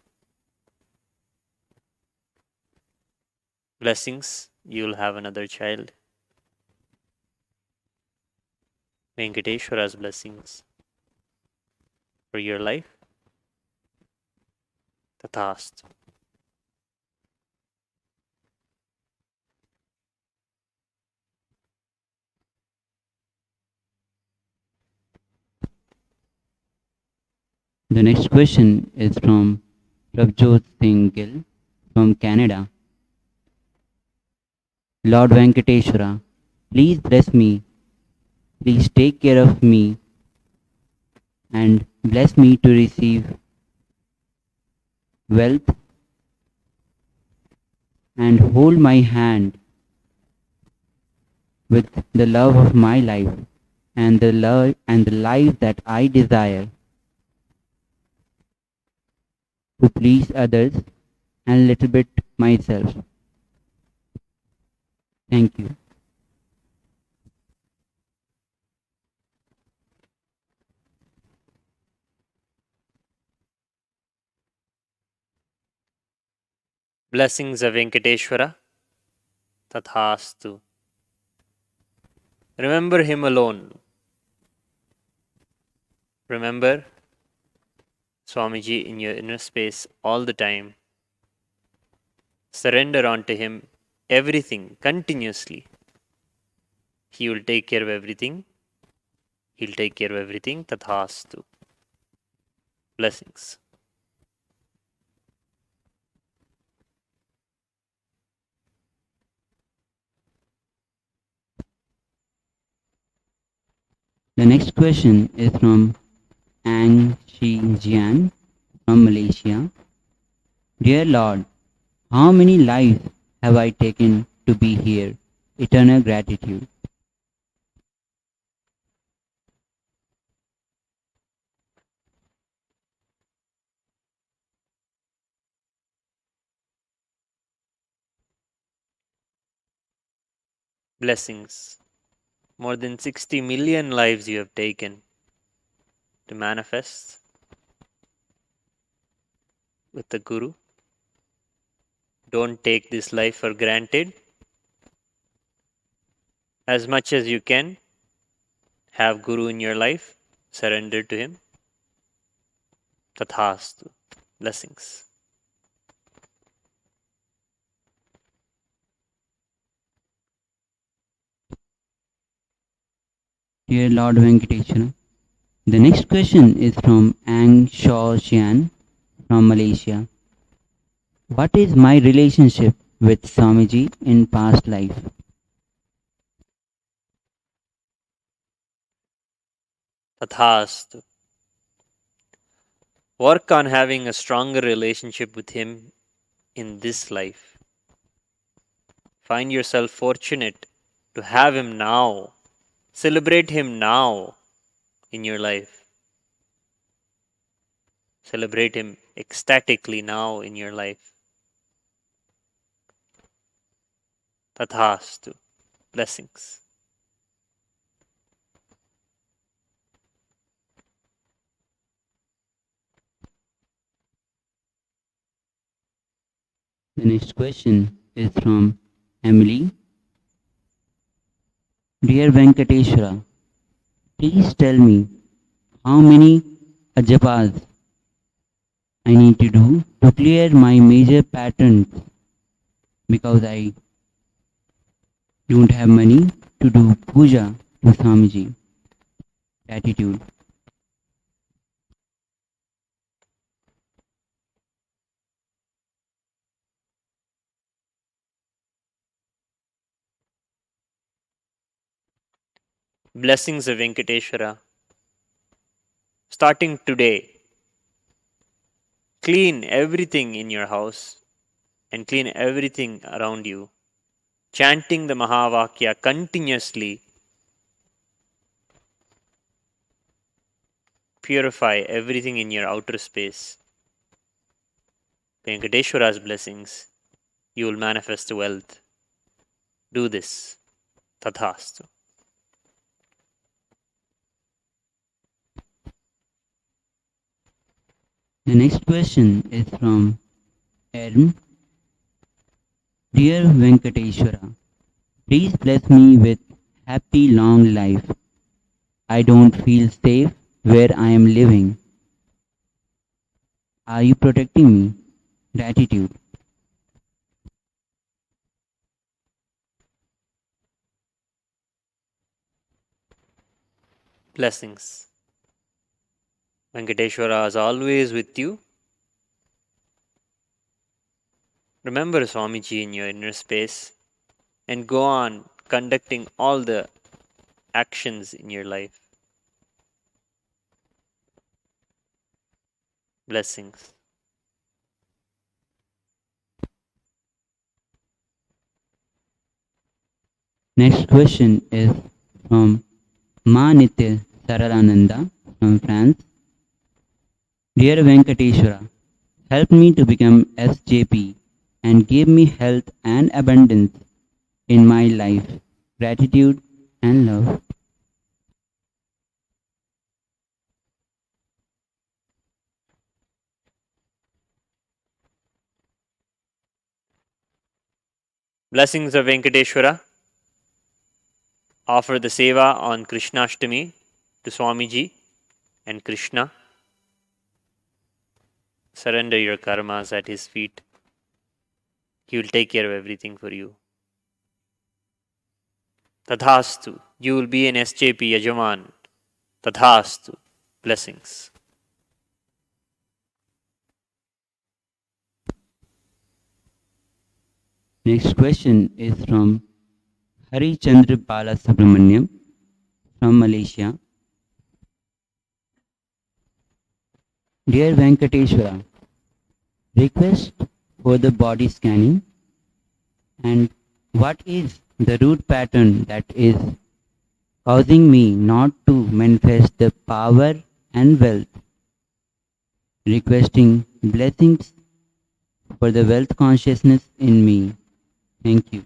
Blessings, you will have another child. Venkateshwara's blessings for your life. Tathastu. The next question is from Prabjot Singh Gill from Canada. Lord Venkateshwara, please bless me. Please take care of me and bless me to receive wealth and hold my hand with the love of my life and the life that I desire to please others and a little bit myself. Thank you. Blessings of Venkateshwara. Tathastu. Remember him alone. Remember Swamiji in your inner space all the time. Surrender onto him everything continuously. He will take care of everything. He'll take care of everything. Tathastu. Blessings. The next question is from Ang Shi Jian from Malaysia. Dear Lord, how many lives have I taken to be here? Eternal gratitude. Blessings. More than 60 million lives you have taken to manifest with the Guru. Don't take this life for granted. As much as you can, have Guru in your life. Surrender to him. Tathastu. Blessings. Dear Lord Venkateshwara, the next question is from Ang Shaw Xian from Malaysia. What is my relationship with Swamiji in past life? Tathastu. Work on having a stronger relationship with Him in this life. Find yourself fortunate to have Him now. Celebrate Him now in your life. Celebrate Him ecstatically now in your life. Tathastu. Blessings. The next question is from Emily. Dear Venkateshwara, please tell me how many ajapas I need to do to clear my major patterns because I don't have money to do puja to Swamiji. Gratitude. Blessings of Venkateshwara. Starting today, clean everything in your house and clean everything around you. Chanting the Mahavakya continuously. Purify everything in your outer space. Venkateshwara's blessings, you will manifest wealth. Do this. Tathastu. The next question is from Erm. Dear Venkateshwara, please bless me with happy long life. I don't feel safe where I am living. Are you protecting me? Gratitude. Blessings. Venkateshwara is always with you. Remember Swamiji in your inner space and go on conducting all the actions in your life. Blessings. Next question is from Ma Nitya Saralananda from France. Dear Venkateshwara, help me to become SJP and give me health and abundance in my life. Gratitude and love. Blessings of Venkateshwara. Offer the seva on Krishnashtami to Swamiji and Krishna. Surrender your karmas at his feet. He will take care of everything for you. Tathastu. You will be an SJP Yajaman. Tathastu. Blessings. Next question is from Hari Chandra Bala Subramaniam from Malaysia. Dear Venkateshwara, request for the body scanning and what is the root pattern that is causing me not to manifest the power and wealth. Requesting blessings for the wealth consciousness in me. Thank you.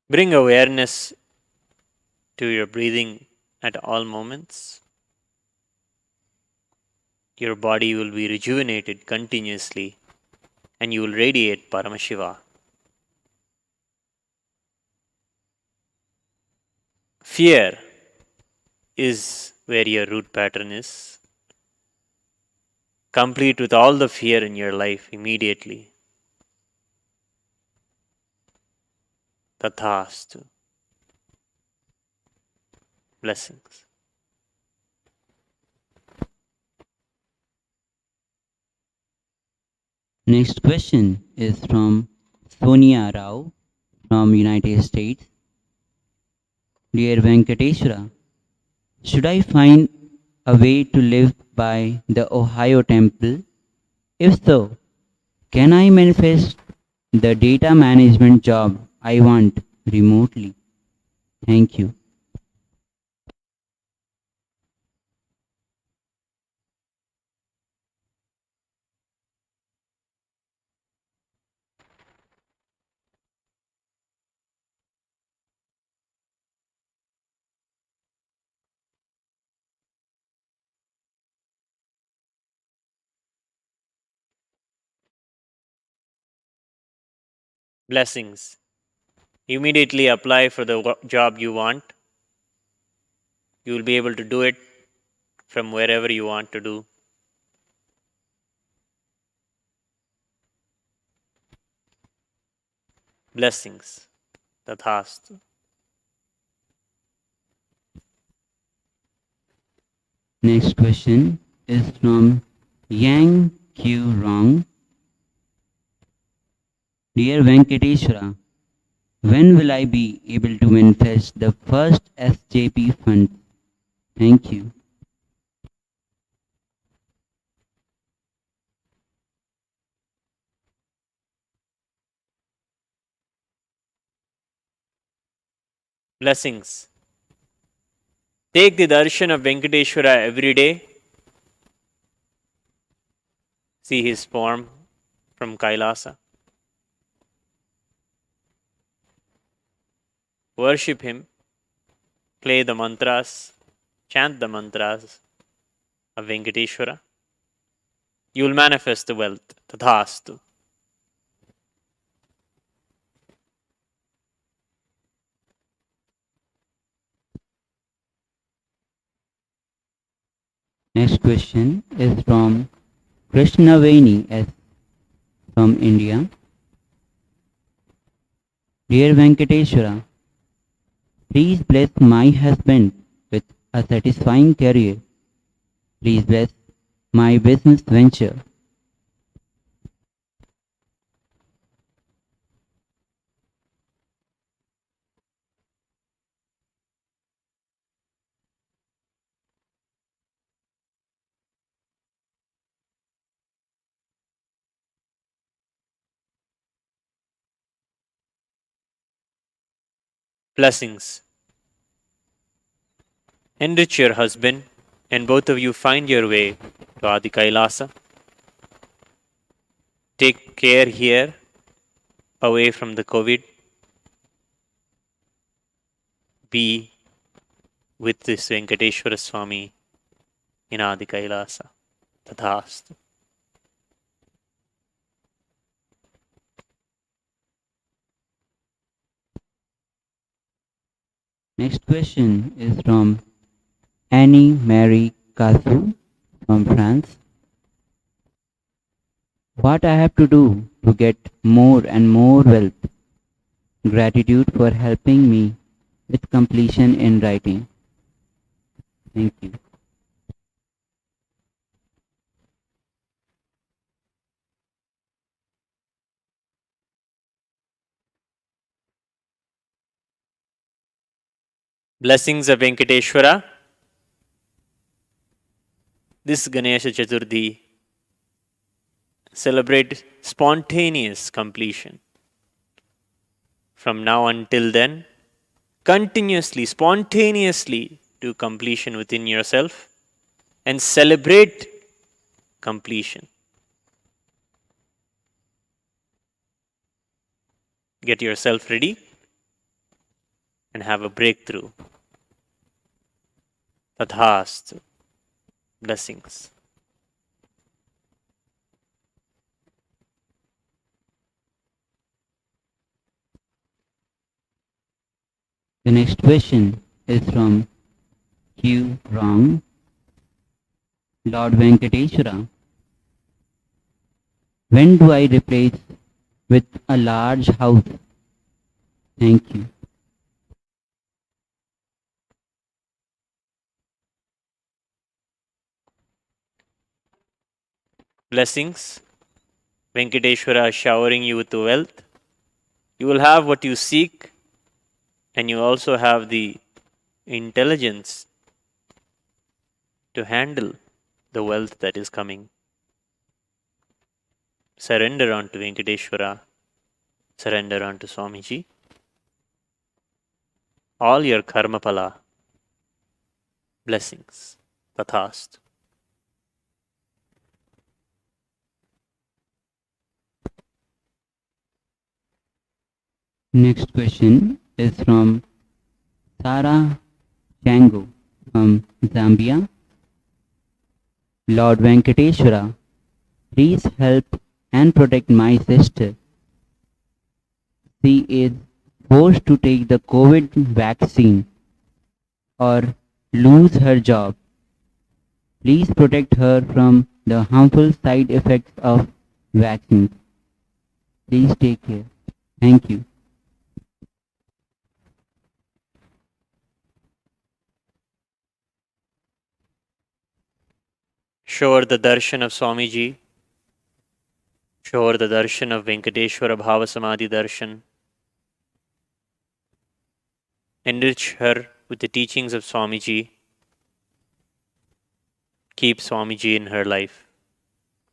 Bring awareness to your breathing at all moments. Your body will be rejuvenated continuously and you will radiate Paramashiva. Fear is where your root pattern is. complete with all the fear in your life immediately. Tathastu. Blessings. Next question is from Sonia Rao from United States. Dear Venkateshwara, should I find a way to live by the Ohio temple? If so, can I manifest the data management job I want remotely? Thank you. Blessings. Immediately apply for the job you want. You will be able to do it from wherever you want to do. Blessings. Tathastu. Next question is from Yang Q Rong. Dear Venkateshwara, when will I be able to manifest the first SJP fund? Thank you. Blessings. Take the darshan of Venkateshwara every day. See his form from Kailasa. Worship him. Play the mantras. Chant the mantras of Venkateshwara. You will manifest the wealth. Tathastu. Next question is from Krishnaveni S from India. Dear Venkateshwara, please bless my husband with a satisfying career. Please bless my business venture. Blessings. Enrich your husband, and both of you find your way to Adi Kailasa. Take care here, away from the COVID. Be with this Venkateshwara Swami in Adi Kailasa. Tathastu. Next question is from Annie Marie Casu from France. What I have to do to get more and more wealth? Gratitude for helping me with completion in writing. Thank you. Blessings of Venkateshwara. This Ganesha Chaturthi, celebrate spontaneous completion. From now until then, continuously, spontaneously do completion within yourself and celebrate completion. Get yourself ready and have a breakthrough. Tathastu. Blessings. The next question is from Q Rong. Lord Venkateshwara, When do I replace with a large house? Thank you. Blessings. Venkateshwara is showering you with the wealth. You will have what you seek, and you also have the intelligence to handle the wealth that is coming. Surrender unto Venkateshwara. Surrender unto Swamiji. All your karma pala. Blessings. Tathast. Next question is from Sarah Chango from Zambia. Lord Venkateshwara, please help and protect my sister. She is forced to take the COVID vaccine or lose her job. Please protect her from the harmful side effects of vaccines. Please take care. Thank you. Show her the darshan of Swamiji. Show her the darshan of Venkateshwara Bhava Samadhi darshan. Enrich her with the teachings of Swamiji. Keep Swamiji in her life.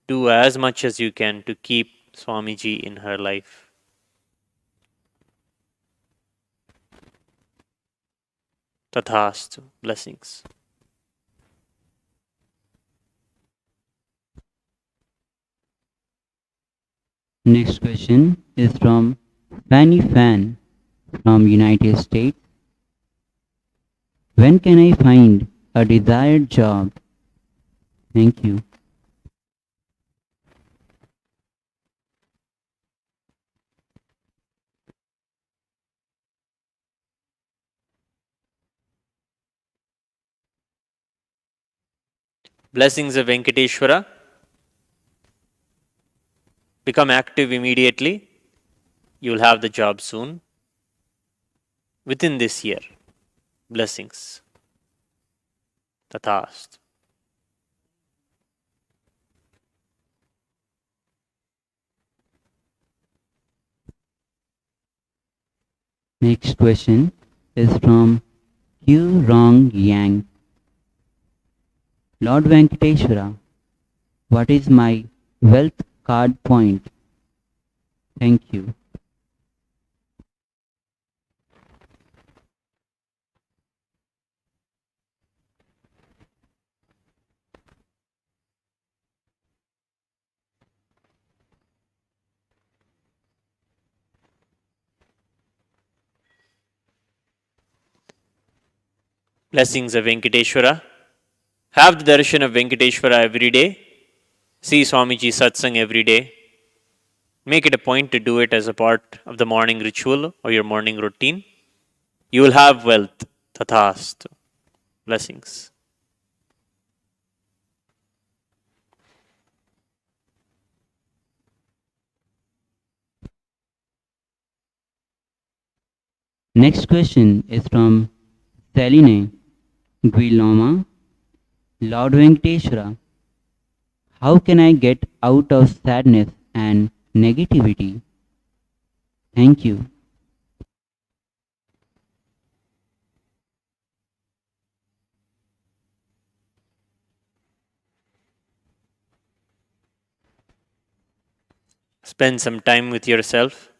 Do as much as you can to keep Swamiji in her life. Tathastu. Blessings. Next question is from Fanny Fan from United States. When can I find a desired job? Thank you. Blessings of Venkateshwara. Become active immediately. You will have the job soon. Within this year. Blessings. Tathast. Next question is from Q Rong Yang. Lord Venkateshwara, what is my wealth card point? Thank you. Blessings of Venkateshwara. Have the darshan of Venkateshwara every day. See Swamiji satsang every day. Make it a point to do it as a part of the morning ritual or your morning routine. You will have wealth. Tathastu. Blessings. Next question is from Celine Guiloma. Lord Venkateshwara, how can I get out of sadness and negativity? Thank you. Spend some time with yourself.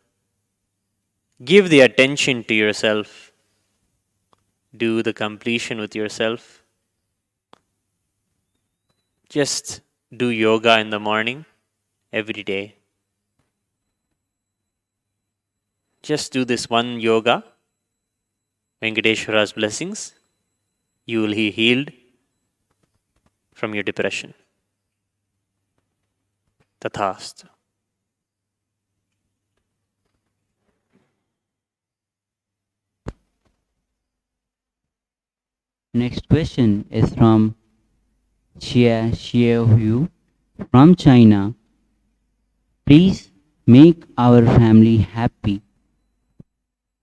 Give the attention to yourself. Do the completion with yourself. Just do yoga in the morning every day. Just do this one yoga. Venkateshwara's blessings. You will be healed from your depression. Tathastu. Next question is from Xie Xiaohu from China. Please make our family happy.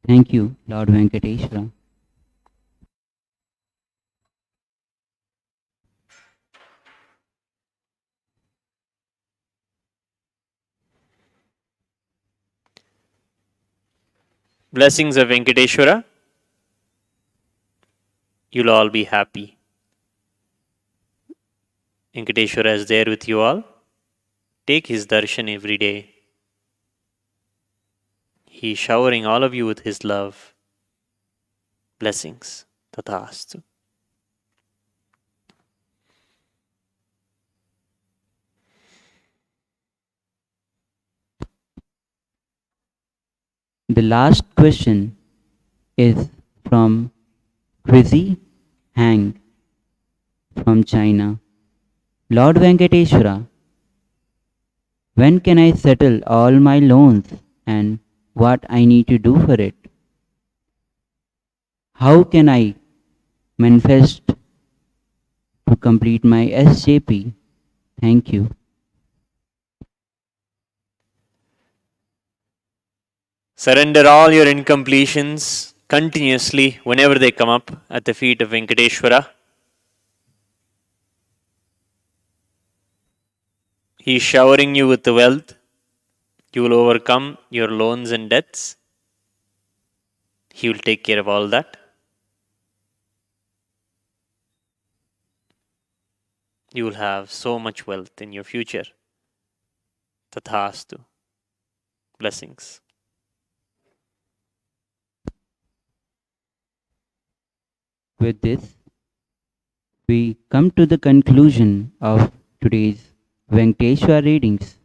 Thank you, Lord Venkateshwara. Blessings of Venkateshwara. You'll all be happy. Venkateshwara is there with you all. Take his darshan every day. He is showering all of you with his love. Blessings. Tathastu. The last question is from Chrissy Hang from China. Lord Venkateshwara, when can I settle all my loans and what I need to do for it? How can I manifest to complete my SJP? Thank you. Surrender all your incompletions continuously whenever they come up at the feet of Venkateshwara. He is showering you with the wealth. You will overcome your loans and debts. He will take care of all that. You will have so much wealth in your future. Tathastu. Blessings. With this, we come to the conclusion of today's Venkateshwara readings.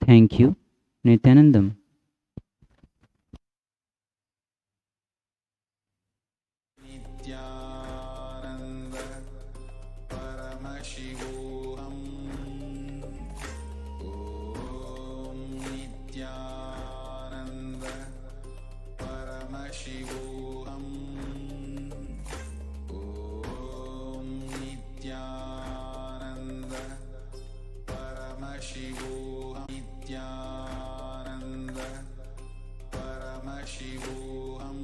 Thank you, Nityanandam. Nithyananda Paramashivoham. Om Nithyananda Paramashivoham. Om Nithyananda Paramashivoham. Nithyananda Paramashivoham.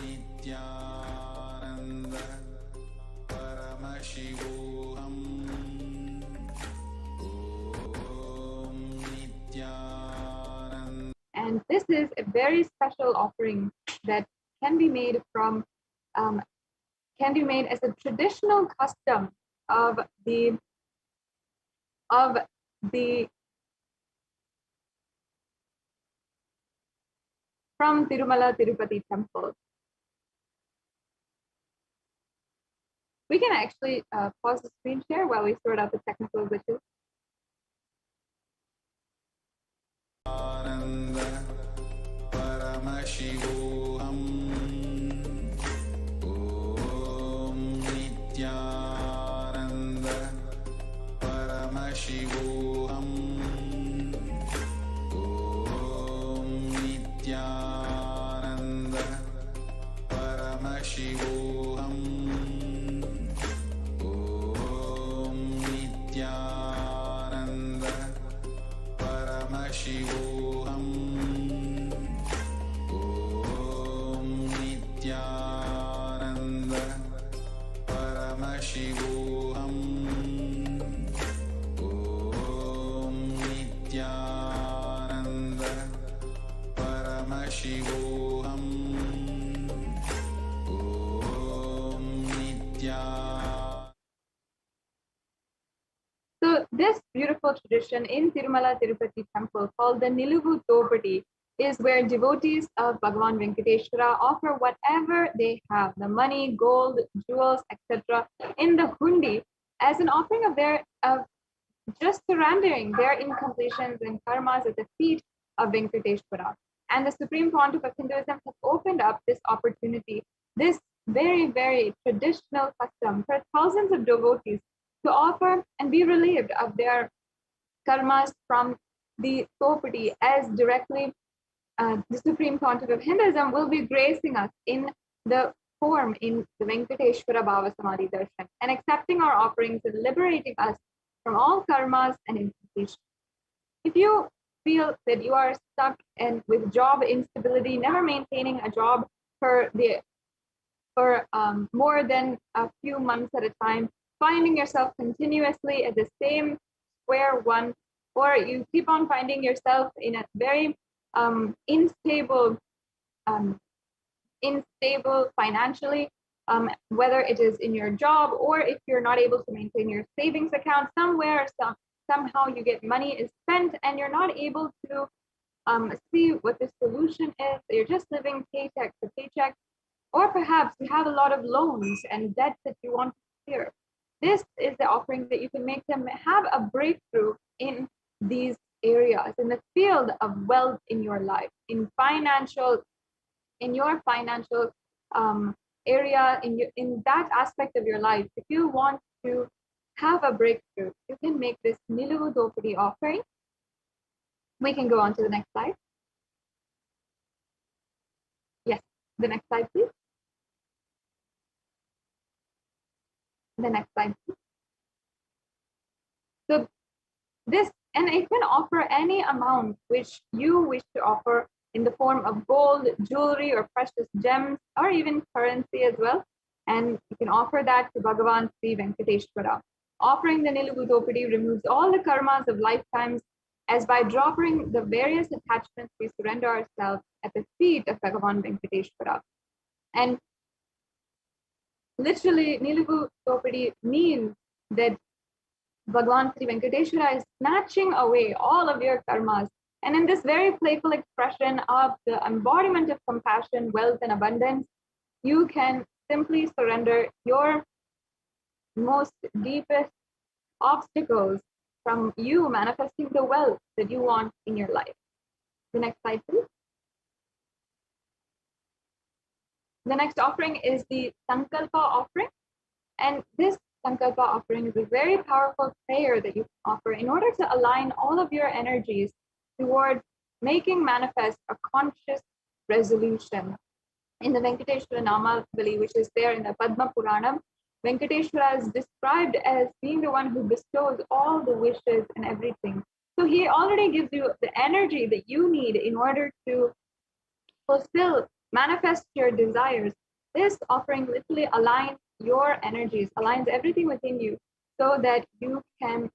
Nithyananda Paramashivoham. Om Nithyananda. And this is a very special offering that can be made as a traditional custom of the from Tirumala Tirupati temple. We can actually pause the screen share while we sort out the technical glitches. Nithyananda Paramashivoham. Om Nithyananda Paramashivoham. Om Nithyananda Paramashivoham. Om Nithyananda Paramashivoham. Om Nithyananda Paramashivoham. Om Nithyananda Paramashivoham. Om Nithyananda. So this beautiful tradition in Tirumala Tirupati temple called the Nilugu Topati is where devotees of Bhagavan Venkateshwara offer whatever they have, the money, gold, jewels, etc., in the hundi as an offering of their just surrendering their incompletions and karmas at the feet of Venkateshwara. And the Supreme Pontiff of Hinduism has opened up this opportunity, this very, very traditional custom for thousands of devotees to offer and be relieved of their karmas from the Topati, as directly the Supreme Pontiff of Hinduism will be gracing us in the form in the Venkateshwara Bhava Samadhi Darshan and accepting our offerings and liberating us from all karmas and implications. If you feel that you are stuck and with job instability, never maintaining a job for more than a few months at a time, finding yourself continuously at the same square one, or you keep on finding yourself in a very unstable financially, whether it is in your job or if you're not able to maintain your savings account somewhere, somehow you get money is spent and you're not able to see what the solution is. You're just living paycheck to paycheck, or perhaps you have a lot of loans and debts that you want to clear. This is the offering that you can make them have a breakthrough in these areas, in the field of wealth in your life, in your financial area, in that aspect of your life. If you want to have a breakthrough, you can make this Niluvu Dopadi offering. We can go on to the next slide. Yes, the next slide, please. The next slide, please. So this, and it can offer any amount which you wish to offer in the form of gold, jewelry, or precious gems, or even currency as well. And you can offer that to Bhagavan Sri Venkateshwara. Offering the Niluvu Dopadi removes all the karmas of lifetimes, as by dropping the various attachments, we surrender ourselves at the feet of Bhagavan Venkateshwara. And literally, Niluvu Dopadi means that Bhagavan Sri Venkateshwara is snatching away all of your karmas. And in this very playful expression of the embodiment of compassion, wealth, and abundance, you can simply surrender your most deepest obstacles from you manifesting the wealth that you want in your life. The next slide, please. The next offering is the Sankalpa offering. And this Sankalpa offering is a very powerful prayer that you can offer in order to align all of your energies towards making manifest a conscious resolution. In the Venkateshwara Namalvali, which is there in the Padma Puranam, Venkateshwara is described as being the one who bestows all the wishes and everything. So he already gives you the energy that you need in order to fulfill, manifest your desires. This offering literally aligns your energies, aligns everything within you so that you can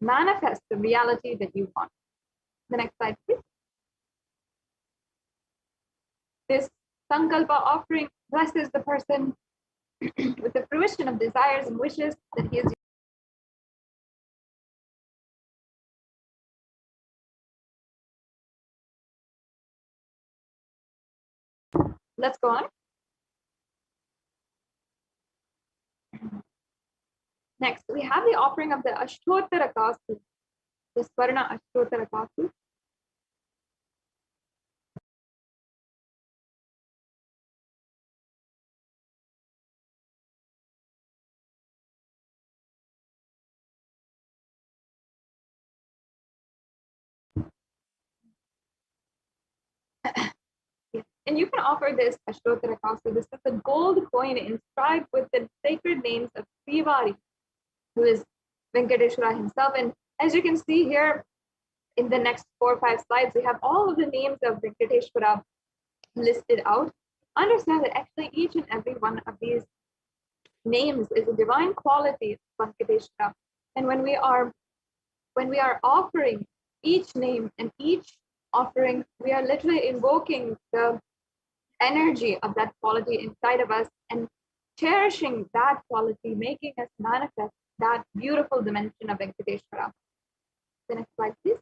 manifest the reality that you want. The next slide, please. This Sankalpa offering blesses the person with the fruition of desires and wishes that he is. Let's go on. Next, we have the offering of the Ashtottara Kastu, the Swarna Ashtottara Kastu. And you can offer this Ashtottara Kastu. This is a gold coin inscribed with the sacred names of Srivari, who is Venkateshwara himself. And as you can see here in the next 4 or 5 slides, we have all of the names of Venkateshwara listed out. Understand that actually each and every one of these names is a divine quality of Venkateshwara. And when we are offering each name and each offering, we are literally invoking the energy of that quality inside of us and cherishing that quality, making us manifest that beautiful dimension of Venkateshwara. The next slide, please.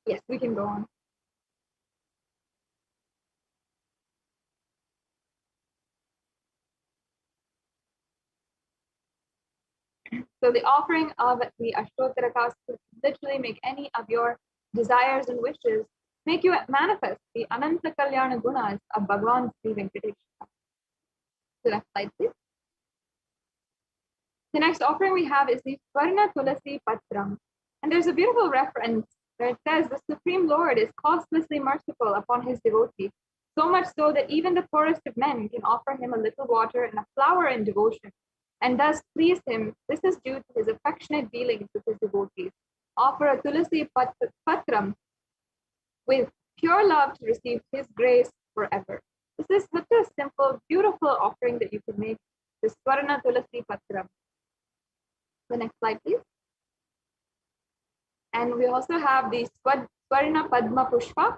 Yes, we can go on. So the offering of the Ashtottara Kastu literally make any of your desires and wishes, make you manifest the Ananta Kalyana Gunas of Bhagavan Sri Venkateshwara. The next slide, please. The next offering we have is the Swarna Tulasi Patram. And there's a beautiful reference where it says the Supreme Lord is costlessly merciful upon his devotee. so much so that even the poorest of men can offer him a little water and a flower in devotion, and thus please him. This is due to his affectionate dealings with his devotees. Offer a tulasi patram with pure love to receive his grace forever. This is such a simple, beautiful offering that you can make, the Swarna Tulasi Patram. The next slide, please. And we also have the Swarna Padma Pushpa.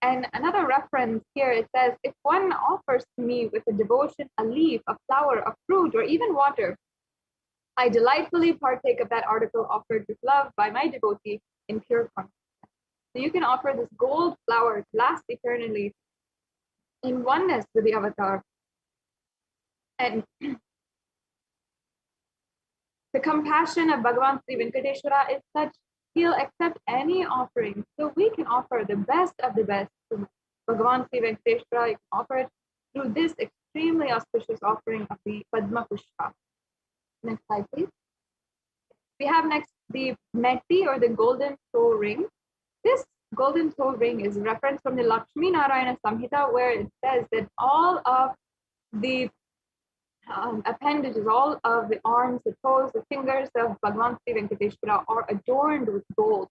And another reference here, it says, if one offers to me with a devotion a leaf, a flower, a fruit, or even water, I delightfully partake of that article offered with love by my devotee in pure consciousness. So you can offer this gold flower to last eternally in oneness with the avatar. And the compassion of Bhagavan Sri Venkateshwara is such, he'll accept any offering. So we can offer the best of the best to Bhagavan Sri Venkateshwara. You can offer it through this extremely auspicious offering of the Padma Pushpa. Next slide, please. We have next the Meti, or the golden toe ring. This golden toe ring is a reference from the Lakshmi Narayana Samhita, where it says that all of the appendages, all of the arms, the toes, the fingers of Bhagavan Sri Venkateshwara are adorned with gold.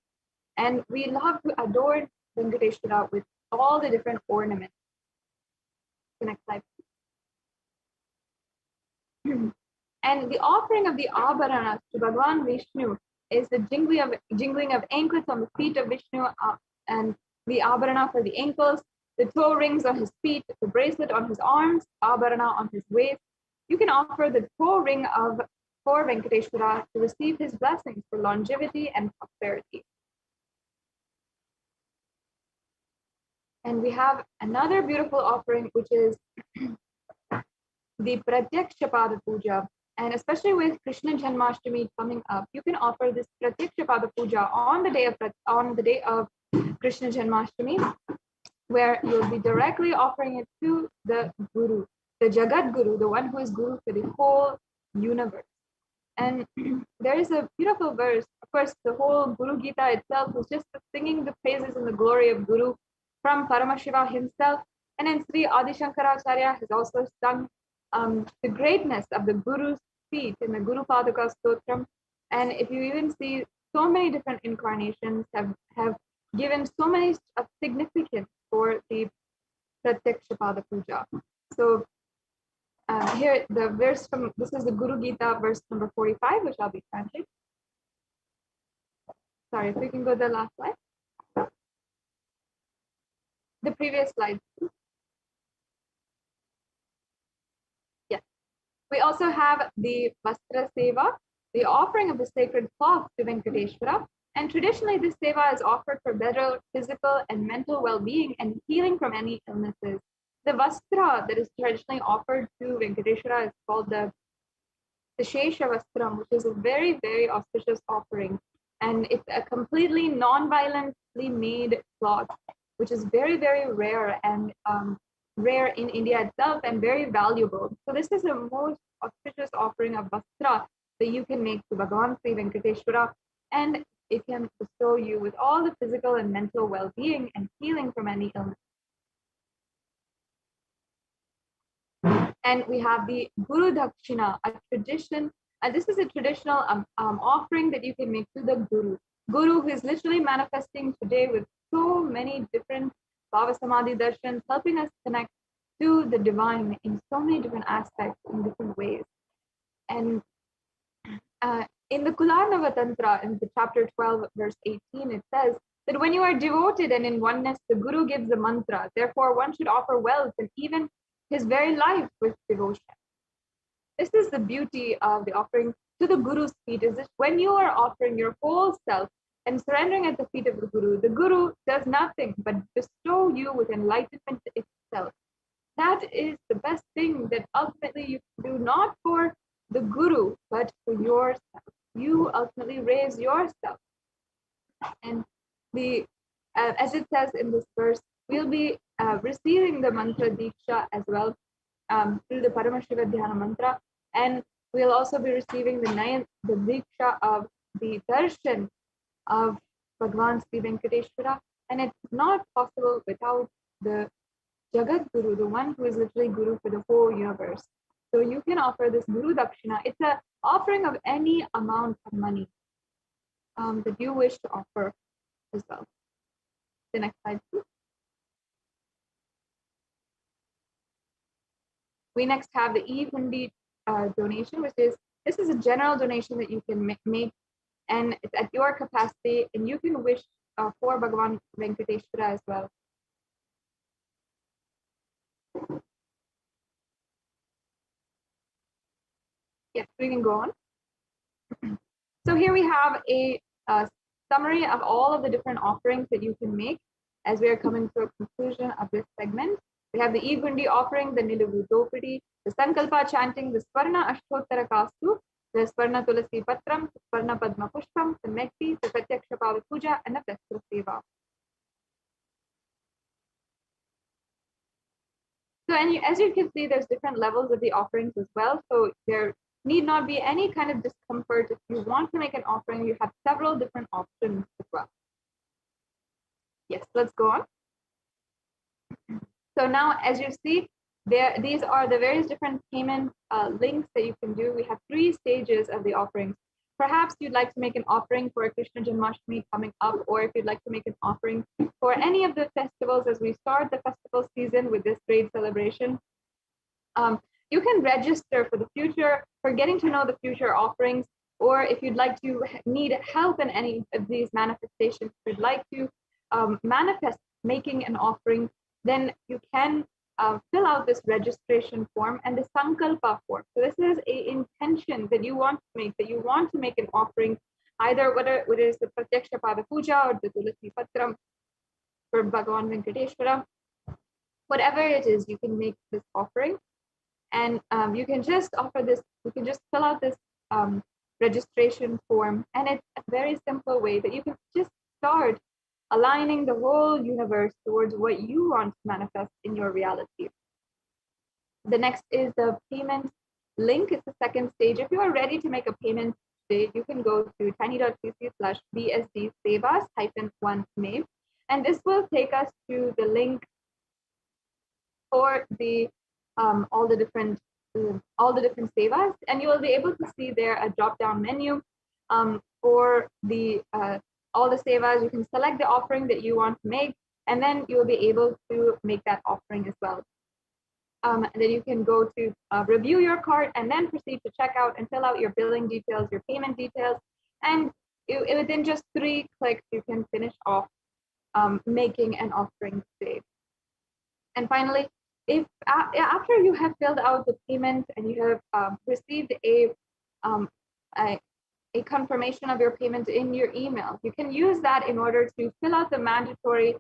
And we love to adorn Venkateshwara with all the different ornaments. The next slide. And the offering of the Abharanas to Bhagavan Vishnu is the jingling of anklets on the feet of Vishnu, and the Abharana for the ankles, the toe rings on his feet, the bracelet on his arms, Abharana on his waist. You can offer the toe ring for Venkateshwara to receive his blessings for longevity and prosperity. And we have another beautiful offering, which is the Pratyaksha Pada Puja. And especially with Krishna Janmashtami coming up, you can offer this Pratyaksha Pada Puja on the day of Krishna Janmashtami, where you'll be directly offering it to the Guru, the Jagat Guru, the one who is Guru for the whole universe. And there is a beautiful verse. Of course, the whole Guru Gita itself is just singing the praises and the glory of Guru from Paramashiva himself. And then Sri Adi Shankaracharya has also sung the greatness of the Guru's feet in the Guru Padaka Stotram. And if you even see, so many different incarnations have given so many of significance for the Pratyaksha Pada Puja. So here, the verse from, this is the Guru Gita, verse number 45, which I'll be chanting. Sorry, if we can go to the last slide. The previous slide. Yes. We also have the Vastra Seva, the offering of the sacred cloth to Venkateshwara. And traditionally, this seva is offered for better physical and mental well-being and healing from any illnesses. The Vastra that is traditionally offered to Venkateshwara is called the Shesha Vastram, which is a very, very auspicious offering. And it's a completely non-violently made cloth, which is very, very rare and rare in India itself and very valuable. So this is the most auspicious offering of Vastra that you can make to Bhagavan Sri Venkateshwara, and it can bestow you with all the physical and mental well-being and healing from any illness. And we have the Guru Dakshina, a tradition, and this is a traditional offering that you can make to the Guru. Guru, who is literally manifesting today with so many different bhava samadhi darshans, helping us connect to the divine in so many different aspects, in different ways. And in the Kularnava Tantra, in the chapter 12, verse 18, it says that when you are devoted and in oneness, the Guru gives the mantra. Therefore, one should offer wealth and even his very life with devotion. This is the beauty of the offering to the Guru's feet, is that when you are offering your whole self and surrendering at the feet of the Guru does nothing but bestow you with enlightenment itself. That is the best thing that ultimately you can do, not for the Guru, but for yourself. You ultimately raise yourself. And as it says in this verse, we'll be receiving the mantra Deeksha as well through the Paramashiva Dhyana mantra, and we'll also be receiving the Deeksha of the darshan of Bhagavan Sri Venkateshwara, and it's not possible without the Jagat Guru, the one who is literally Guru for the whole universe. So you can offer this Guru Dakshina. It's an offering of any amount of money that you wish to offer as well. The next slide, please. We next have the e-hundi donation, which is, this is a general donation that you can make, and it's at your capacity, and you can wish for Bhagavan Venkateshwara as well. Yes, we can go on. So here we have a summary of all of the different offerings that you can make as we are coming to a conclusion of this segment. We have the e-gundi offering, the Nilavu Dopadi, the Sankalpa chanting, the Swarna Ashtottara Kastu, the Swarna Tulasi Patram, the Swarna Padma Pushpam, the Mekti, the Pratyaksha Pava Puja, and the Vestra Seva. So, and as you can see, there's different levels of the offerings as well. So there need not be any kind of discomfort. If you want to make an offering, you have several different options as well. Yes, let's go on. So now, as you see, these are the various different payment links that you can do. We have 3 stages of the offerings. Perhaps you'd like to make an offering for Krishna Janmashtami coming up, or if you'd like to make an offering for any of the festivals as we start the festival season with this great celebration. You can register for the future, for getting to know the future offerings, or if you'd like to need help in any of these manifestations, if you'd like to manifest making an offering, then you can fill out this registration form and the Sankalpa form. So this is an intention that you want to make an offering, either whether it is the Pratyaksha Pada Puja or the Tulasi Patram for Bhagavan Venkateshwara. Whatever it is, you can make this offering. And you can just offer this, you can just fill out this registration form. And it's a very simple way that you can just start aligning the whole universe towards what you want to manifest in your reality. The next is the payment link. It's the second stage. If you are ready to make a payment today, you can go to tiny.cc/bsd-sevas-1 and this will take us to the link for the all the different sevas, and you will be able to see there a drop-down menu for the all the sevas. You can select the offering that you want to make, and then you will be able to make that offering as well. And then you can go to review your cart and then proceed to checkout and fill out your billing details, your payment details, and within just 3 clicks, you can finish off making an offering today. And finally, if after you have filled out the payment and you have received a confirmation of your payment in your email, you can use that in order to fill out the mandatory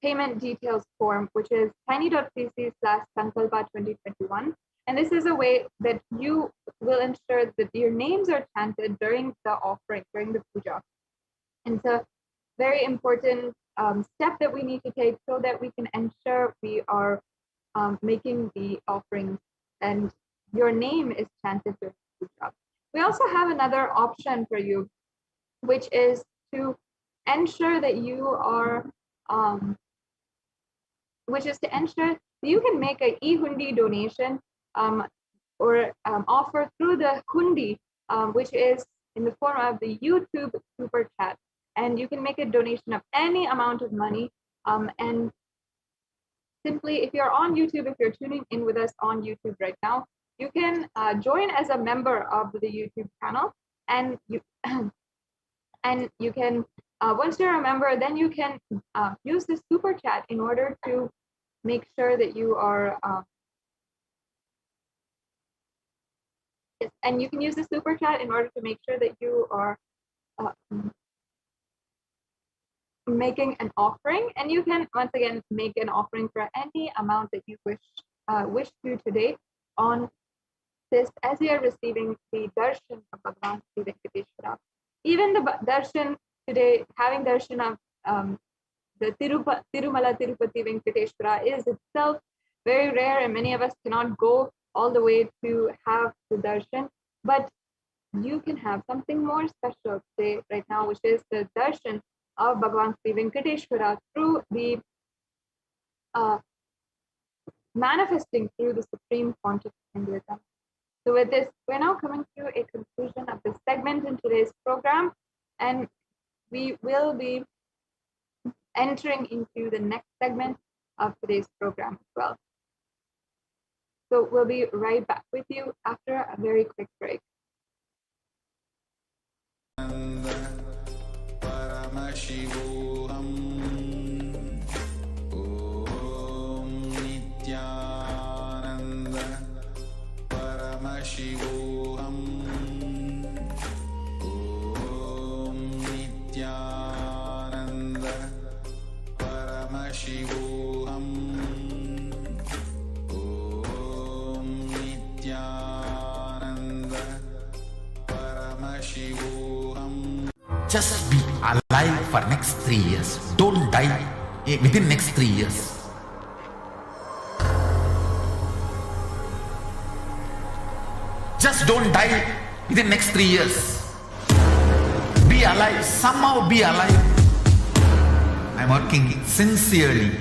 payment details form, which is tiny.cc/sankalpa2021. And this is a way that you will ensure that your names are chanted during the offering, during the puja. And it's a very important step that we need to take so that we can ensure we are making the offerings and your name is chanted during the puja. We also have another option for you, which is to ensure that you are which is to ensure that you can make an e-hundi donation or offer through the hundi, which is in the form of the YouTube super chat. And you can make a donation of any amount of money. And simply, if you're on YouTube, if you're tuning in with us on YouTube right now, you can join as a member of the YouTube channel, and you can once you're a member, then you can use the super chat in order to make sure that you are and you can use the super chat in order to make sure that you are making an offering, and you can once again make an offering for any amount that you wish to today on this, as we are receiving the darshan of Bhagavan Sri Venkateshwara. Even the darshan today, having darshan of the Tirumala Tirupati Venkateshwara is itself very rare, and many of us cannot go all the way to have the darshan, but you can have something more special today, right now, which is the darshan of Bhagavan Sri Venkateshwara through the manifesting through the Supreme Conscious Hinduism. So with this, we're now coming to a conclusion of this segment in today's program, and we will be entering into the next segment of today's program as well. So we'll be right back with you after a very quick break. Paramashivoham. Om Nithyananda Paramashivoham. Om Nithyananda Paramashivoham. Om Nithyananda Paramashivoham. Just be alive for next 3 years. Don't die within next 3 years. Just don't die within next 3 years. Be alive. Somehow be alive. I'm working sincerely.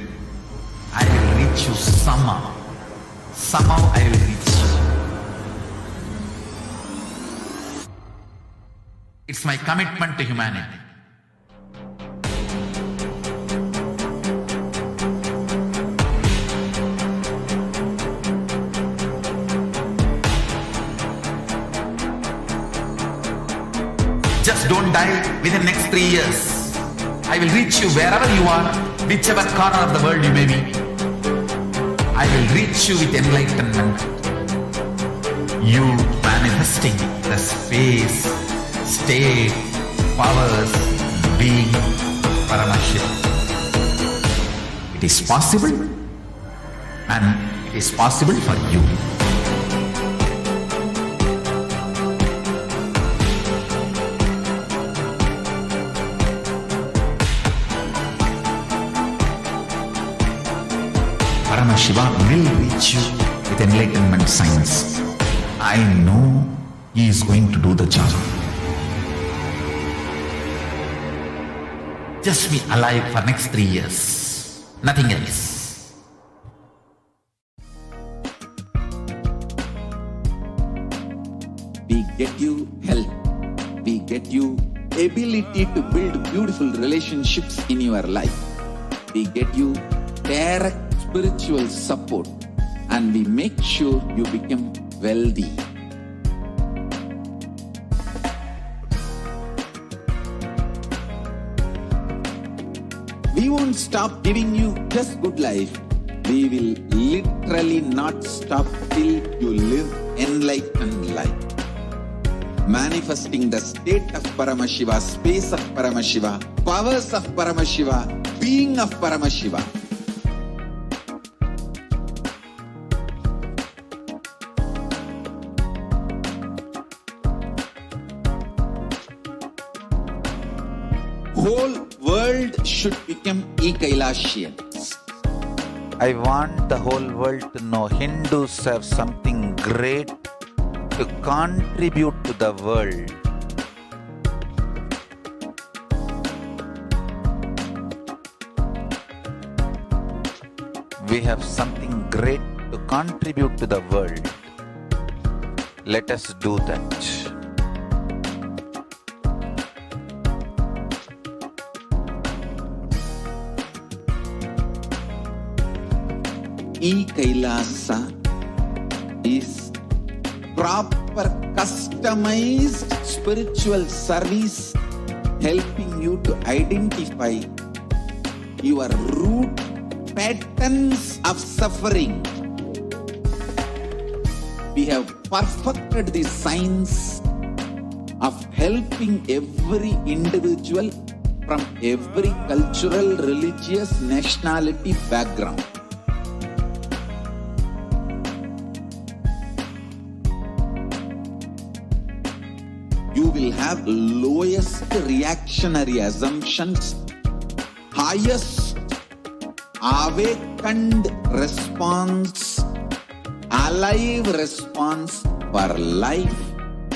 I will reach you somehow. Somehow I will reach you. It's my commitment to humanity. Just don't die within next 3 years. I will reach you wherever you are, whichever corner of the world you may be. I will reach you with enlightenment. You manifesting the space, state, powers, being Paramashivoham. It is possible, and it is possible for you. Paramashivoham will reach you with enlightenment science. I know he is going to do the job. Just be alive for next 3 years. Nothing else. We get you health. We get you ability to build beautiful relationships in your life. We get you direct spiritual support, and we make sure you become wealthy. We won't stop giving you just good life. We will literally not stop till you live enlightened life. Manifesting the state of Paramashiva, space of Paramashiva, powers of Paramashiva, being of Paramashiva. Whole world should become Kailasians. I want the whole world to know Hindus have something great to contribute to the world. We have something great to contribute to the world. Let us do that. Kailasa is proper customized spiritual service helping you to identify your root patterns of suffering. We have perfected the science of helping every individual from every cultural, religious, nationality background. You will have lowest reactionary assumptions, highest awakened response, alive response for life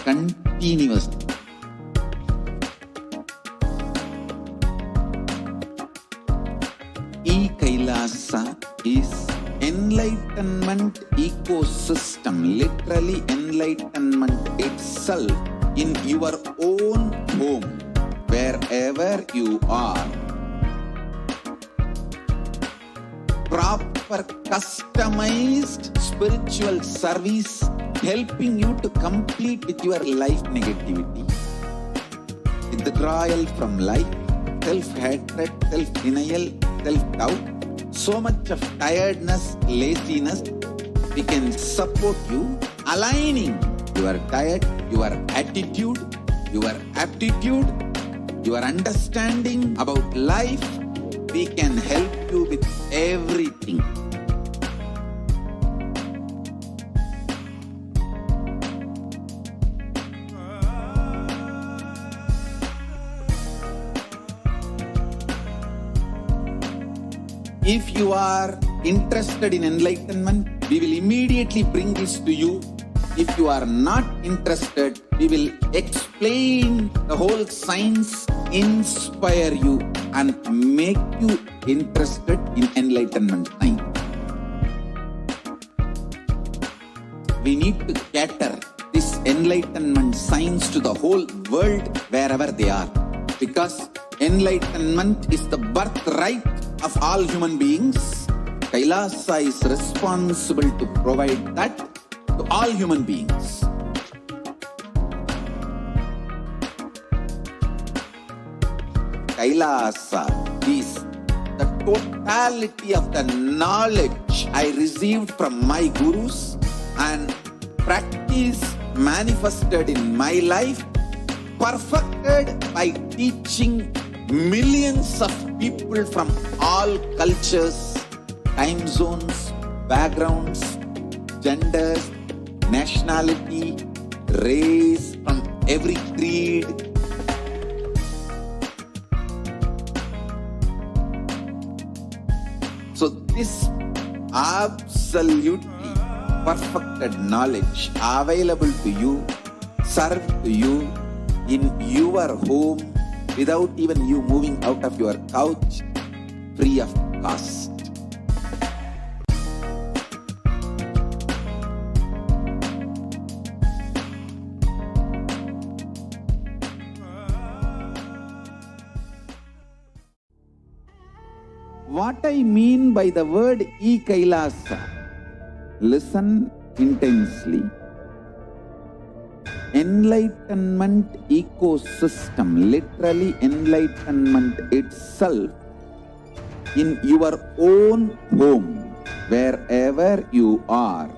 continuously. Kailasa is enlightened enlightenment ecosystem, literally enlightenment itself, in your own home, wherever you are. Proper customized spiritual service helping you to complete with your life negativity. Withdrawal from life, self-hatred, self-denial, self-doubt, so much of tiredness, laziness, we can support you, aligning your diet, your attitude, your aptitude, your understanding about life. We can help you with everything. If you are interested in enlightenment, we will immediately bring this to you. If you are not interested, we will explain the whole science, inspire you and make you interested in enlightenment science. We need to cater this enlightenment science to the whole world wherever they are, because enlightenment is the birthright of all human beings. Kailasa is responsible to provide that to all human beings. Kailasa is the totality of the knowledge I received from my gurus and practice manifested in my life, perfected by teaching millions of people from all cultures, time zones, backgrounds, genders, nationality, race, from every creed. So this absolutely perfected knowledge available to you, served to you in your home without even you moving out of your couch, free of cost. What I mean by the word Kailasa, listen intensely. Enlightenment ecosystem, literally enlightenment itself, in your own home, wherever you are.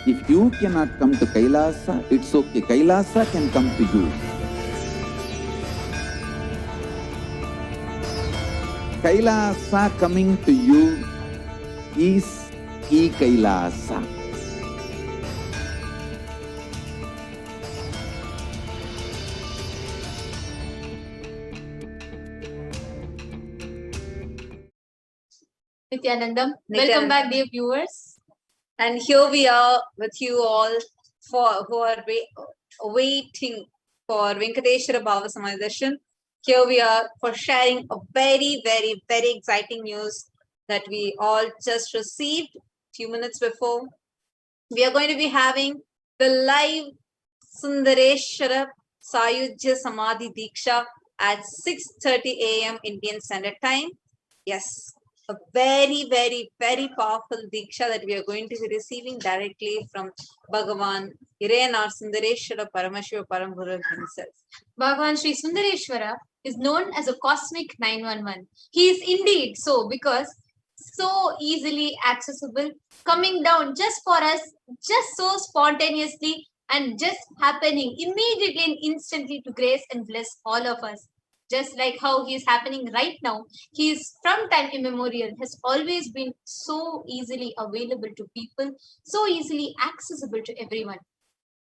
If you cannot come to Kailasa, it's okay. Kailasa can come to you. Kailasa coming to you is Kailasa. Nithyanandam. Welcome back, dear viewers. And here we are with you all who are waiting for Venkateshwara Bhava Samadhi Darshan. Here we are for sharing a very, very, very exciting news that we all just received a few minutes before. We are going to be having the live Sundareshwara Sayujya Samadhi Deeksha at 6:30 a.m. Indian Standard Time. Yes, a very, very, very powerful Deeksha that we are going to be receiving directly from Bhagavan Irenar Sundareshwara Paramashivoham himself. Bhagavan Sri Sundareshwara is known as a cosmic 911. He is indeed so, because so easily accessible, coming down just for us, just so spontaneously and just happening immediately and instantly to grace and bless all of us. Just like how he is happening right now, he is from time immemorial, has always been so easily available to people, so easily accessible to everyone.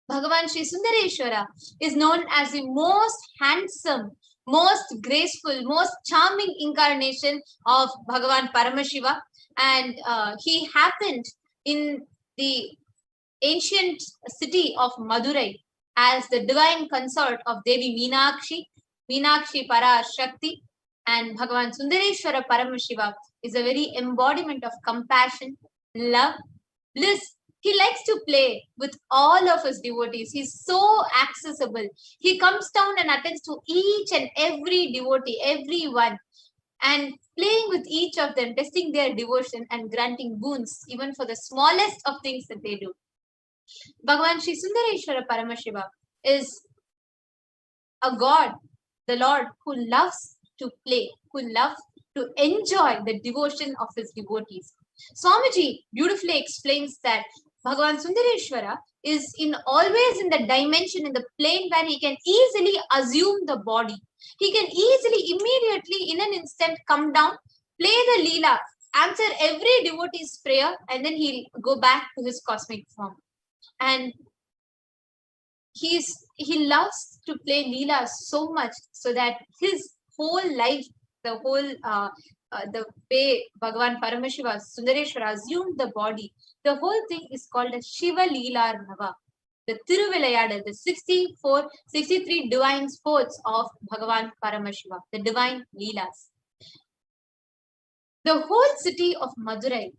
Bhagavan Sri Sundareshwara is known as the most handsome, most graceful, most charming incarnation of Bhagavan Paramashiva, and he happened in the ancient city of Madurai as the divine consort of Devi Meenakshi Para Shakti, and Bhagavan Sundareshwara Paramashiva is a very embodiment of compassion, love, bliss. He likes to play with all of his devotees. He's so accessible. He comes down and attends to each and every devotee, everyone, and playing with each of them, testing their devotion and granting boons, even for the smallest of things that they do. Bhagavan Sri Sundareshwara Paramashiva is a God, the Lord, who loves to play, who loves to enjoy the devotion of his devotees. Swamiji beautifully explains that Bhagavan Sundareshwara is always in the dimension, in the plane where he can easily assume the body. He can easily, immediately, in an instant, come down, play the Leela, answer every devotee's prayer, and then he'll go back to his cosmic form. And he loves to play Leela so much so that his whole life, the whole the way Bhagavan Paramashiva Sundareshwara assumed the body, the whole thing is called a Shiva Leela Nava, the Tiruvilayadal, the 63 divine sports of Bhagavan Paramashiva, the divine Leelas. The whole city of Madurai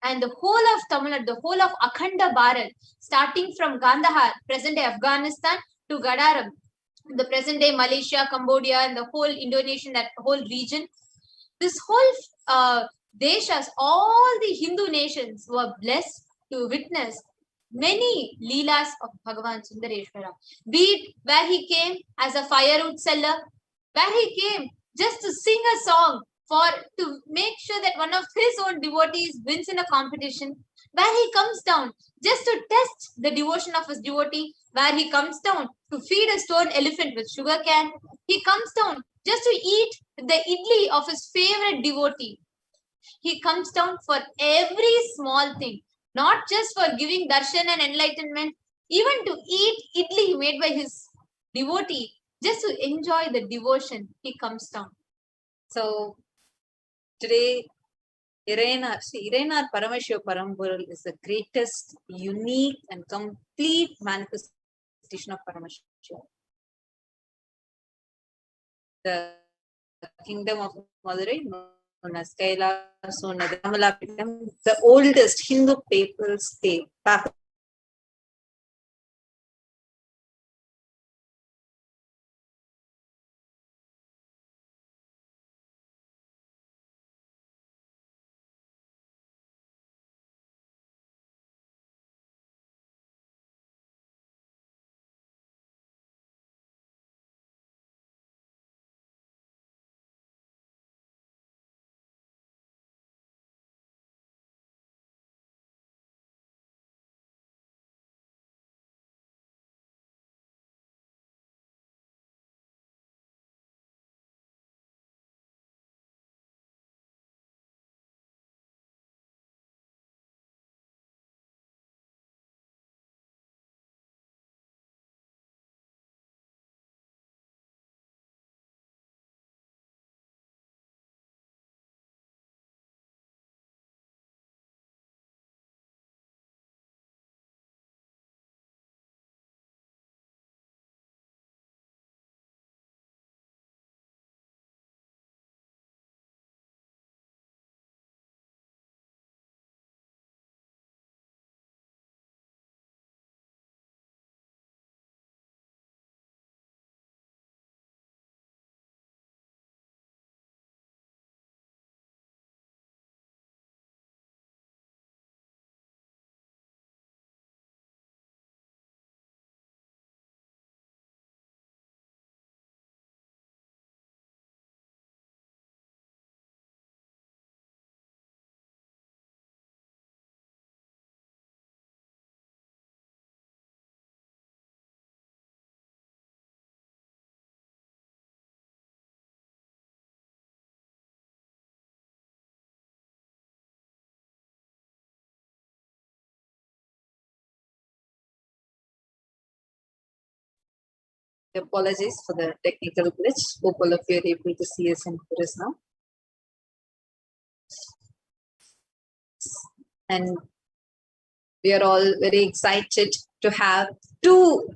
and the whole of Tamil Nadu, the whole of Akhanda Bharat, starting from Kandahar, present-day Afghanistan, to Gadaram, the present-day Malaysia, Cambodia, and the whole Indonesian, that whole region, this whole deshas, all the Hindu nations were blessed to witness many Leelas of Bhagavan Sundareshwara. Be it where he came as a firewood seller, where he came just to sing a song to make sure that one of his own devotees wins in a competition, where he comes down just to test the devotion of his devotee, where he comes down to feed a stone elephant with sugar cane, he comes down just to eat the idli of his favorite devotee. He comes down for every small thing, not just for giving darshan and enlightenment, even to eat idli made by his devotee, just to enjoy the devotion, he comes down. So today, Irenar Paramashiva Parampural is the greatest, unique, and complete manifestation of Paramashiva. The kingdom of Madurai, known as Kailasa, known as the oldest Hindu papal state. Apologies for the technical glitch. Hope all of you are able to see us and hear us now. And we are all very excited to have two,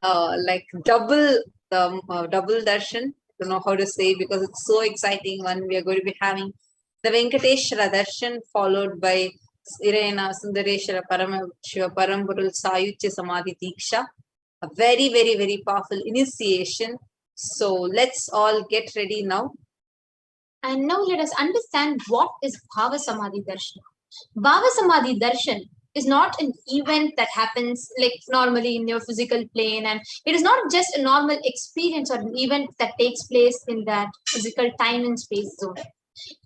double darshan. I don't know how to say it because it's so exciting. One, we are going to be having the Venkateshwara darshan followed by Irena Sundareshwara Paramashiva Paramburul Sayujya Samadhi Deeksha. A very, very, very powerful initiation. So let's all get ready now. And now let us understand what is Bhava Samadhi Darshan. Bhava Samadhi Darshan is not an event that happens like normally in your physical plane, and it is not just a normal experience or an event that takes place in that physical time and space zone.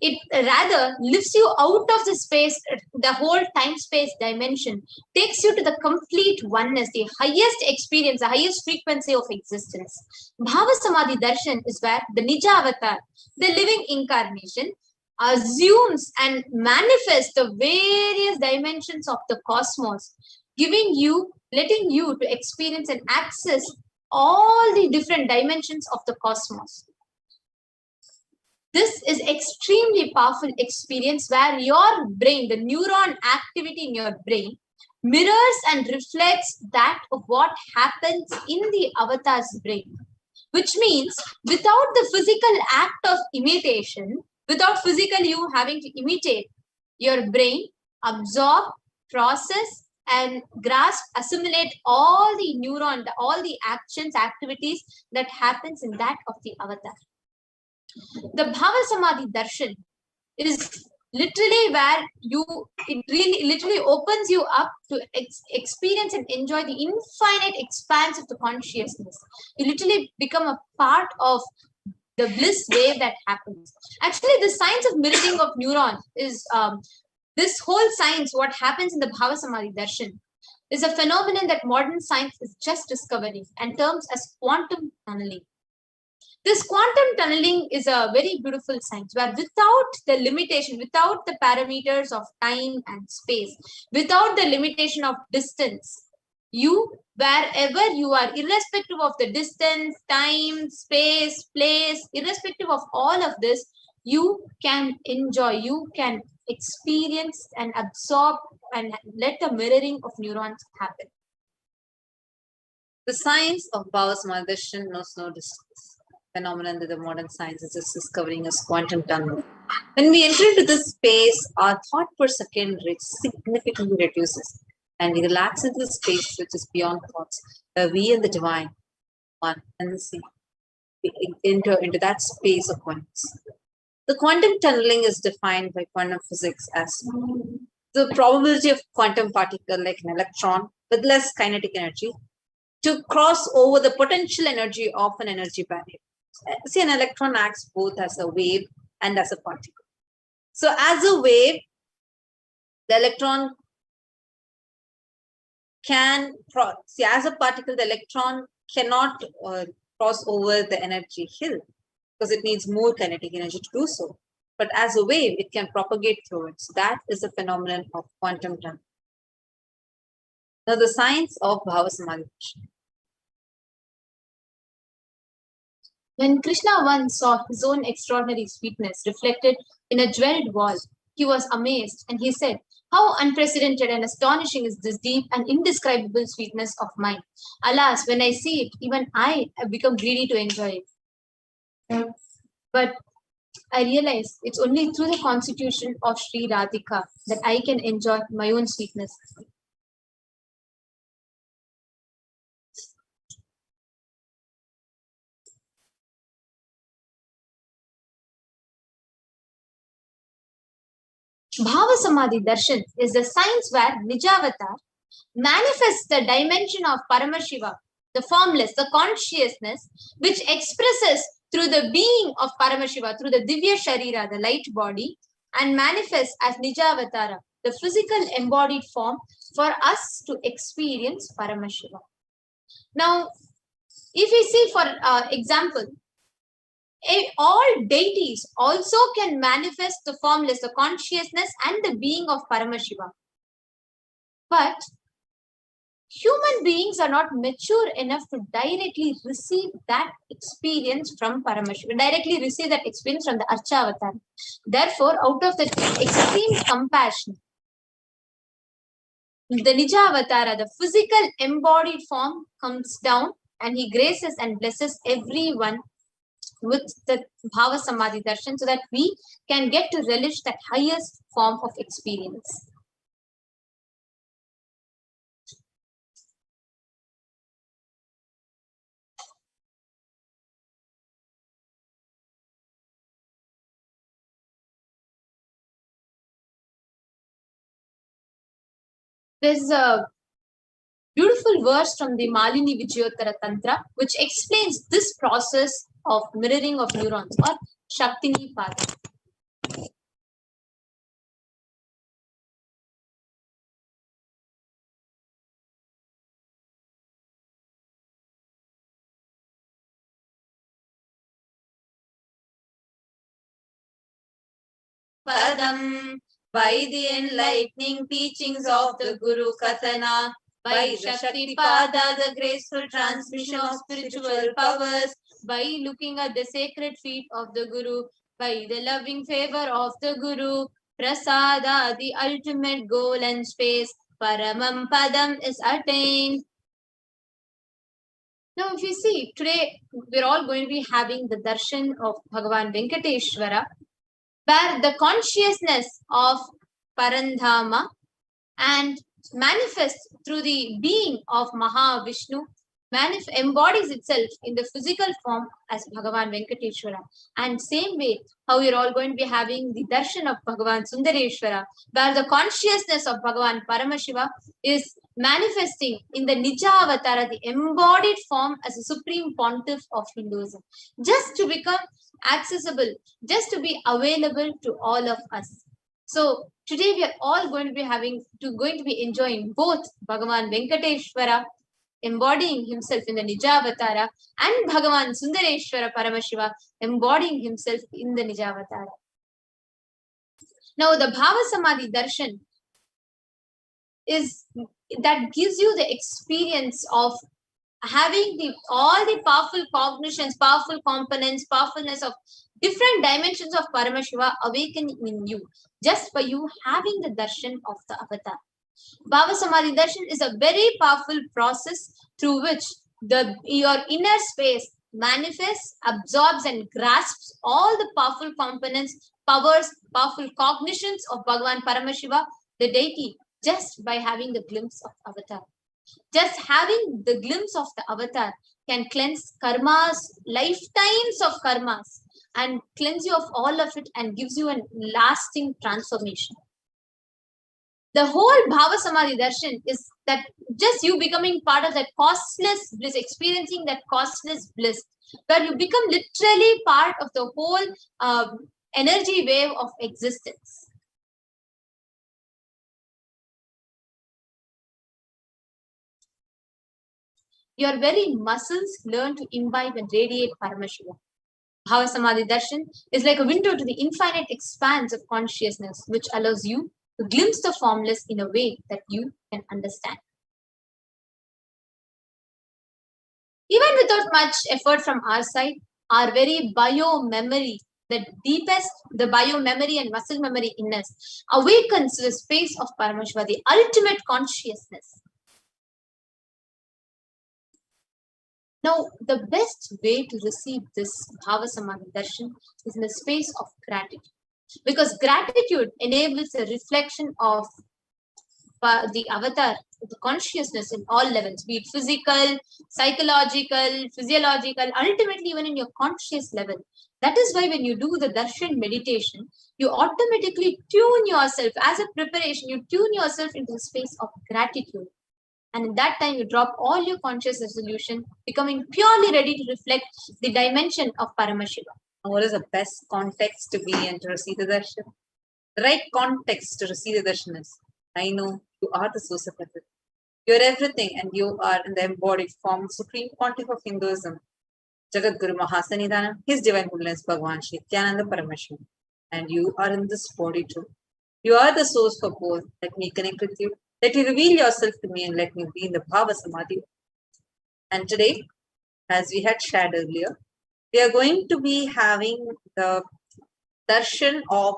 It rather lifts you out of the space, the whole time-space dimension, takes you to the complete oneness, the highest experience, the highest frequency of existence. Bhava Samadhi Darshan is where the Nija Avatar, the living incarnation, assumes and manifests the various dimensions of the cosmos, letting you to experience and access all the different dimensions of the cosmos. This is extremely powerful experience where your brain, the neuron activity in your brain, mirrors and reflects that of what happens in the avatar's brain. Which means without the physical act of imitation, without physical you having to imitate, your brain absorb, process, and grasp, assimilate all the neuron, all the actions, activities that happens in that of the avatar. The Bhava Samadhi Darshan is literally where it really literally opens you up to experience and enjoy the infinite expanse of the consciousness. You literally become a part of the bliss wave that happens. Actually, the science of mirroring of neurons is this whole science, what happens in the Bhava Samadhi Darshan, is a phenomenon that modern science is just discovering and terms as quantum tunneling. This quantum tunneling is a very beautiful science where without the limitation, without the parameters of time and space, without the limitation of distance, you, wherever you are, irrespective of the distance, time, space, place, irrespective of all of this, you can enjoy, you can experience and absorb and let the mirroring of neurons happen. The science of Bhava Samadhi Darshan knows no distance. Phenomenon that the modern science is just discovering as quantum tunneling. When we enter into this space, our thought per second rate significantly reduces, and we relax into the space which is beyond thoughts, where we and the divine, one and the same, we enter into that space of oneness. The quantum tunneling is defined by quantum physics as the probability of quantum particle like an electron with less kinetic energy to cross over the potential energy of an energy barrier. See, an electron acts both as a wave and as a particle. So as a wave, the electron can cross. See, as a particle, the electron cannot cross over the energy hill because it needs more kinetic energy to do so. But as a wave, it can propagate through it. So that is the phenomenon of quantum tunneling. Now, the science of Bhava Samadhi. When Krishna once saw his own extraordinary sweetness reflected in a jeweled wall, he was amazed and he said, "How unprecedented and astonishing is this deep and indescribable sweetness of mine. Alas, when I see it, even I have become greedy to enjoy it." But I realize it's only through the constitution of Sri Radhika that I can enjoy my own sweetness. Bhava Samadhi Darshan is the science where Nijavatar manifests the dimension of Paramashiva, the formless, the consciousness, which expresses through the being of Paramashiva, through the Divya Sharira, the light body, and manifests as Nijavatara, the physical embodied form for us to experience Paramashiva. Now, if we see for example, all deities also can manifest the formless, the consciousness and the being of Paramashiva. But human beings are not mature enough to directly receive that experience from Paramashiva, directly receive that experience from the Archavatar. Therefore, out of that extreme compassion, the Nijavatara, the physical embodied form, comes down and he graces and blesses everyone with the Bhava Samadhi Darshan so that we can get to relish that highest form of experience. There's a beautiful verse from the Malini Vijayottara Tantra which explains this process of mirroring of neurons or Shaktini Pada. Padam, by the enlightening teachings of the Guru Katana, by the Shakti Pada, the graceful transmission of spiritual powers, by looking at the sacred feet of the Guru, by the loving favor of the Guru, Prasada, the ultimate goal and space, Paramam Padam is attained. Now, if you see, today we're all going to be having the darshan of Bhagavan Venkateshwara, where the consciousness of Parandhama and manifests through the being of Mahavishnu embodies itself in the physical form as Bhagavan Venkateshwara. And same way, how you're all going to be having the darshan of Bhagavan Sundareshwara, where the consciousness of Bhagavan Paramashiva is manifesting in the Nija Avatara, the embodied form as a supreme pontiff of Hinduism, just to become accessible, just to be available to all of us. So today we are all going to be enjoying both Bhagavan Venkateshwara embodying himself in the Nijavatara and Bhagavan Sundareshwara Paramashiva embodying himself in the Nijavatara. Now the Bhava Samadhi Darshan that gives you the experience of having all the powerful cognitions, powerful components, powerfulness of different dimensions of Paramashiva awakening in you just by you having the darshan of the avatar. Bhava Samadhi Darshan is a very powerful process through which your inner space manifests, absorbs and grasps all the powerful components, powers, powerful cognitions of Bhagavan Paramashiva, the deity, just by having the glimpse of avatar. Just having the glimpse of the avatar can cleanse karmas, lifetimes of karmas, and cleanse you of all of it and gives you a lasting transformation. The whole Bhava Samadhi Darshan is that just you becoming part of that costless bliss, experiencing that costless bliss, where you become literally part of the whole energy wave of existence. Your very muscles learn to imbibe and radiate Paramashiva. Bhava Samadhi Darshan is like a window to the infinite expanse of consciousness, which allows you to glimpse the formless in a way that you can understand. Even without much effort from our side, our very bio-memory, the deepest, the bio-memory and muscle memory in us, awakens to the space of Paramashiva, the ultimate consciousness. Now, the best way to receive this Bhava Samadhi Darshan is in the space of gratitude. Because gratitude enables a reflection of the avatar, the consciousness in all levels, be it physical, psychological, physiological, ultimately even in your conscious level. That is why when you do the darshan meditation, you automatically tune yourself, as a preparation, you tune yourself into the space of gratitude. And in that time, you drop all your conscious resolution, becoming purely ready to reflect the dimension of Paramashiva. What is the best context to be in to receive the darshan? The right context to receive the darshan is, I know you are the source of everything. You are everything and you are in the embodied form, supreme pontiff of Hinduism, Jagat Guru Mahasanidhanam, His Divine Holiness Bhagavan Shri Nithyananda Paramashivam. And you are in this body too. You are the source for both. Let me connect with you. Let you reveal yourself to me and let me be in the Bhava Samadhi. And today, as we had shared earlier, we are going to be having the darshan of,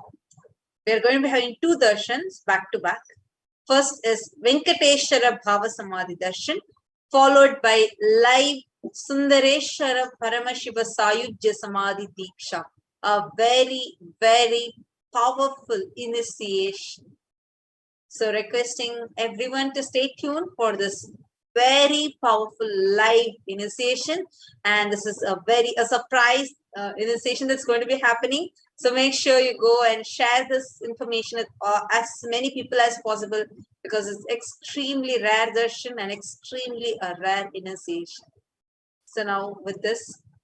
we are going to be having two darshans back to back. First is Venkateshwara Bhava Samadhi Darshan, followed by live Sundareshwara Paramashiva Sayujya Samadhi Deeksha, a very, very powerful initiation. So requesting everyone to stay tuned for this very powerful live initiation, and this is a surprise initiation that's going to be happening. So make sure you go and share this information with as many people as possible, because it's extremely rare darshan and extremely a rare initiation. So now with this,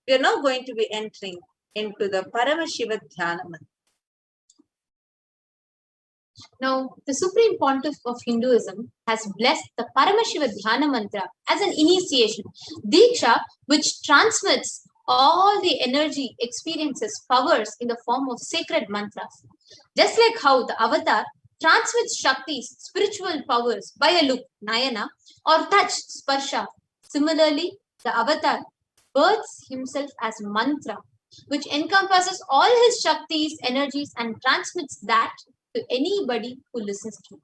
we are now going to be entering into the Paramashiva Dhyana Mantra. Now, the Supreme Pontiff of Hinduism has blessed the Paramashiva Dhyana Mantra as an initiation, Deeksha, which transmits all the energy, experiences, powers in the form of sacred mantras. Just like how the avatar transmits shaktis, spiritual powers, by a look, Nayana, or touch, Sparsha. Similarly, the avatar births himself as mantra, which encompasses all his shaktis, energies, and transmits that to anybody who listens to it.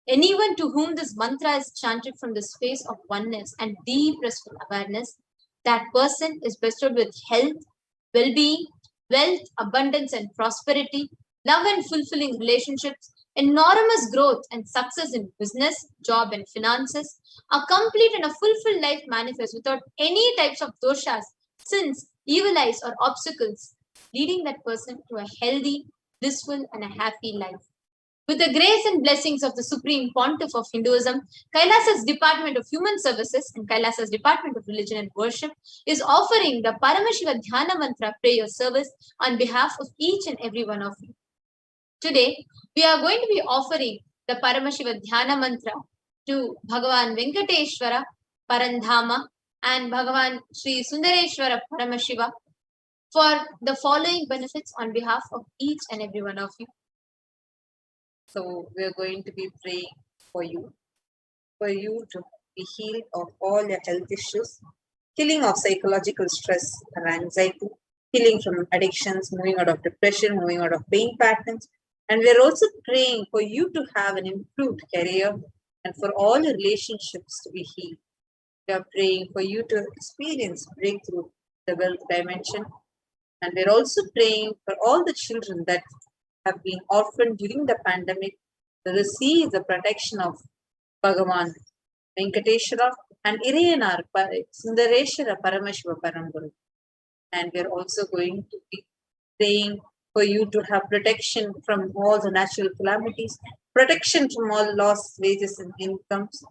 Anyone to whom this mantra is chanted from the space of oneness and deep restful awareness, that person is bestowed with health, well-being, wealth, abundance, and prosperity, love and fulfilling relationships, enormous growth and success in business, job, and finances, a complete and a fulfilled life manifest without any types of doshas, sins, evil eyes, or obstacles, leading that person to a healthy, blissful, and a happy life. With the grace and blessings of the Supreme Pontiff of Hinduism, Kailasa's Department of Human Services and Kailasa's Department of Religion and Worship is offering the Paramashiva Dhyana Mantra prayer service on behalf of each and every one of you. Today, we are going to be offering the Paramashiva Dhyana Mantra to Bhagavan Venkateshwara, Parandhama, and Bhagavan Sri Sundareshwara Paramashiva for the following benefits on behalf of each and every one of you. So we are going to be praying for you to be healed of all your health issues, healing of psychological stress and anxiety, healing from addictions, moving out of depression, moving out of pain patterns. And we are also praying for you to have an improved career and for all your relationships to be healed. We are praying for you to experience breakthrough, the wealth dimension. And we're also praying for all the children that have been orphaned during the pandemic to receive the protection of Bhagavan Venkateshwara and Irayanar Sundareshwara Paramashiva Paramburu. And we're also going to be praying for you to have protection from all the natural calamities, protection from all lost wages and incomes,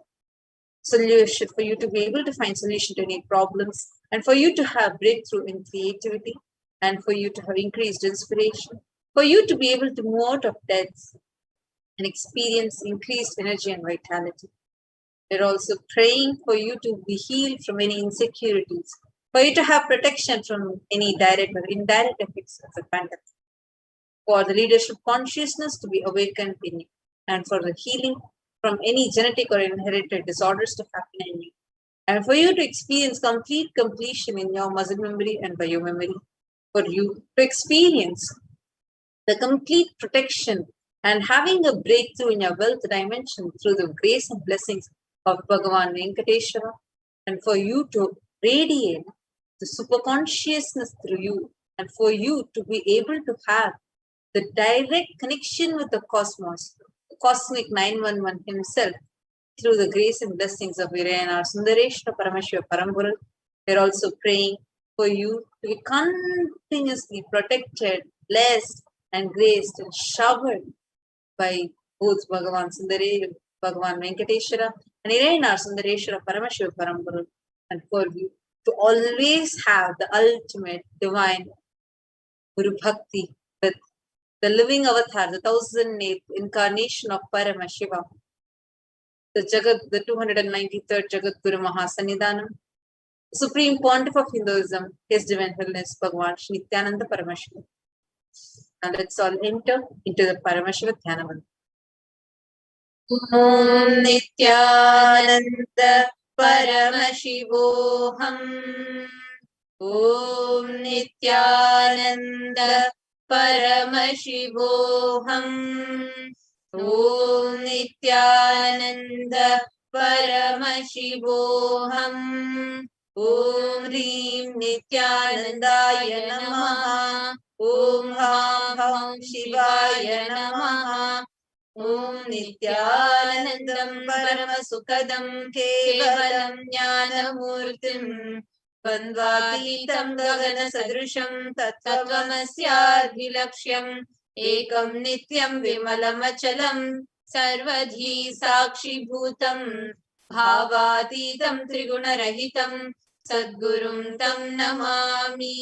solution for you to be able to find solution to any problems, and for you to have breakthrough in creativity, and for you to have increased inspiration, for you to be able to move out of debts and experience increased energy and vitality. We're also praying for you to be healed from any insecurities, for you to have protection from any direct or indirect effects of the pandemic, for the leadership consciousness to be awakened in you, and for the healing from any genetic or inherited disorders to happen in you, and for you to experience complete completion in your muscle memory and biomemory, for you to experience the complete protection and having a breakthrough in your wealth dimension through the grace and blessings of Bhagavan Venkateshwara, and for you to radiate the superconsciousness through you, and for you to be able to have the direct connection with the cosmos, the cosmic 911 himself, through the grace and blessings of Irayanar Sundareshwara Paramashiva Paramburu. We're also praying for you to be continuously protected, blessed, and graced and showered by both Bhagavan Venkateshwara and Irayanar Sundareshwara Paramashiva Paramburu, and for you to always have the ultimate divine Guru Bhakti with the living avatar, the 1008th incarnation of Paramashiva, the 293rd Jagat Guru Mahasannidhanam, Supreme Pontiff of Hinduism, His Divine Holiness Bhagavan Shri Nithyananda Paramashivam. And let's all enter into the Paramashiva Dhyana Mantra. Om Nithyananda Paramashivoham. Om Nithyananda Paramashivoham. Om Nithyananda Paramashivoham. Om Hrim Nithyanandaya Namaha. Om Ham Ham Shivaya Namaha. Om Nithyanandam Paramasukadam Kevalam Jnanamurtim Bandvatītam Gagana Sadrusham Tattvamasyadvilaksham Ekam Nityam Vimalam Achalam सर्वधी साक्षीभूतं भावातीतं त्रिगुणरहितं सद्गुरुं तं Namami.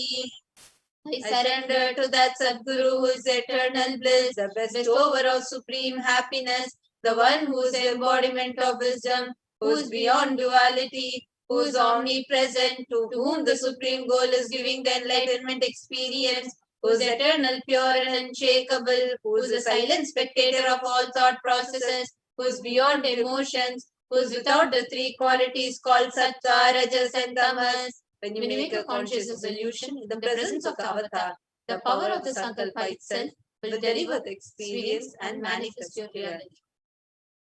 I surrender to that Sadguru who is eternal bliss, the bestower of supreme happiness, the one who is the embodiment of wisdom, who is beyond duality, who is omnipresent, to whom the supreme goal is giving the enlightenment experience, who is eternal, pure and unshakable, who is the silent spectator of all thought processes, who is beyond emotions, who is without the three qualities called Sattva, Rajas and Tamas. When you make a conscious resolution in the presence of the avatar, the power of the Sankalpa itself will deliver the experience and manifest your reality.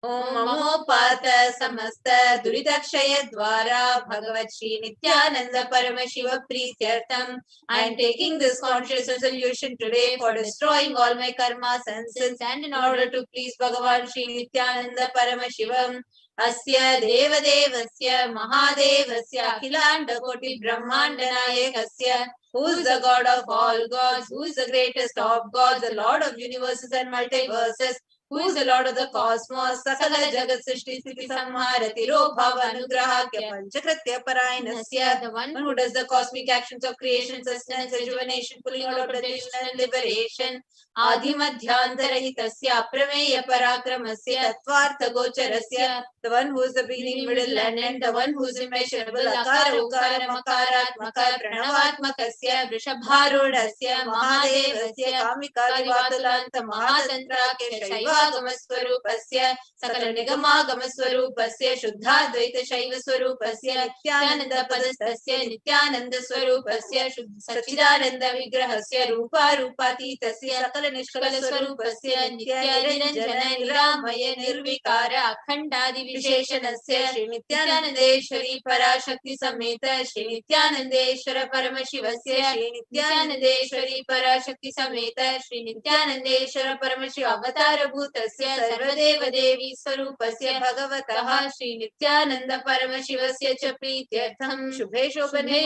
Om Mamopata Samasta Duridakshaya Dwara Bhagavat Shri Nithyananda Paramashiva Prityartham. I am taking this conscious resolution today for destroying all my karmas and sins and in order to please Bhagavan Shri Nithyananda Paramashivam. Asya Devadevasya Mahadevasya Akhilanda Koti Brahmanda Nayakasya, who is the God of all gods, who is the greatest of gods, the Lord of universes and multiverses, who is the Lord of the cosmos, Sakala Jagat Srishti Sthiti Samhara Tiro Bhava Anugrahakya Panchakratya Parayanasya, the one who does the cosmic actions of creation, sustenance, rejuvenation, pulling out of delusion and liberation. Adimadhyantarahitasya Aprameya Parakramasya Tattvartha Gocharasya, the one who is the beginning, middle and end, the one who is immeasurable, Akara Ukara Makaratmaka Pranavatmakasya Vrishabharudasya Mahadevasya Kamikarivatulanta Mahatantrakya Shaivaagamaswarupasya Sakala Nigamaagamaswarupasya Shuddhadvaita Shaiva Swarupasya Nityananda Padastasya Nityananda Swarupasya Sachidananda Vigrahasya Rupa Rupatitasya Sakala Nishkala Swarupasya Nitya Niranjana Niramaya Nirvikara Akhandadi Visheshanasya Shri Nityanandeshwari Parashakti Sameta Shri Nityanandeshwara Paramashivasya Shri Nityanandeshwari Parashakti Sameta Shri Nityanandeshwara Paramashiva Avatara Bhutasya Sarvadeva Devi Swarupasya Bhagavataha Shri Nityananda Paramashivasya Cha Prityartham Shubhe Shobhane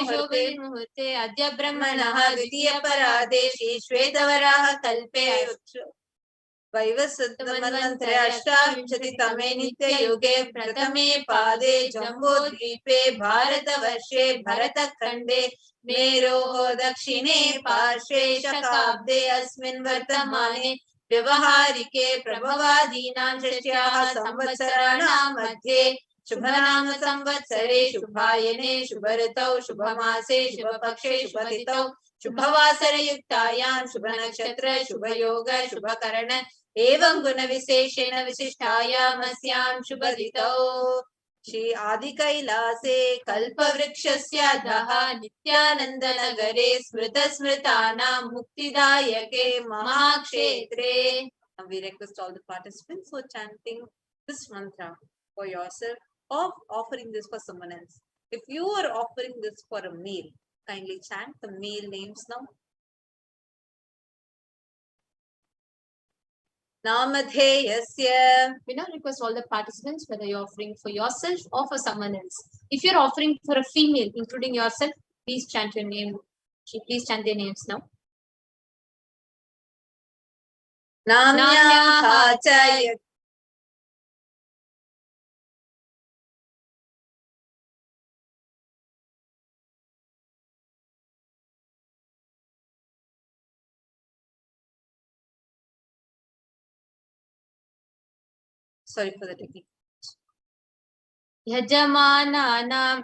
Muhurte Adya Brahmanaha Dvitiya Parade Shri Shvedavaraha Kalpe वैवस्वतमन्वन्तरे अष्टाविंशतितमे नित्ययुगे प्रथमे पादे जम्बूद्वीपे भारतवर्षे भरतखण्डे मेरोः दक्षिणे पार्श्वे शकाब्दे अस्मिन् वर्तमाने व्यवहारिके प्रभवादीनां षष्ट्याः संवत्सराणां मध्ये शुभनाम संवत्सरे शुभायने शुभऋतौ शुभमासे शुभपक्षे शुभतिथौ शुभवासरयुक्तायां शुभनक्षत्र शुभयोग शुभकरण एवं गुण विशेषेण विशिष्टायामस्यां शुभतिथौ श्री आदि कैलासे कल्पवृक्षस्य अधः नित्यानंद नगरे स्मृत स्मृतानां मुक्तिदायके महाक्षेत्रे. We request all the participants for chanting this mantra for yourself or offering this for someone else. If you are offering this for a male, kindly chant the male names now. Namadheyasya. We now request all the participants, whether you're offering for yourself or for someone else. If you're offering for a female, including yourself, please chant your name. Please chant their names now. Namyaha cha. Sorry for the technique. Yajamananam.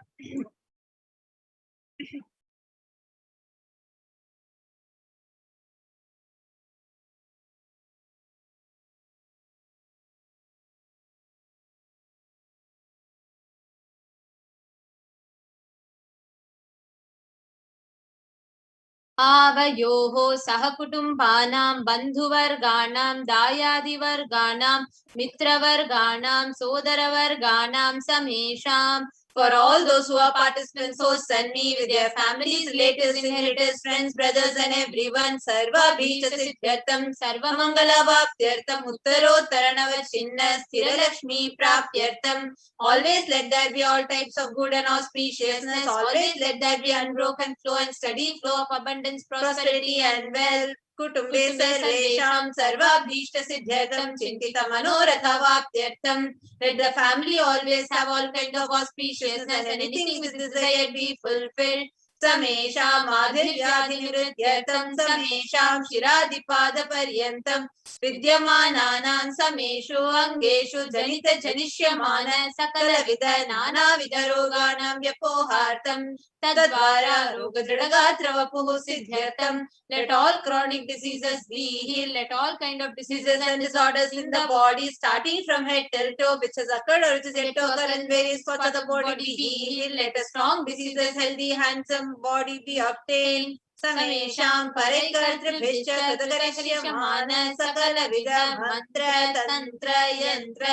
आवयोः सहकुटुम्बानां बन्धुवर्गाणां दायादिवर्गाणां मित्रवर्गाणां सोदरवर्गाणां समेषां. For all those who are participants, hosts and me with their families, relatives, inheritors, friends, brothers and everyone, Sarva Bhija Siddhyartham, Sarva Mangala Vaptyartham, Uttarottaranava Chinna, Sthira Lakshmi Praptyartham. Always let there be all types of good and auspiciousness. Always let there be unbroken flow and steady flow of abundance, prosperity and wealth. कुटुम्बे सर्वेषां सर्वाभीष्टसिद्ध्यर्थं चिन्तितमनोरथवाप्त्यर्थं. Let the family always have all kind of auspiciousness and anything which is desired be fulfilled. समेषां माधुर्यादिनिवृत्त्यर्थं समेषां शिरादिपादपर्यन्तं विद्यमानानां समेषु अङ्गेषु जनितजनिष्यमान सकलविध नानाविधरोगाणां व्यपोहार्थं तद्वारा रोगदृढगात्रवपुः सिद्ध्यर्थं. Let all chronic diseases be healed. Let all kind of diseases and disorders in the body, starting from head till toe, which has occurred or which is yet to occur in various parts of the body, be healed. Let a strong diseases, healthy, handsome body be obtained. समेषां परिकर्तृभिश्च कृतकरिष्यमान सकलविध मंत्र तंत्र यंत्र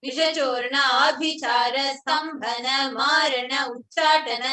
विषचूर्ण आभिचार स्तंभन मारण उच्चाटन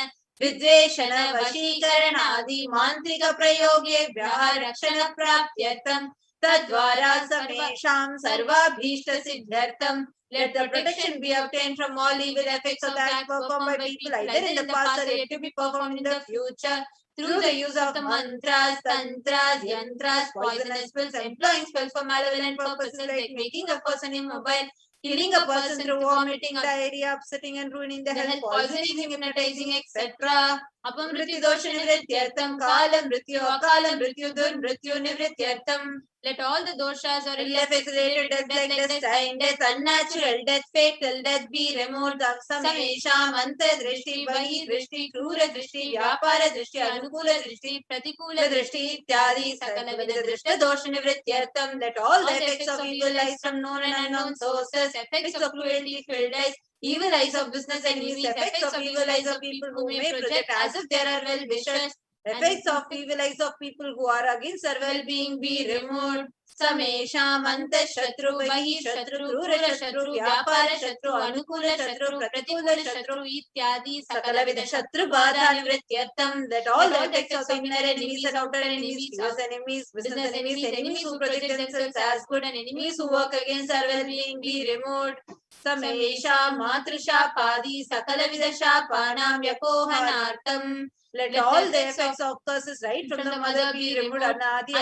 विद्वेषण वशीकरणादि मांत्रिक प्रयोगेभ्यः रक्षण प्राप्त्यर्थं तद्वारा समेषां सर्वाभीष्ट सिद्ध्यर्थं. Let the protection be obtained from all evil effects of that performed by people either in the past or yet to be performed in the future through the use of mantras, tantras, yantras, poisonous spells, employing spells for malevolent purposes like making a person immobile, killing a person through vomiting, diarrhea, upsetting and ruining the health, poisoning, hypnotizing, etc. अपमृत्यु दोष निवृत्त्यर्थं काल मृत्यु अकाल मृत्यु दुर्मृत्यु निवृत्त्यर्थं. Let all the doshas or ill effects related to death like death, time death, unnatural death, fatal death be removed. समेषां अंतर्दृष्टि बहिर्दृष्टि क्रूर दृष्टि व्यापार दृष्टि अनुकूल दृष्टि प्रतिकूल दृष्टि इत्यादि सकलविध दृष्ट दोष निवृत्त्यर्थं. Let all the effects of evil eyes from known and unknown sources, effects of cruelty filled eyes, evil eyes of business enemies, effects of evil eyes of people who may project as if there are well wishers, effects of evil eyes of people who are against our well-being be removed. समेषां अंतःशत्रु बहिःशत्रु क्रूरशत्रु व्यापारशत्रु अनुकूलशत्रु प्रतिकूलशत्रु इत्यादि सकलविध शत्रुबाधा निवृत्त्यर्थं. Let all the effects of inner enemies and outer enemies, fierce enemies, business enemies, enemies who project themselves as good and enemies who work against our well-being be removed. समेषां मातृशापादि सकलविध शापानां व्यपोहनार्थं. Let all the effects of curses right from the mother be removed. Anadi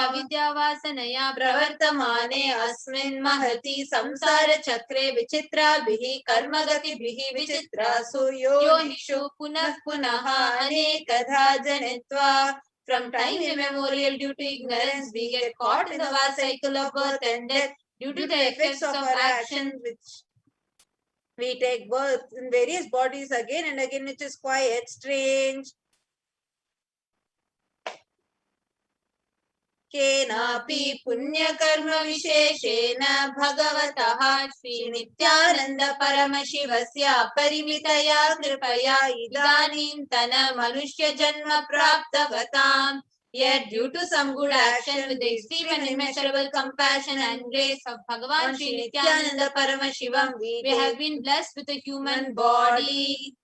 avidyavasanaya pravartamane asmin mahati samsara chakre vichitrabhihi karmagatibihi vichitrasu yonishu punah punaha anekadha janitva. From time immemorial, due to ignorance, we get caught in the vast cycle of birth and death due to the effects of our actions, which we take birth in various bodies again and again, which is quite strange. केनापि पुण्यकर्म विशेषेण भगवतः श्री नित्यानंद परमशिवस्य परिमितया कृपया इदानीन्तन मनुष्य जन्म प्राप्तवताम्. Yet, due to some good action with the extreme and immeasurable compassion and grace of Bhagavan Shri Nithyananda Paramashivam, we have been blessed with a human body.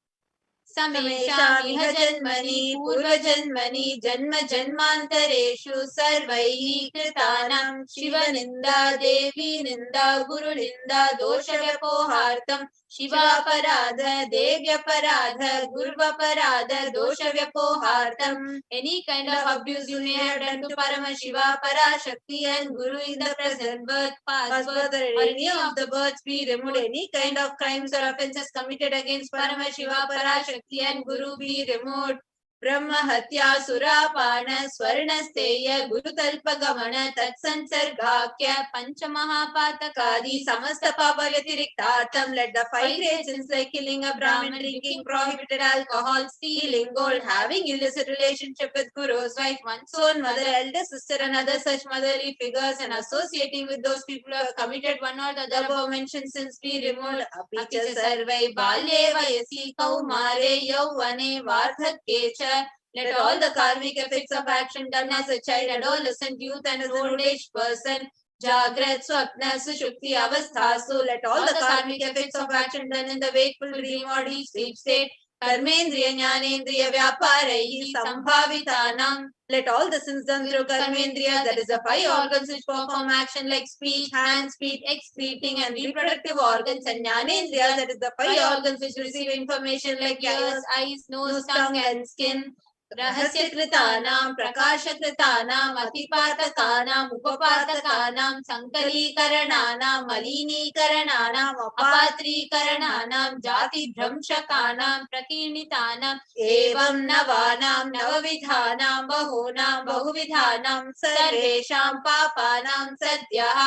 समेषां इह जन्मनि पूर्वजन्मनि जन्म जन्मान्तरेषु सर्वैः कृतानां शिवनिन्दा देवी निन्दा गुरुनिन्दा दोषव्यपोहार्थं शिवापराध देव्यपराध गुरुवपराध दोषव्यपोहार्थं. Any kind of abuse you may have done to Paramashiva, Parashakti and Guru in the present birth, past birth or any of the births be removed. Any kind of crimes or offences committed against Paramashiva, Parashakti and Guru be removed. Brahma Hatya Surapana Swarnasteya Guru Talpagamana Tatsansargakya Panchamahapatakadi Samasta Papa Vyatiriktatam. Let the 5 great sins like killing a Brahmin, drinking prohibited alcohol, stealing gold, having illicit relationship with Guru's wife, one's own mother, elder sister and other such motherly figures, and associating with those people who have committed one or the other above mentioned sins be removed. Apicha sarvai balye vayasi kaumare yauvane vardhakye cha. Let all the karmic effects of action done as a child, adolescent, youth and as an old age person, Jagrat, Swapna, Sushupti, Avasthasu, let all the karmic effects of action done in the wakeful, dream or deep sleep state, Karmendriya, Jnanendriya, Vyaparaihi, Sambhavitanam. Let all the sins done through Karmendriya, that is the 5 organs which perform action like speech, hands, feet, excreting and reproductive organs, and Jnanendriya, that is the 5 organs which receive information like ears, eyes, nose, tongue and skin. रहस्यकृतानां प्रकाशकृतानाम् अतिपातकानाम् उपपातकानां सङ्कलीकरणानां मलिनीकरणानाम् अपात्रीकरणानां जातिभ्रंशकानां प्रकीर्णितानाम् एवं नवानां नवविधानां बहूनां बहुविधानां सर्वेषां पापानां सद्यः.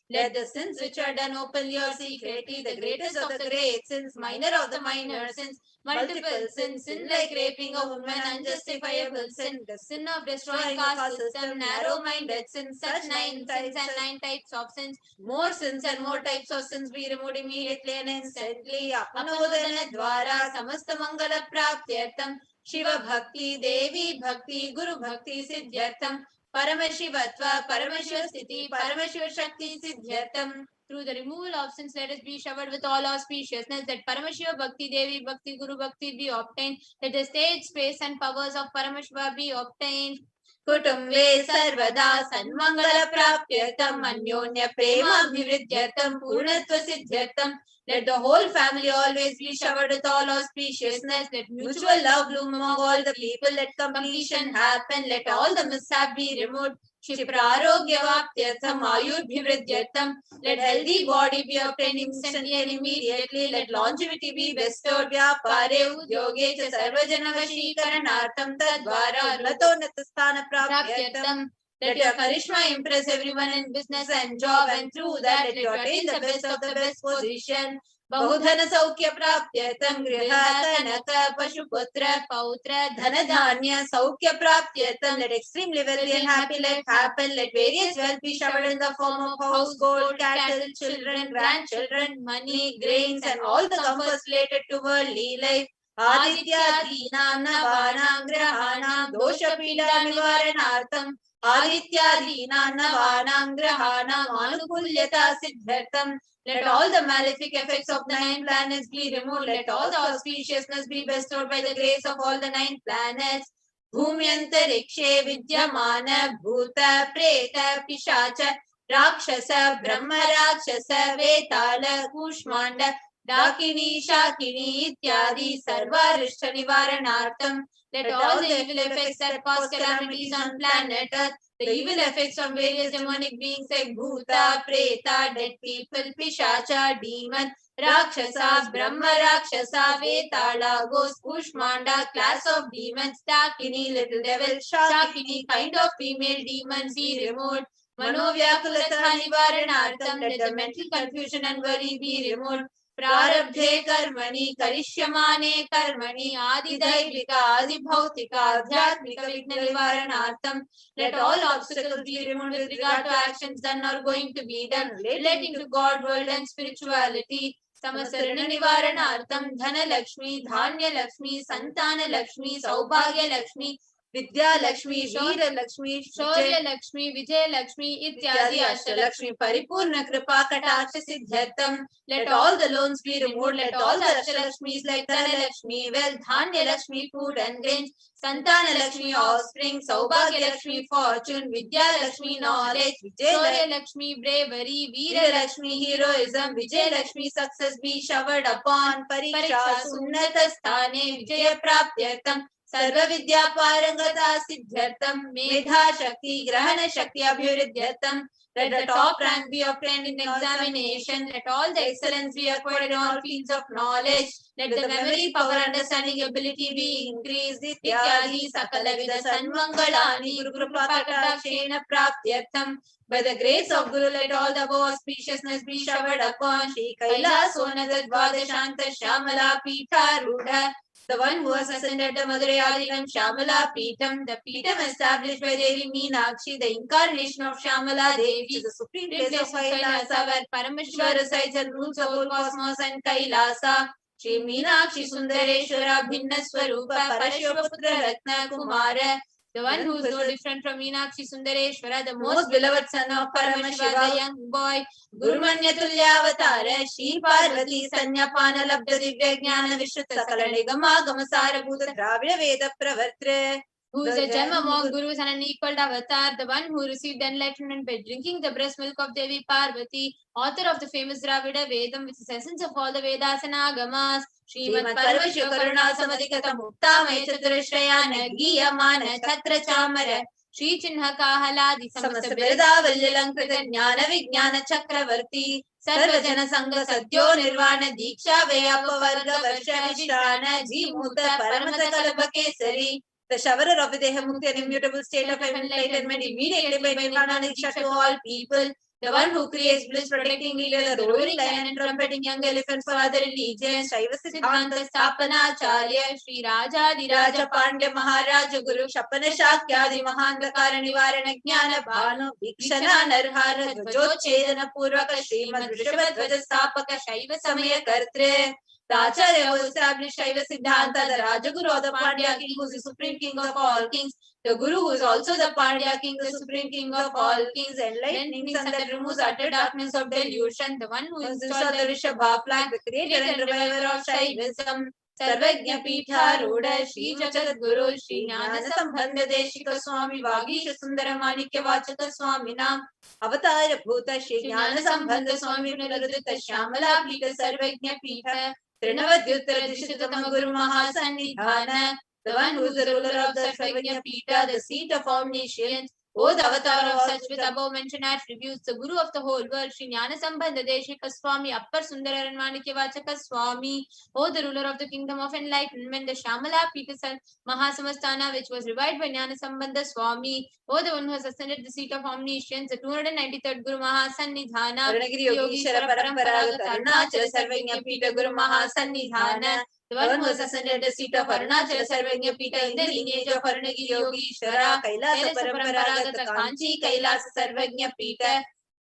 Let the sins which are done openly or secretly, the greatest of the great sins, minor of the minor sins, multiple sins, sin like raping a woman, unjustifiable sin, the sin of destroying caste system, narrow-minded sins, such 9 sins and 9 types of sins, more sins and more types of sins be removed immediately and instantly. Apanodana dwara samasta mangala praptyartam Shiva Bhakti, Devi Bhakti, Guru Bhakti Siddhyartham, Paramashivatva, Paramashiva Sthiti, Paramashiva Shakti Siddhyartham. Through the removal of sins, let us be showered with all auspiciousness, that Paramashiva Bhakti, Devi Bhakti, Guru Bhakti be obtained, let the stage, space and powers of Paramashiva be obtained. Kutumbe Sarvada Sanmangala Praptyartham, Anyonya Prema Bhivridyartham, Purnatva Siddhyartham. Let the whole family always be showered with all auspiciousness. Let mutual love bloom among all the people. Let completion happen. Let all the mishap be removed. Shiprarogya-vaptyartham ayur-bhivridyartham. Let healthy body be obtained instantly and immediately. Let longevity be bestowed. Vyapare udyoge cha sarvajana-vashikaranartham tadvara unnatonnatastana praptyartham. Let your charisma impress everyone in business and job, and through that let you attain the best of the best position. Bahudhana saukya praptyartham griha kanaka pashuputra pautra dhana dhanya saukya praptyartham. Let extremely wealthy and happy life happen. Let various wealth be showered in the form of house, gold, cattle, children, grandchildren, money, grains, and all the comforts related to worldly life. Adityadinam navanam grahanam dosha pida nivaranartham. Adityadinam navanam grahanam anukulyata siddhartham. Let all the malefic effects of the 9 planets be removed. Let all the auspiciousness be bestowed by the grace of all the 9 planets. Bhumyantarikshe vidyamana bhuta preta pishacha rakshasa brahma rakshasa vetala kushmanda dakini shakini ityadi sarva rishta nivaranartham. Let all the evil effects that cause calamities on planet Earth, the evil effects of various demonic beings like Bhuta, Preta, dead people, Pishacha, demon, Rakshasa, Brahma Rakshasa, Vetala, ghost, Kushmanda, class of demons, Dakini, little devil, Shakini, kind of female demons be removed. Manovyakulata Nivaranartham, let the mental confusion and worry be removed. Prarabdhe karmani karishyamane karmani adidaivika adibhautika adhyatmika vigna nivaranartham. Let all obstacles be removed with regard to actions done or going to be done relating to God, world and spirituality. Samasarana nivaranartham dhana lakshmi, dhanya lakshmi, santana lakshmi, saubhagya lakshmi, Vidya Lakshmi, Veera Lakshmi, Shaurya Lakshmi, Vijay Lakshmi, Ityadi Ashtalakshmi, Paripurna Kripa Kataksha Siddhartham. Let all the loans be removed. Let all the Ashtalakshmis like Dhana Lakshmi, wealth, Dhanya Lakshmi, food and grains, Santana Lakshmi, offspring, Saubhagya Lakshmi, fortune, Vidya Lakshmi, knowledge, Shaurya Lakshmi, bravery, Veera Lakshmi, heroism, Vijay Lakshmi, success be showered upon, Pariksha, Sunnata Sthane, Vijaya Praptyartham. Sarva Vidya Parangata Siddhartham, Medha Shakti, Grahana Shakti Abhiruddhyatam. Let the top rank be obtained in examination. Let all the excellence be acquired in all fields of knowledge. Let the memory, power, understanding, ability be increased. Ityadi Sakala Vida Sanmangalani Guru Kripa Katakshena Praptyartham. By the grace of Guru, let all the above auspiciousness be showered upon Shri Kailasa Dvadashanta Shamala Pitha Rudha. The one who has ascended the Madurai Adinam Shamala Peetam, the Peetam established by Devi Meenakshi, the incarnation of Shamala Devi, is the supreme place of Kailasa, where Paramashiva resides and rules the whole cosmos and Kailasa. Shri Meenakshi Sundareshwara Bhinna Swarupa Parashivoputra Ratna Kumara, the one who is no different from Meenakshi Sundareshwara, the most beloved son of Paramashiva, the young boy, Gurumanya Tulyavatara, Shri Parvati Sanyapana Labda Divya Jnana Vishuddha Sakala Nigama Gamasara Bhuta Dravida Veda Pravartre. who is a gem among gurus and an equal avatar, the one who received enlightenment by drinking the breast milk of Devi Parvati, author of the famous Dravida Vedam, which is the essence of all the Vedas and Agamas. Srimad Paramashiva Karuna Samadhikata Muktamaya Chaturashrayana Giyamana Chatra Chamara Shri Chinha Kahaladi Samasta Birda Valyalankrita Jnana Vijnana Chakravarti Sarvajana Sangha Sadyo Nirvana Deeksha Veyapavarga Varsha Vishrana Jimuta Paramata Kalapa Kesari. The showerer of Videha Mukti, an immutable state of enlightenment, immediately by Nirvana Deeksha to all people. The one who creates bliss, protecting leader, the roaring lion and trumpeting young elephants for other religions. Shaiva Siddhanta Stapana Acharya, Sri Raja Diraja Pandya Maharaja Guru Shapana Shakyadi Mahandakara Nivarana Jnana Bhanu Vikshana Narhara Dvajochedana Purvaka Srimad Rishabha Dvaja Stapaka Shaiva Samaya Kartre. The Acharya who established Shaiva Siddhanta, the Rajaguru, the Pandya king, who is the supreme king of all kings. The Guru, who is also the Pandya king, the supreme king of all kings, enlightening sun that removes utter darkness of delusion. The one who installed the Rishabha flag, the creator and reviver of Shaivism. Sarvajna Pitha Ruda Shri Jagat Guru Shri Jnana Sambandha Deshika Swami Vagisha Sundara Manikya Vachaka Swami Nam Avatara Bhuta Shri Jnana Sambandha Swami Punarudita Shyamala Plika Sarvajna Pitha Trinavadyuttara Dishitatama Guru Mahasannidhana. The one who is the ruler of the Sarvajna Pita, the seat of omniscience. O the avatar of such with above mentioned attributes, the Guru of the whole world, Sri Jnana Sambandha Deshika Swami, Appar Sundara Manikya Vachaka Swami. O the ruler of the kingdom of enlightenment, the Shamala Pita Mahasamastana, which was revived by Jnana Sambandha Swami. O the one who has ascended the seat of omniscience, the 293rd Guru Mahasannidhana. Arunagiri Yogishwara Paramparaga Arunachala Sarvajna Pita Guru Mahasannidhana. The one who has ascended the seat of Arunachala Sarvajna Pita in the lineage of Arunagiri Yogishwara, Kailasa Paramparagata Kanchi, Kailasa Sarvajna Pita,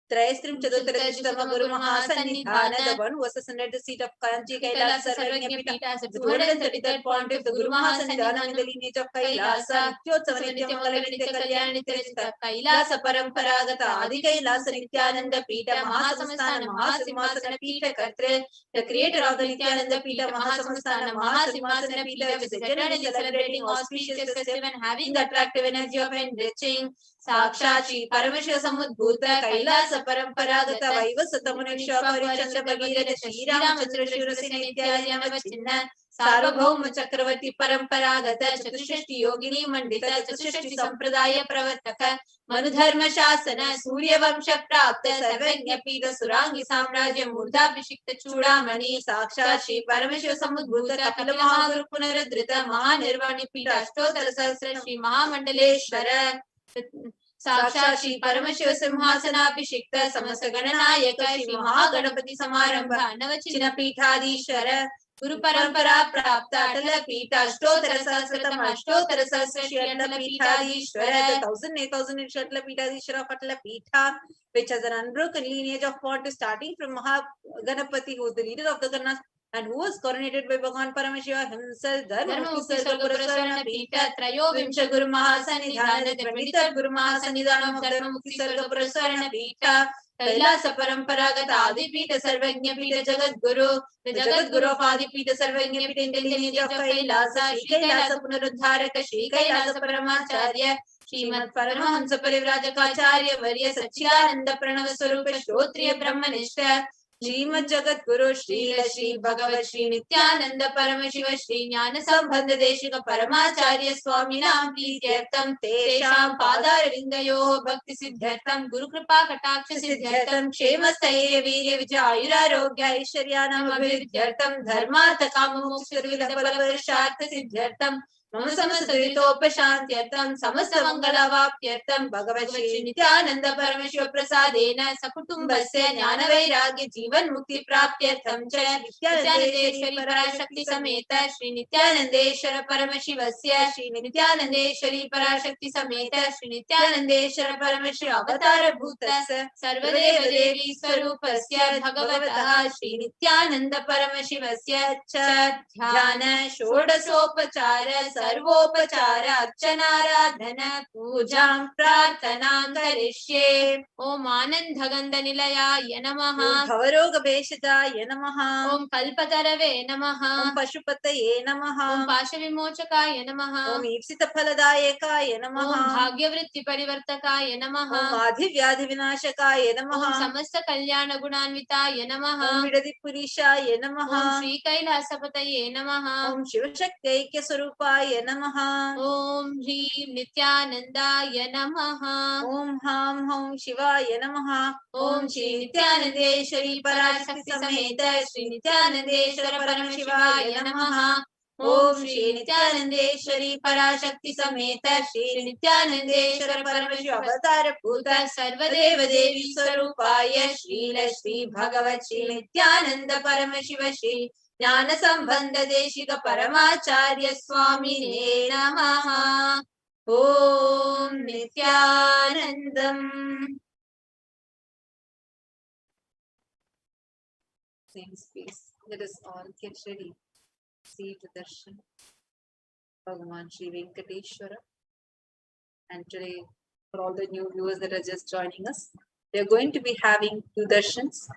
Trayastrim Chaduttara Guru Mahasannidhana, the one who has ascended the seat of Kanchi, Kailasa Sarvajna Pita, as the 233rd pontiff, the Guru Mahasannidhana in the lineage of Kailasa, Nityotsava Nityamangala Nitya Kalyana Nityajita, Kailasa Paramparagata Adi Kailasa Nithyananda Pita, Mahasamastana Mahasimhasana Pita Kartre, the creator of the Nithyananda Pita, Mahasamastana Mahasimhasana Pita, is eternally celebrating auspicious festive and having the attractive energy of enriching. Sakshachi Paramashiva Samudbhuta Kailasa Paramparagata Vaivasata Munisha Parichandra Bhagirata Shri Ramachandra Shurasena Ityadi Navachinna Sarvabhauma Chakravarti Paramparagata Chatushashti Yogini Mandita Chatushashti Sampradaya Pravartaka Manudharma Shasana Surya Vamsha Prapta Sarvajna Pita Surangi Samrajya Murdha Vishikta Chudamani Sakshachi Paramashiva Samudbhuta Kapila Mahaguru Punaradrita Mahanirvani Pita Ashtotara Sahasra Shri Mahamandaleshwara Sakshat Shri Paramashiva Simhasana Abhishekta Samasta Gananayaka Shri Mahaganapati Samarambha Navachina Pithadishwara Guru Parampara Prapta Atala Pita Ashtotara Sahasratam Ashtotara Sahasra Shri Atala Pithadishwara, the 1008,000 Atala Pithadishwara of Atala Pitha, which has an unbroken lineage of pontiffs starting from Mahaganapati, who is the leader of the Ganas and who was coronated by Bhagavan Paramashiva himself. Dharmamukti Sargapurasvarana Pita Trayo Vimsha Guru Mahasannidhana, the 23rd Guru Mahasannidhana of Dharmamukti Sargapurasvarana Pita, Kailasa Paramparagata Adi Pita Sarvajna Pita Jagat Guru, the Jagat Guru of Adi Pita Sarvajna Pita in the lineage of Kailasa, Shri Kailasa Punarudharaka Shri Kailasa Paramacharya, Srimad Paramahamsa Parivrajaka Varya Satchidananda Pranava Swarupa Shrotriya Brahmanishta, Srimad Jagat Guru Srila Shri Bhagavat Shri Nithyananda Paramashiva Shri Jnana Sambandha Deshika Paramacharya Swami Nam Prityartham Tesham Padaravindayo Bhakti Siddhartham Guru Kripa Kataksha Siddhartham Kshema Stairya Virya Vijayura Rogya Aishwaryanam Abhividyartham Dharmartha Kama Moksha Vidha Palavarashartha Siddhartham Mama Samasta Dritopashantyartham Samasta Mangala Vapyartham Bhagavat Shri Nithyananda Paramashiva Prasadena Sakutumbasya Jnana Vairagya Jivan Mukti Praptyartham Cha Nithyanandeshwari Parashakti Sameta Shri Nithyanandeshwara Paramashivasya Shri Nithyanandeshwari Parashakti Sameta Shri Nithyanandeshwara Paramashiva Avatara Bhutasya Sarvadeva Devi Swarupasya Bhagavataha Shri Nithyananda Paramashivasya Cha Dhyana Shodasopachara सर्वोपचार अर्चनाराधन पूजां प्रार्थनां करिष्ये। ॐ आनन्दगन्धनिलयाय नमः। ॐ भवरोगभेषजाय नमः। ॐ कल्पतरवे नमः। ॐ पशुपतये नमः। ॐ पाशविमोचकाय नमः। ॐ ईप्सितफलदायकाय नमः। ॐ भाग्यवृत्तिपरिवर्तकाय नमः। ॐ आधिव्याधिविनाशकाय नमः। ॐ समस्तकल्याणगुणान्विताय नमः। ॐ विडदिपुरीशाय नमः। ॐ श्रीकैलासपतये नमः। ॐ शिवशक्त्यैक्यस्वरूपाय नमः। ॐ ह्रीं नित्यानन्दाय नमः। ॐ हां हौं शिवाय नमः। ॐ श्री नित्यानन्देश्वरी पराशक्ति समेत श्री नित्यानन्देश्वर परमशिवाय नमः। ॐ श्री नित्यानन्देश्वरी पराशक्ति समेत श्री नित्यानन्देश्वर परमशिव अवतार भूत सर्वदेव देवी स्वरूपाय श्रील श्री भगवत् श्री नित्यानन्द परमशिव श्री ज्ञान संबंध देशिक परमाचार्य स्वामिने नमः। ॐ नित्यानन्दम्। Same space. Let us all get ready. See the darshan. Bhagavan Shri Venkateshwara. And today, for all the new viewers that are just joining us, we are going to be having 2 darshans.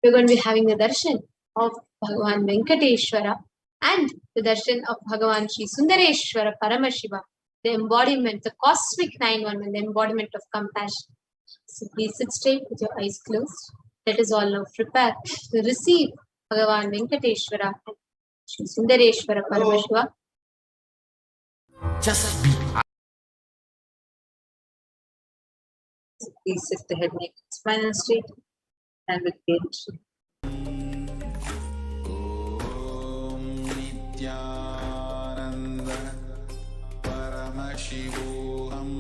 We're going to be having the darshan of Bhagavan Venkateshwara and the darshan of Bhagavan Shri Sundareshwara Paramashivam, the embodiment, the cosmic 911, the embodiment of compassion. So please sit straight with your eyes closed. Let us all now prepare to receive Bhagavan Venkateshwara and Shri Sundareshwara Paramashivam. Just be. Please sit the head, neck, spine and straight, and with gait. Nithyananda Paramashivoham.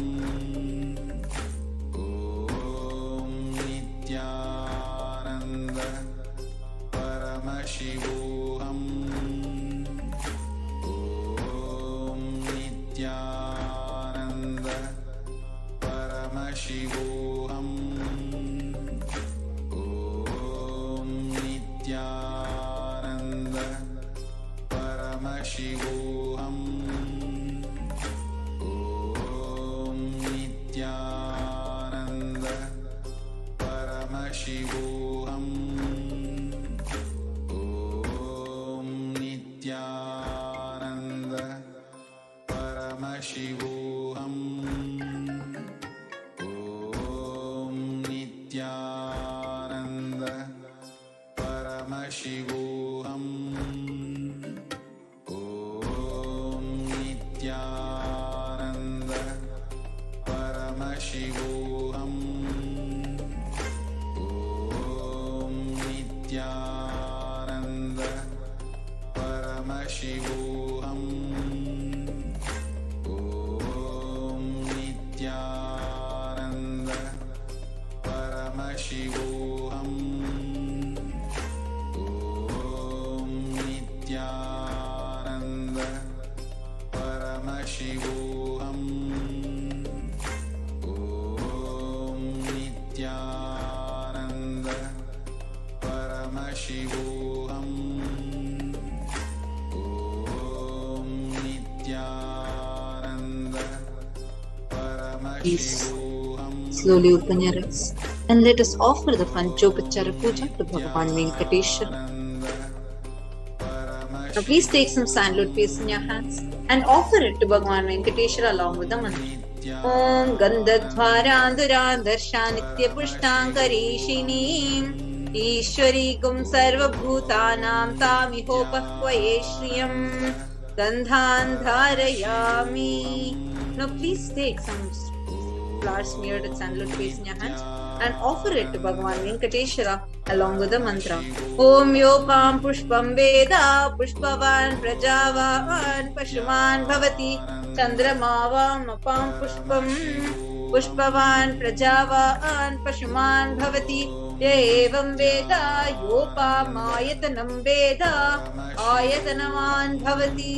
Nithyananda Paramashivoham. Nithyananda Paramashivoham. Nithyananda Paramashivoham. Nithyananda Paramashivoham. Nithyananda Paramashivoham. Nithyananda Paramashivoham. Nithyananda Paramashivoham. Nithyananda Paramashivoham. Nithyananda Paramashivoham. Nithyananda Paramashivoham. Nithyananda Paramashivoham. Nithyananda Paramashivoham. Slowly open your eyes and let us offer the Panchopachara Puja to Bhagavan Venkateshwara. Now please take some sandalwood paste in your hands and offer it to Bhagavan Venkateshwara along with the mantra. Om Gandhadhvarandhuran Darshanitya Pushtankarishiniim Ishwari Gum Sarva Bhutanam Tamihopahvaye Shriyam Gandhan Dharayami. Now please take some flour smeared with sandalwood paste in your hands and offer it to Bhagavan Venkateshwara along with the mantra. Om Yopam Pushpam Veda Pushpavan Prajavan Pashuman Bhavati Chandramavam Apam Pushpam Pushpavan Prajavan Pashuman Bhavati Evam Veda Yopam Ayatanam Veda Ayatanaman Bhavati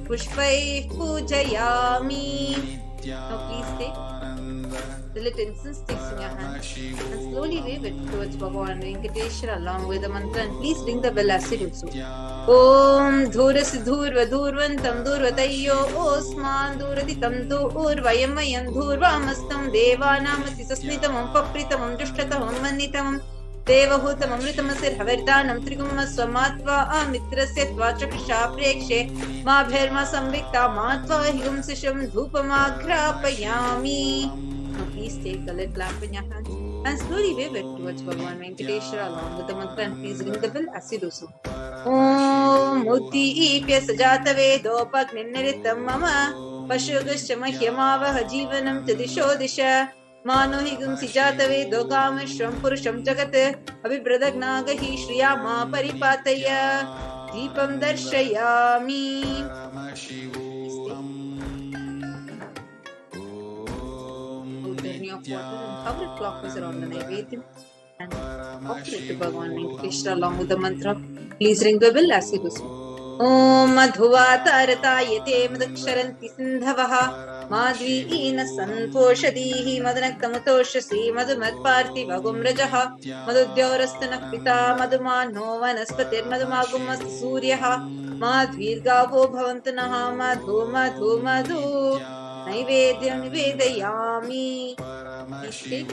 Pushpai Pujayami. Now please take till it incense sticks in your hand. And slowly wave it towards Bhagavan Venkateshwara along with the mantra, and please ring the bell as you do so. Om Dhurasi Dhurva Dhurvantam Dhurvatayyo Osman Dhuraditam Dhurvayam Vayam Dhurvamastam Devanamati Sasmitamam Papritamam Dushtatamam Manitamam Devahutam Amritamasir Haverdanam Trigumma Swamatva Amitrasya Tvachakrisha Prekshe Mabherma Samvikta Matva Higum Sisham Dhupamagrapayami. Now please take the lit lamp in your hands and slowly wave it towards Bhagavan Venkateshwara along with the mantra, and please ring the bell as you do so. Om Mutti Ipya Sajata Vedopak Ninniritam Mama Pashugashya Mahyamavaha Jivanam Tadisho Disha Manohigum Sijata Vedokamashram Purusham Jagat Abhibradagnaga Shriyama Paripataya Deepam Darshayami. Of water and cover it clockwise around the Naivedyam and offer it to Bhagavan Venkateshwara along with the mantra. Please ring the bell as you do so. Om Madhuvatarayate Madaksharanti Sindhavaha Madhviina Santoshadihi Madanaktamatosha Sri Madhumatparti Vagumrajaha Madhudyaurastana Pita Madhumano Vanaspatir Madhumagumas Suryaha Madhvirgavo Bhavantanaha Madhu Madhu Madhu Naivedyam Nivedayami. Please take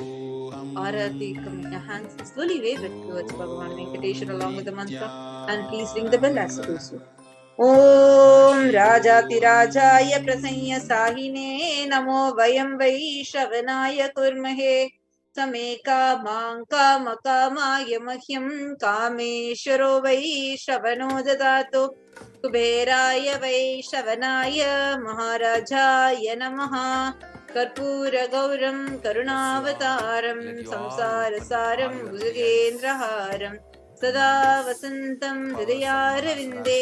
Arati in your hands and slowly wave it towards Bhagavan Venkateshwara along with the mantra, and please ring the bell as you do so. Om Rajati Rajaya Prasanya Sahine Namo Vayam Vaishavanaya Kurmahe Sameka Manka Makamaya Mahyam Kameshwaro Vaishavano Dadato Kuberaya Vaishavanaya Maharajaya Namaha Karpura Gauram Karunavataram Samsarasaram Bhujagendraharam Sada Vasantam Hridayarvinde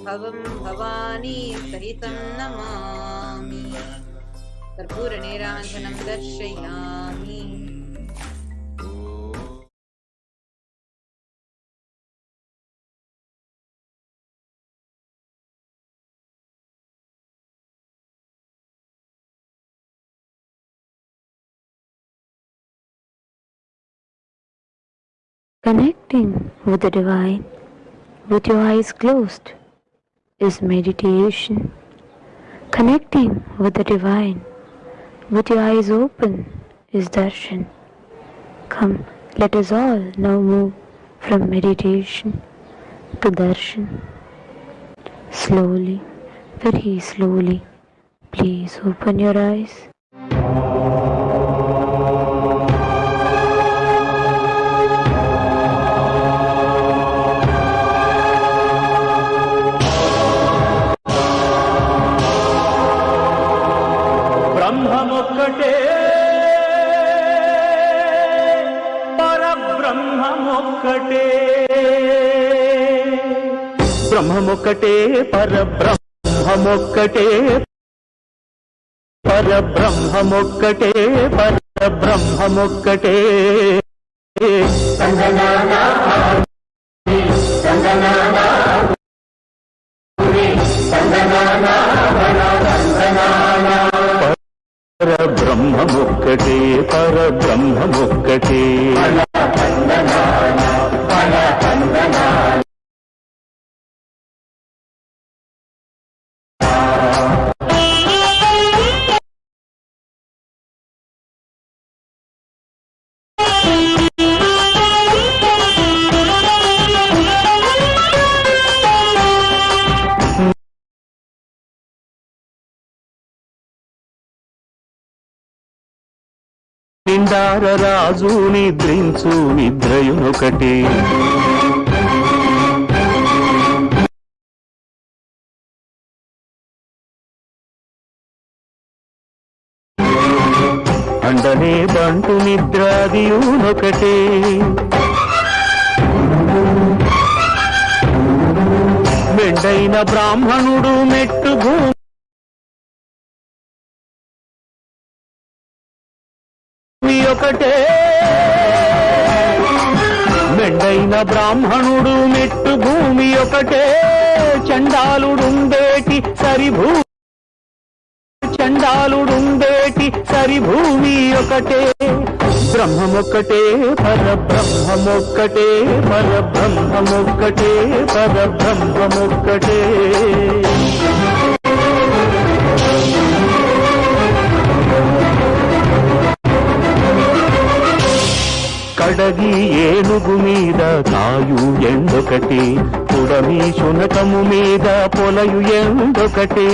Bhavam Bhavani Sahitam Namami Karpura Niranjanam Darshayami. Connecting with the divine with your eyes closed is meditation. Connecting with the divine with your eyes open is darshan. Come, let us all now move from meditation to darshan. Slowly, very slowly, please open your eyes. బ్రహ్మమొక్కటే పరబ్రహ్మమొక్కటే పరబ్రహ్మమొక్కటే పరబ్రహ్మమొక్కటే పరబ్రహ్మమొక్కటే పరబ్రహ్మమొక్కటే నిండార రాజు నిద్రించు నిద్రయునొకటే అండనే బంటు నిద్రాదియునొకటే మెండైన బ్రాహ్మణుడు మెట్టు భూమి ఒకటే మెండైన బ్రాహ్మణుడు మెట్టు భూమి ఒకటే చండాలుడుండేటి సరిభూ చండాలుడుండేటి సరిభూమి ఒకటే, బ్రహ్మమొక్కటే పరబ్రహ్మమొక్కటే, పరబ్రహ్మమొక్కటే పరబ్రహ్మమొక్కటే. కడగి ఏనుగు మీద కాయు ఎండొకటి, పుడమి శునకము మీద పొలయు ఎండొకటి.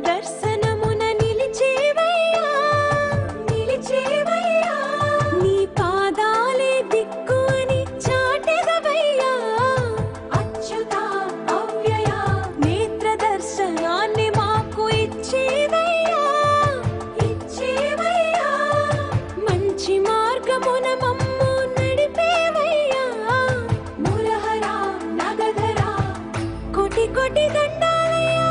దర్శనమున నిలిచేవయ్యా, నిలిచేవయ్యా, నీ పాదాలే దిక్కు అని చాటెదవయ్యా. అచ్యుత అవ్యయ నేత్ర దర్శనాన్ని మాకు ఇచ్చేవయ్యా, ఇచ్చేవయ్యా. మంచి మార్గమున మమ్ము నడిపేవయ్యా. మురహర నగధర కోటి కోటి దండాలయ్యా.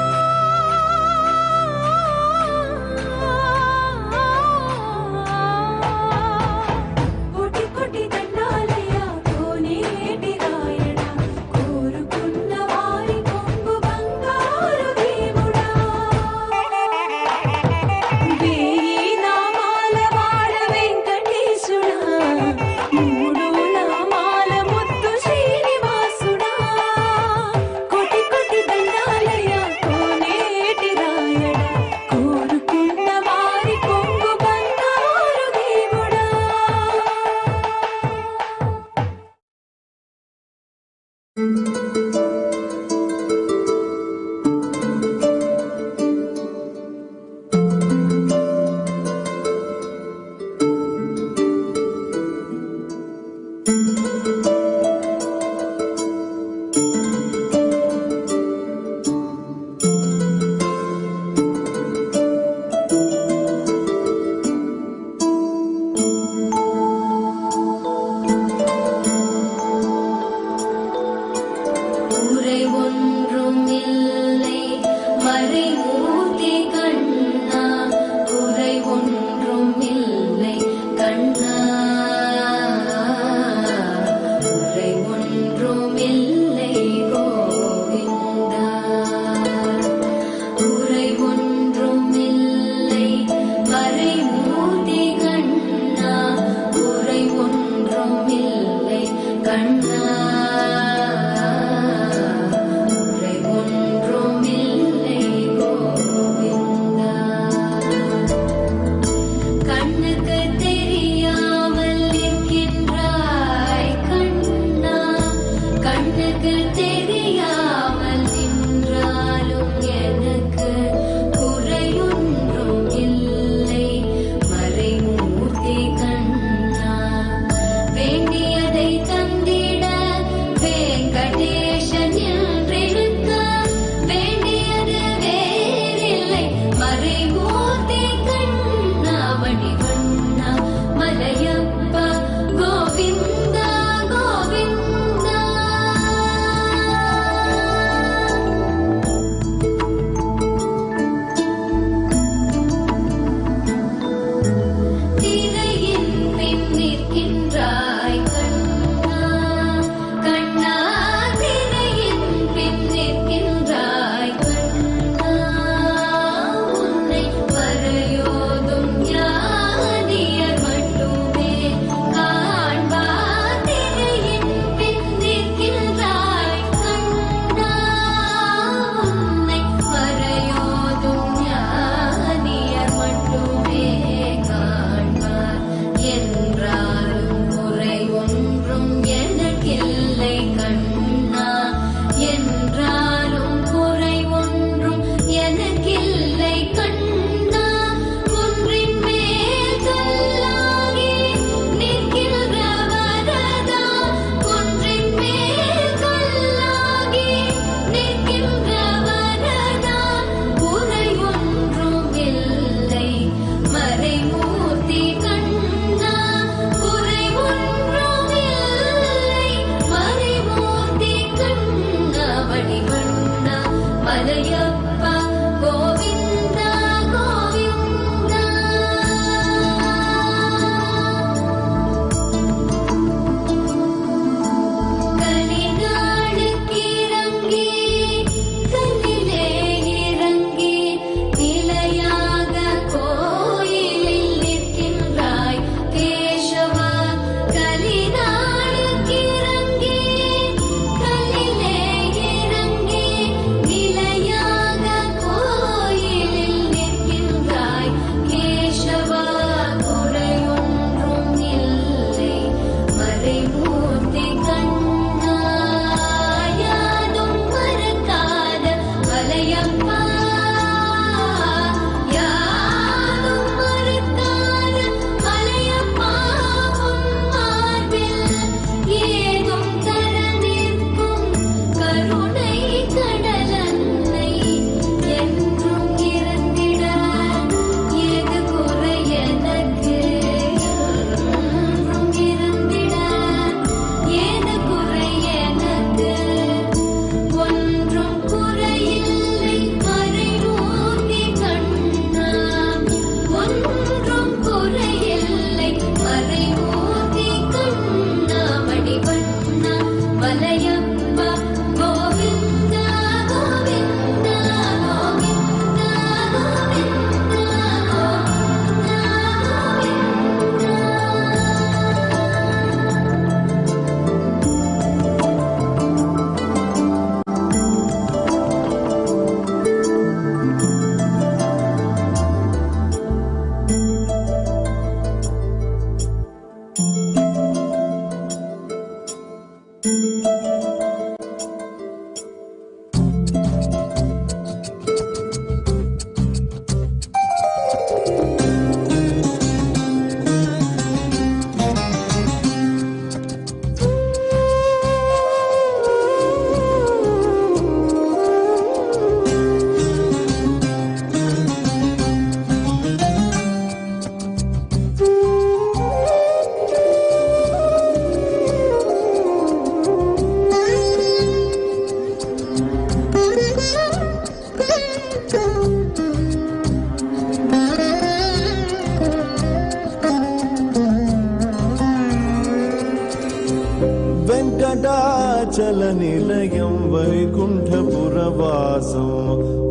వెంకటాచలనిలయం వైకుంఠపురవాసం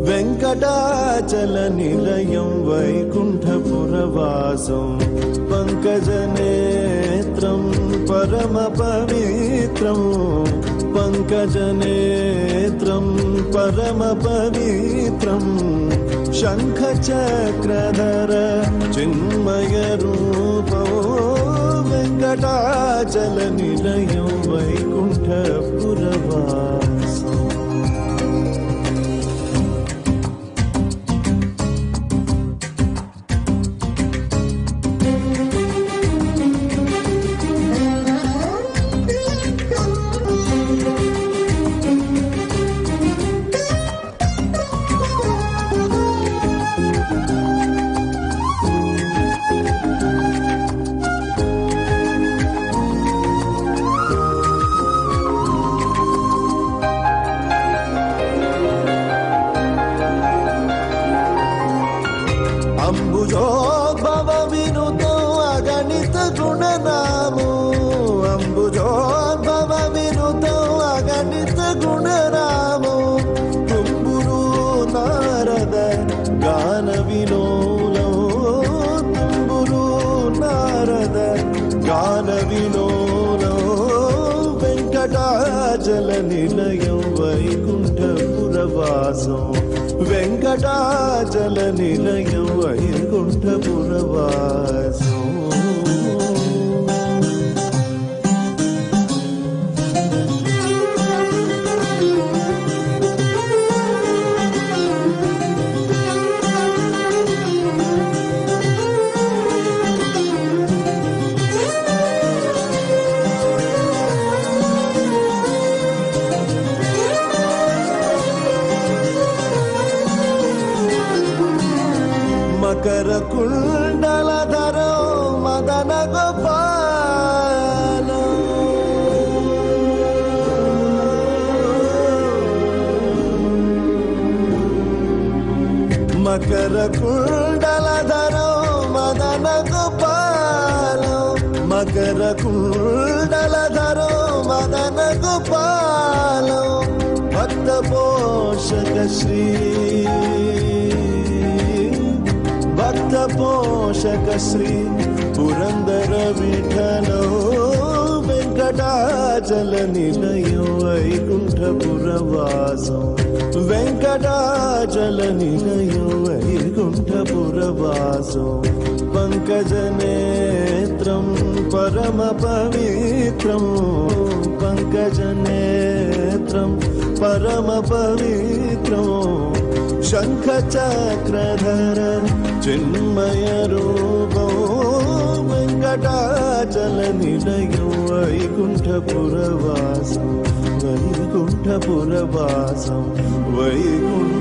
వెంకటాచలనిలయం వైకుంఠపురవాసం పంకజనేత్రం పరమపవిత్రం పంకజనేత్రం పరమపవిత్రం శంఖచక్రధర చిన్మయరూపో వెంకటాచలనిలయం వైకుంఠపురవాసం. అంబుజోద్భవ వినుతో అగణిత గుణనామో అంబుజోద్భవ వినుతో అగణిత గుణనామో తుంబురు నారద గాన విలోలో తుంబురు నారద గాన విలోలో వెంకటాచల నిలయం వైకుంఠపురవాసం వెంకటాచల నిలయం వైకుంఠపురవాసం. మకర కుండలధరో మదన గోపాల మకర కుండలధరో మదన గోపాల మకర కుండలధరో మదన గోపాల భక్త పోషక శ్రీ భక్త పోషక శ్రీ పురందర విఠలో వెంకటాచల నిలయం వైకుంఠపురవాసం వెంకటాచల నిలయం వైకుంఠపురవాసం పంకజనేత్రం పరమ పవిత్రం పంకజనేత్రం పరమ పవిత్రం శంఖచక్రధర చిన్మయ రూపో వెంకటాచల నిలయం వైకుంఠపురవాసం వైకుంఠపురవాసం వైకుంఠపురవాసం.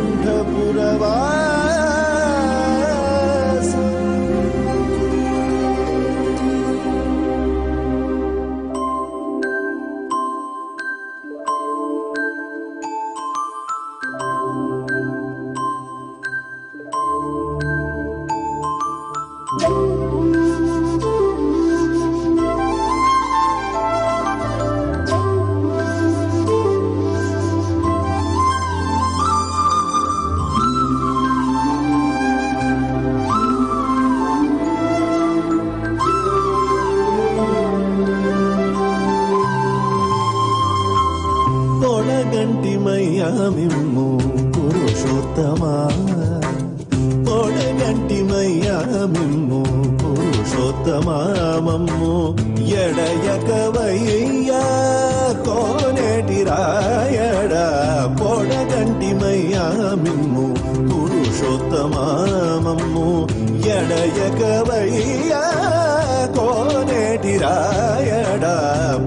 పొడగంటిమయ్యా మిమ్ము పురుషోత్తమా పొడగంటిమయ్యా మిమ్ము పురుషోత్తమా మమ్ము ఎడయకవయ్యా కోనేటి రాయడ పొడగంటిమయ్యా మిమ్ము పురుషోత్తమా మమ్ము ఎడయకవయ్యా కోనేటి రాయడ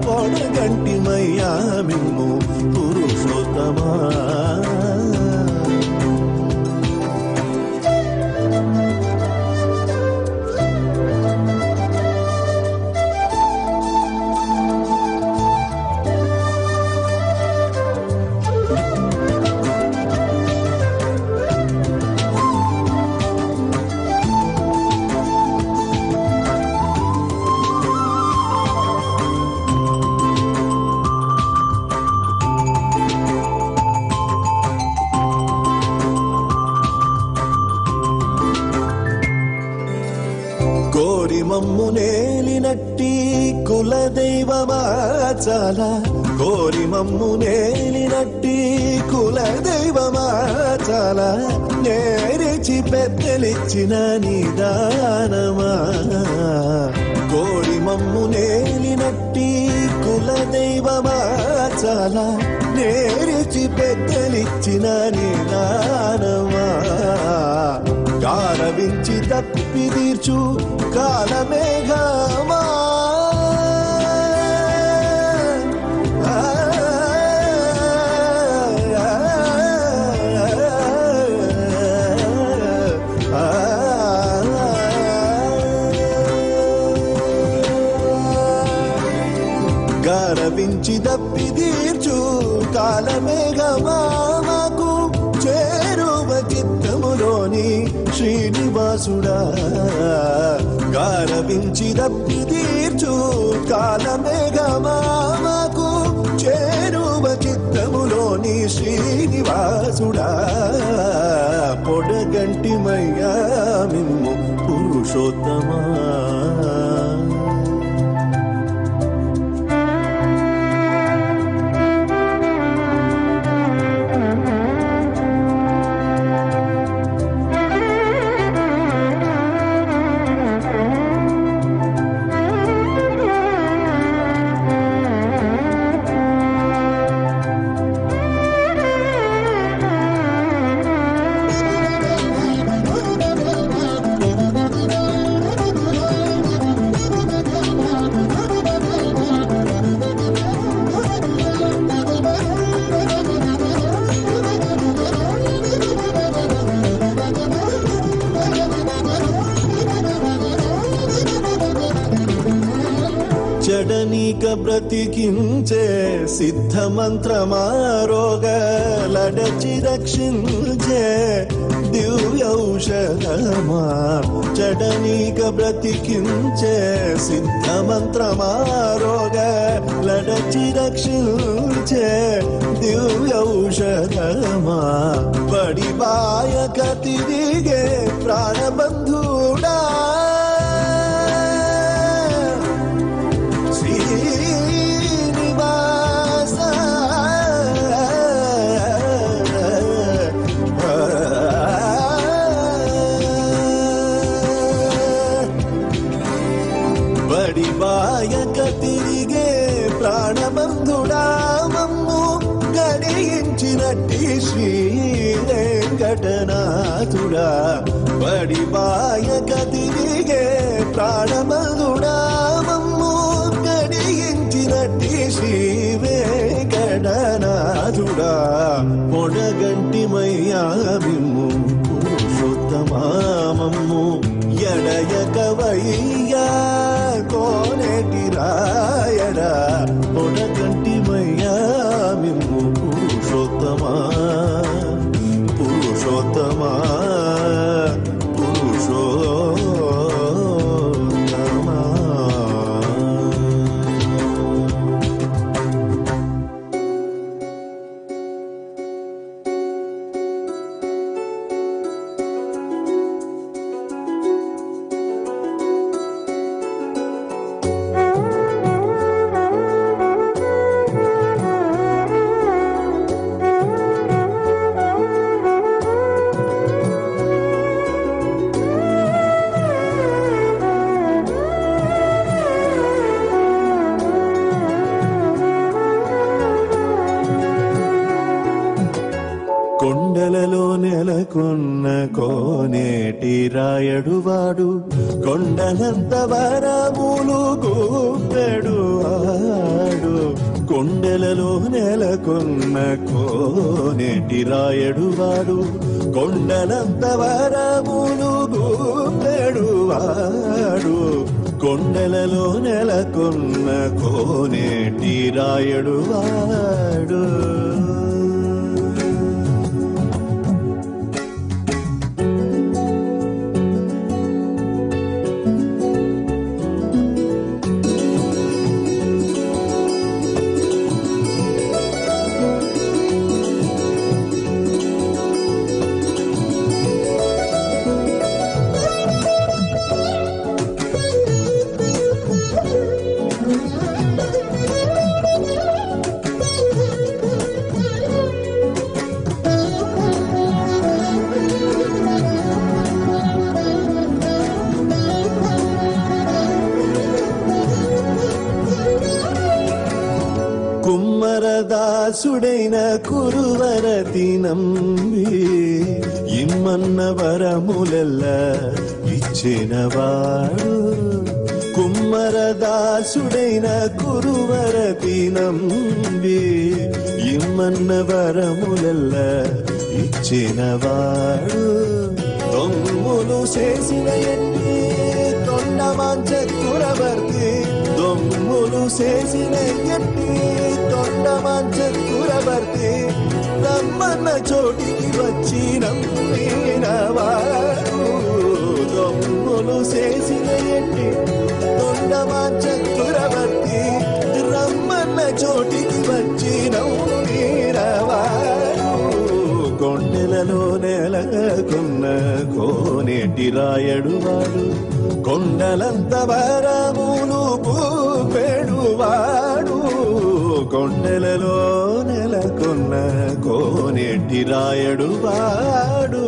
పొడగంటిమయ్యా మిమ్ము పురుషోత్తమా. కులదైవమా చాలా కోరి మమ్ము నేలినట్టి కులదైవమా చాలా నేరిచి పెద్దలిచ్చిన నిదానమా కోరి మమ్ము నేలినట్టి కులదైవమా చాలా నేరిచి పెద్దలిచ్చిన నిదానమా గారవించి తప్పి తీర్చు కాలమేఘమా గారవించి తప్పి తీర్చు కాలమేఘమా మాకు చేరువ చిత్తములోని శ్రీనివాసుడా గారవించి తప్పి తీర్చు కాలమేఘమా మాకు చేరువ చిత్తములోని శ్రీనివాసుడా పొడగంటిమయ్యా మిమ్ము పురుషోత్తమా చెడనీక బ్రతికించే సిద్ధ మంత్రమారోగలడచి రక్షించే దివ్యౌషధమా చెడనీక బ్రతికించే సిద్ధ మంత్రమారోగలడచి రక్షించే దివ్యౌషధమా బడిబాయక తిరిగే ప్రాణబంధుడా బడిబాయక తిరిగే ప్రాణబంధుడా మమ్ము గడియించినట్టి శ్రీ వెంకటనాథుడా బడిబాయక తిరిగే ప్రాణబంధుడా మమ్ము గడియించినట్టి శ్రీ వెంకటనాథుడా పొడగంటిమయ్యా మిమ్ము పురుషోత్తమా మమ్ము ఎడయకవయ్యా కోనేటి రాయడా పొడగంటిమయ్యా మిమ్ము పురుషోత్తమా పురుషోత్తమా పురుషోత్తమా కొండలలో నెలకొన్న కోనేటి రాయడువాడు కొండలంత వరములు గూపెడు ఆడు కొండలలో నెలకొన్న కోనేటి రాయడువాడు కొండలంత వరములు గూపెడు ఆడు కొండలలో నెలకొన్న కోనేటి రాయడువాడు కుమ్మరదాసుడైన కురువరతి నంబి ఇమ్మన్న వరములెల్ల ఇచ్చినవాడు కుమ్మరదాసుడైన కురువరతి నంబి ఇమ్మన్న వరములెల్ల ఇచ్చినవాడు దొంగులు చేసిన ఎన్ని తొండమాంచ కురవర్తి దొంగులు చేసిన ఎన్ని తొండమాంచ కురవర్తి రమ్మన్న చోటికి వచ్చి నమ్మినవాడు దొంగులు చేసిన ఎన్ని తొండమాంచ కురవర్తి రమ్మన్న చోటికి వచ్చి నమ్మినవాడు కొండలలో నెలకొన్న కోనేటి రాయడువాడు కొండలంత వరములు పూపెడువాడు కొండలలో నెలకొన్న కోనేటి రాయడువాడు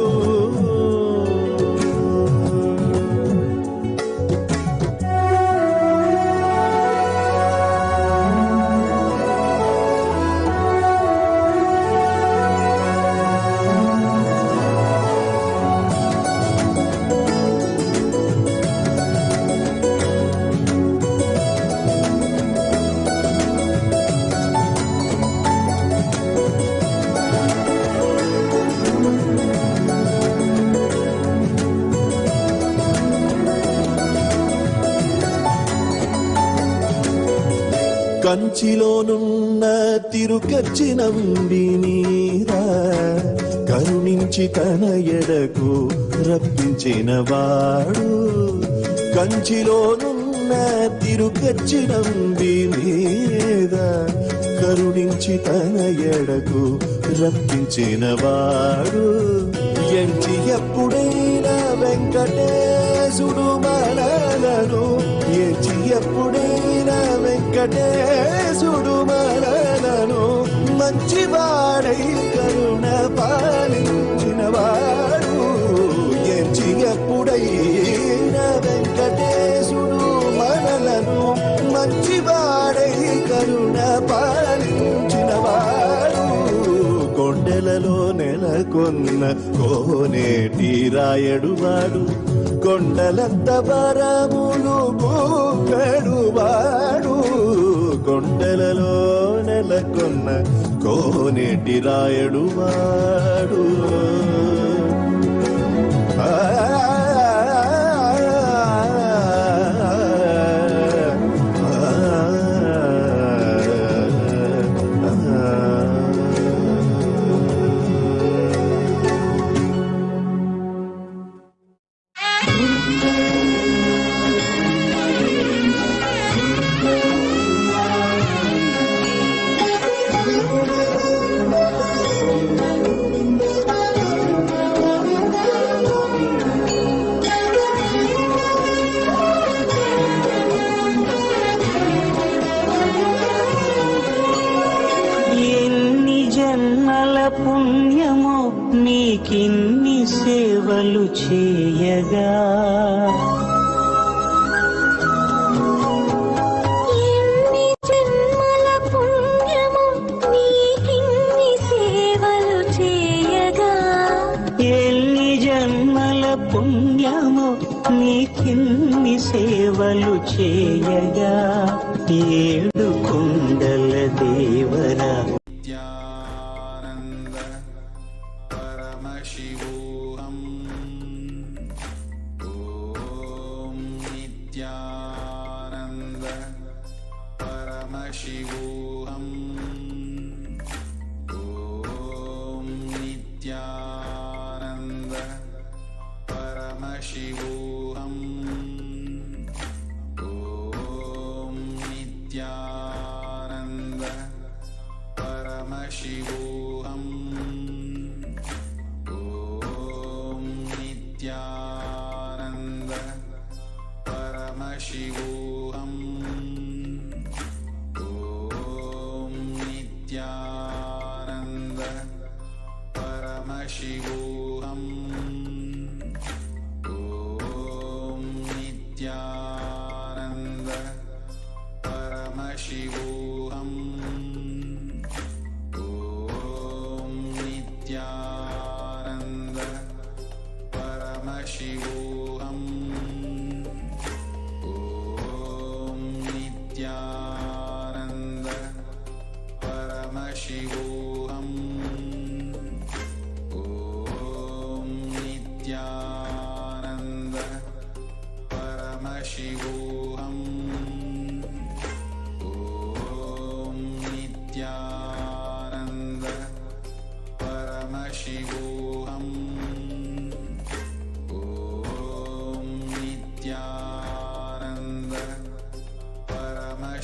కంచిలోనున్న తిరుకచ్చి నంబినీరా కరుణించి తన ఎడకు రప్పించినవాడు కంచిలోనున్న తిరుకచ్చి నంబినీరా కరుణించి తన ఎడకు రప్పించినవాడు ఎంచి ఎప్పుడైనా వెంకటేశుడు మనలను ఎంచి ఎప్పుడైనా వెంకటేశుడు మనలను మంచివాడై కరుణ పాలించినవాడు ఎంచి ఎప్పుడైనా వెంకటేశుడు మనలను మంచివాడై కరుణ పాలించినవాడు కొండలలో నెలకొన్న కోనేటి రాయడువాడు కొండలంత వరములు పూపెడువాడు కొండలలో నెలకొన్న కోనేటి రాయడువాడు పుణ్యము నీకిన్ని సేవలు చేయగా ఎన్ని జన్మల పుణ్యము నీకిన్ని సేవలు చేయగా ఎన్ని జన్మల పుణ్యము నీకిన్ని సేవలు చేయగా ఏడు కొండల Devara Paramashivoham. Om Nithyananda Paramashivoham. Om Nithyananda Paramashivoham. Om Nithyananda Paramashivoham. Nithyananda Paramashivoham. Om Nithyananda Paramashivoham. Om Nithyananda Paramashivoham.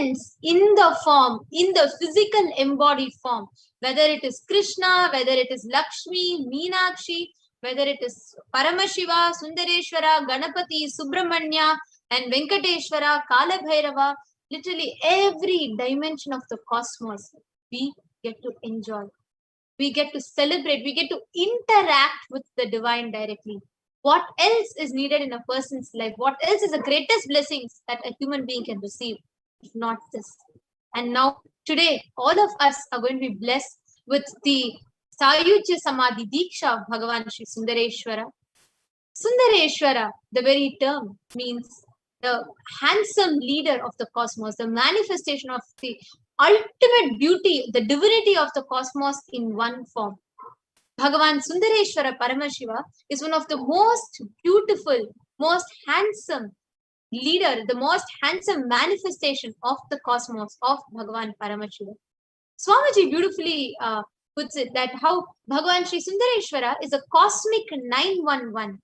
in the form, in the physical embodied form, whether it is Krishna, whether it is Lakshmi, Meenakshi, whether it is Paramashiva, Sundareshwara, Ganapati, Subramanya, and Venkateshwara, Kalabhairava, literally every dimension of the cosmos, we get to enjoy. We get to celebrate. We get to interact with the divine directly. What else is needed in a person's life? What else is the greatest blessings that a human being can receive, if not this? And now, today, all of us are going to be blessed with the Sayujya Samadhi Deeksha of Bhagavan Sri Sundareshwara. Sundareshwara, the very term, means the handsome leader of the cosmos, the manifestation of the ultimate beauty, the divinity of the cosmos in one form. Bhagavan Sundareshwara Paramashiva is one of the most beautiful, most handsome leader, the most handsome manifestation of the cosmos of Bhagavan Paramashiva. Swamiji beautifully puts it that how Bhagavan Sri Sundareshwara is a cosmic 911.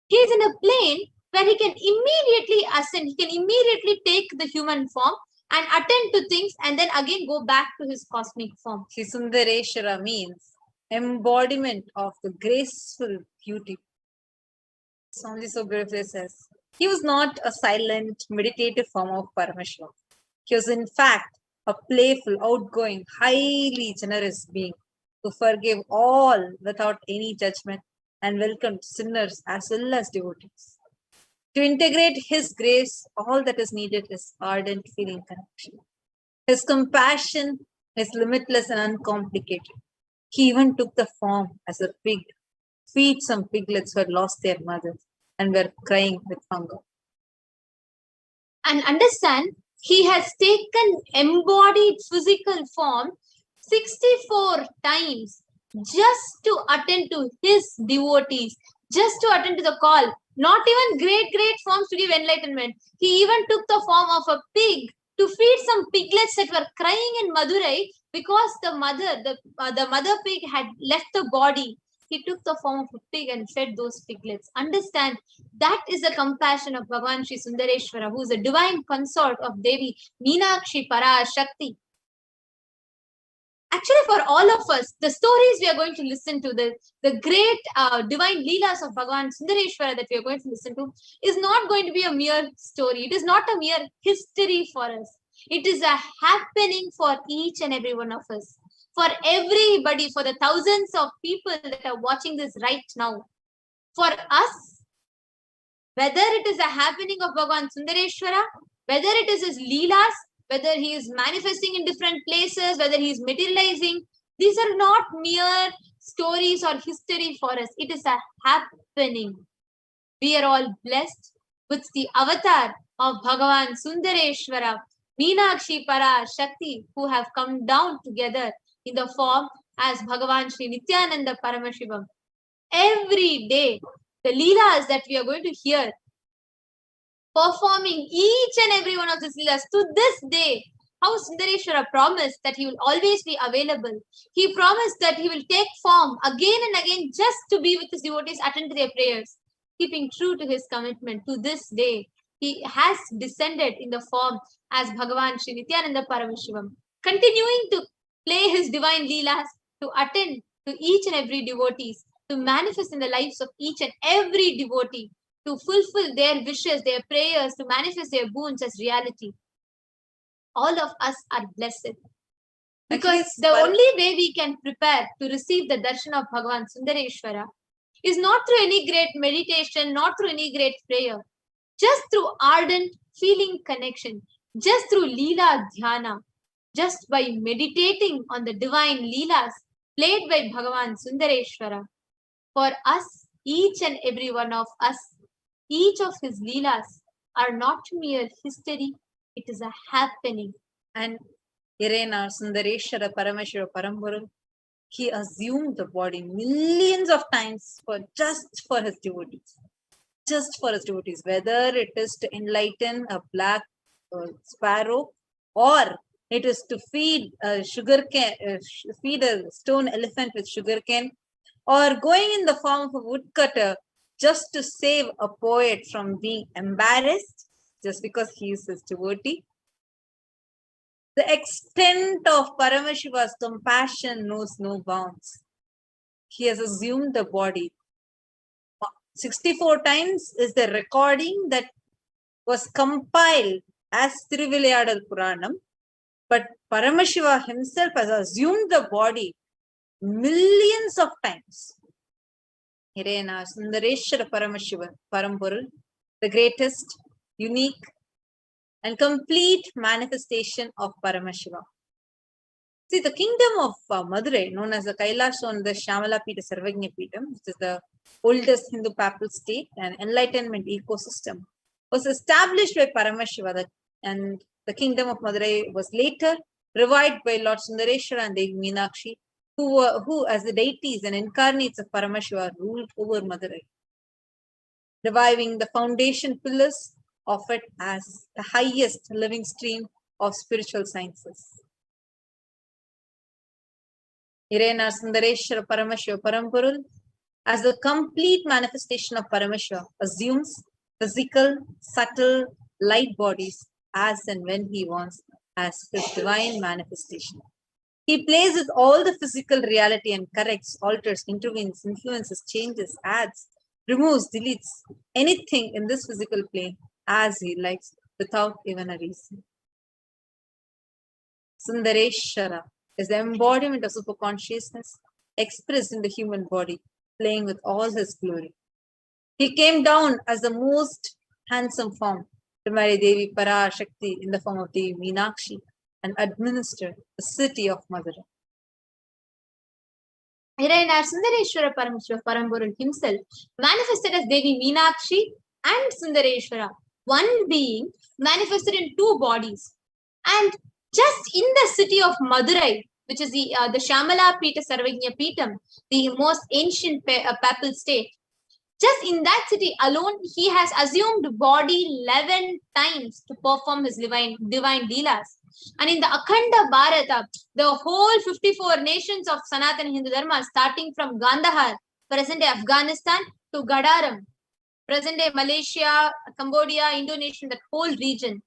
He is in a plane where he can immediately ascend, he can immediately take the human form and attend to things and then again go back to his cosmic form. Sri Sundareshwara means embodiment of the graceful beauty. Swamiji so beautifully says, he was not a silent, meditative form of Paramashiva. He was in fact a playful, outgoing, highly generous being who forgave all without any judgment and welcomed sinners as well as devotees. To integrate his grace, all that is needed is ardent feeling connection. His compassion is limitless and uncomplicated. He even took the form as a pig, feed some piglets who had lost their mothers and were crying with hunger. And understand, he has taken embodied physical form 64 times just to attend to his devotees, just to attend to the call. Not even great forms to give enlightenment. He even took the form of a pig to feed some piglets that were crying in Madurai because the mother pig had left the body. He took the form of a pig and fed those piglets. Understand, that is the compassion of Bhagavan Sri Sundareshwara, who is a divine consort of Devi Meenakshi Parashakti. Actually, for all of us, the stories we are going to listen to, the great divine leelas of Bhagavan Sundareshwara that we are going to listen to, is not going to be a mere story. It is not a mere history for us. It is a happening for each and every one of us. For everybody, for the thousands of people that are watching this right now. For us, whether it is a happening of Bhagavan Sundareshwara, whether it is his leelas, whether he is manifesting in different places, whether he is materializing, these are not mere stories or history for us. It is a happening. We are all blessed with the avatar of Bhagavan Sundareshwara, Meenakshi Parashakti, who have come down together in the form as Bhagavan Sri Nithyananda Paramashivam. Every day, the leelas that we are going to hear, performing each and every one of these leelas to this day, how Sundareshwara promised that he will always be available. He promised that he will take form again and again just to be with his devotees, attend to their prayers. Keeping true to his commitment to this day, he has descended in the form as Bhagavan Sri Nithyananda Paramashivam, continuing to play his divine leelas, to attend to each and every devotees, to manifest in the lives of each and every devotee, to fulfill their wishes, their prayers, to manifest their boons as reality. All of us are blessed. Because the only way we can prepare to receive the darshan of Bhagavan Sundareshwara is not through any great meditation, not through any great prayer, just through ardent feeling connection, just through Leela Dhyana, just by meditating on the divine Leelas played by Bhagavan Sundareshwara. For us, each and every one of us, each of his Leelas are not mere history, it is a happening. And Irena Sundareshwara Paramashiva Paramburu, he assumed the body millions of times just for his devotees. Just for his devotees, whether it is to enlighten a black sparrow, or it is to feed a feed a stone elephant with sugarcane, or going in the form of a woodcutter just to save a poet from being embarrassed just because he is his devotee. The extent of Paramashiva's compassion knows no bounds. He has assumed the body. 64 times is the recording that was compiled as Thiruvilayadal Puranam, but Paramashiva himself has assumed the body millions of times. Hirena Sundareshwara Paramashiva Parampurul, the greatest, unique, and complete manifestation of Paramashiva. See, the kingdom of Madurai, known as the Kailasa on the Shamala Pita Sarvagnya Pitam, which is the oldest Hindu papal state and enlightenment ecosystem, was established by Paramashiva, and the kingdom of Madurai was later revived by Lord Sundareshwara and Devi Meenakshi, who as the deities and incarnates of Paramashiva ruled over Madurai, reviving the foundation pillars of it as the highest living stream of spiritual sciences. Irena Sundareshwara Paramashiva Parampurul, as the complete manifestation of Paramashiva, assumes physical, subtle, light bodies as and when he wants as his divine manifestation. He plays with all the physical reality and corrects, alters, intervenes, influences, changes, adds, removes, deletes anything in this physical plane as he likes without even a reason. Sundareshwara is the embodiment of superconsciousness expressed in the human body, playing with all his glory. He came down as the most handsome form to marry Devi Parashakti in the form of Devi Meenakshi and administer the city of Madurai. Hirayana Sundareshwara Paramashiva Parampurul himself manifested as Devi Meenakshi and Sundareshwara, one being manifested in two bodies. And just in the city of Madurai, which is the Shamala Pita Sarvagnya Pitam, the most ancient papal state, just in that city alone, he has assumed body 11 times to perform his divine leelas. And in the Akhanda Bharata, the whole 54 nations of Sanatana Hindu Dharma, starting from Gandhar, present-day Afghanistan, to Gadaram, present-day Malaysia, Cambodia, Indonesia, that whole region.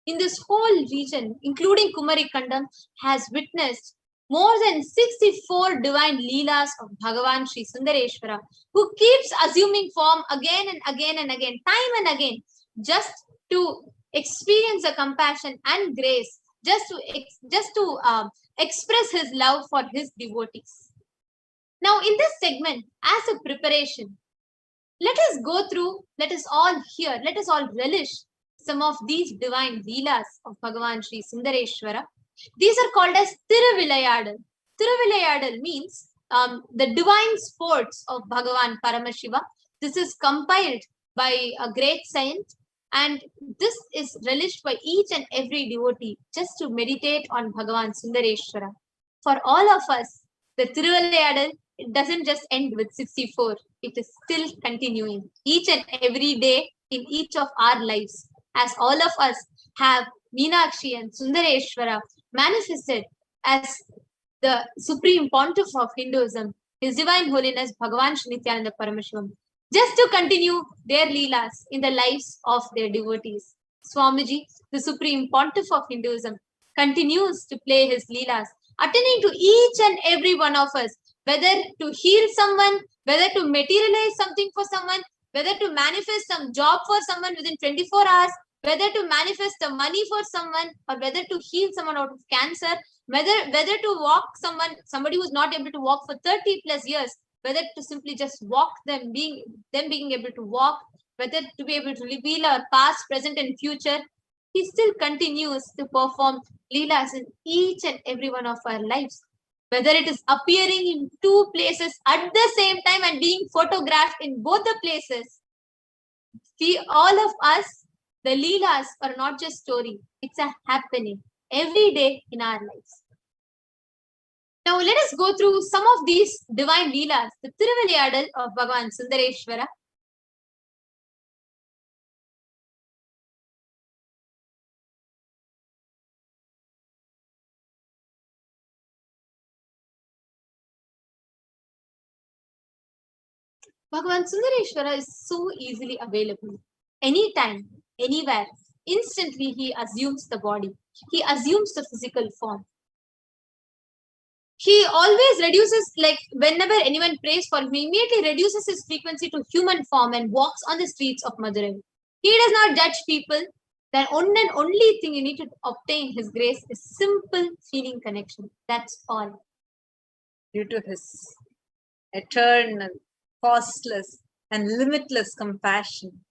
In this whole region, including Kumari Kandam, has witnessed more than 64 divine leelas of Bhagavan Sri Sundareshwara, who keeps assuming form again and again and again, time and again, just to experience the compassion and grace, just to express his love for his devotees. Now, in this segment, as a preparation, let us go through, let us all hear, let us all relish some of these divine leelas of Bhagavan Sri Sundareshwara. These are called as Thiruvilayadal. Thiruvilayadal means the divine sports of Bhagavan Paramashiva. This is compiled by a great saint, and this is relished by each and every devotee just to meditate on Bhagavan Sundareshwara. For all of us, the Thiruvilayadal, it doesn't just end with 64. It is still continuing each and every day in each of our lives, as all of us have Meenakshi and Sundareshwara manifested as the supreme pontiff of Hinduism, His Divine Holiness Bhagavan Shri Nithyananda Paramashivam, just to continue their leelas in the lives of their devotees. Swamiji, the supreme pontiff of Hinduism, continues to play his leelas, attending to each and every one of us, whether to heal someone, whether to materialize something for someone, whether to manifest some job for someone within 24 hours, whether to manifest the money for someone, or whether to heal someone out of cancer, whether to walk somebody who's not able to walk for 30 plus years, whether to simply just walk them being able to walk, whether to be able to reveal our past, present, and future. He still continues to perform leelas in each and every one of our lives. Whether it is appearing in two places at the same time and being photographed in both the places, all of us, the leelas are not just story, it's a happening every day in our lives. Now let us go through some of these divine leelas, the Thiruvilayadal of Bhagavan Sundareshwara. Bhagavan Sundareshwara is so easily available. Anytime, anywhere, instantly he assumes the body. he assumes the physical form. He always reduces, like whenever anyone prays for him, he immediately reduces his frequency to human form and walks on the streets of Madurai. He does not judge people. The one and only thing you need to obtain his grace is simple feeling connection. That's all. Due to his eternal, costless, and limitless compassion,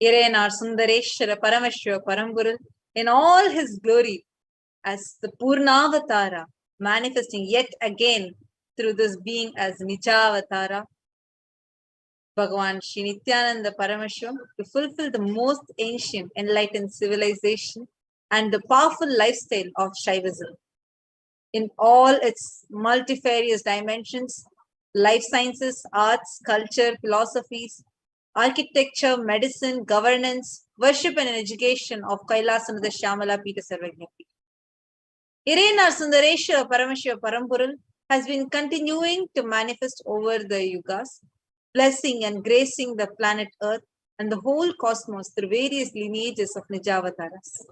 Irenar Sundareshwara Paramashiva Paramburu, in all his glory as the Purnavatara, manifesting yet again through this being as Nijavatara, Bhagavan Shri Nithyananda Paramashivam, to fulfill the most ancient enlightened civilization and the powerful lifestyle of Shaivism. In all its multifarious dimensions, life sciences, arts, culture, philosophies, architecture, medicine, governance, worship and education of Kailasa and the Shyamala Pita Sarvajñapita. Irenar Sundareshwara Paramashiva Parampural has been continuing to manifest over the yugas, blessing and gracing the planet Earth and the whole cosmos through various lineages of Nijavataras.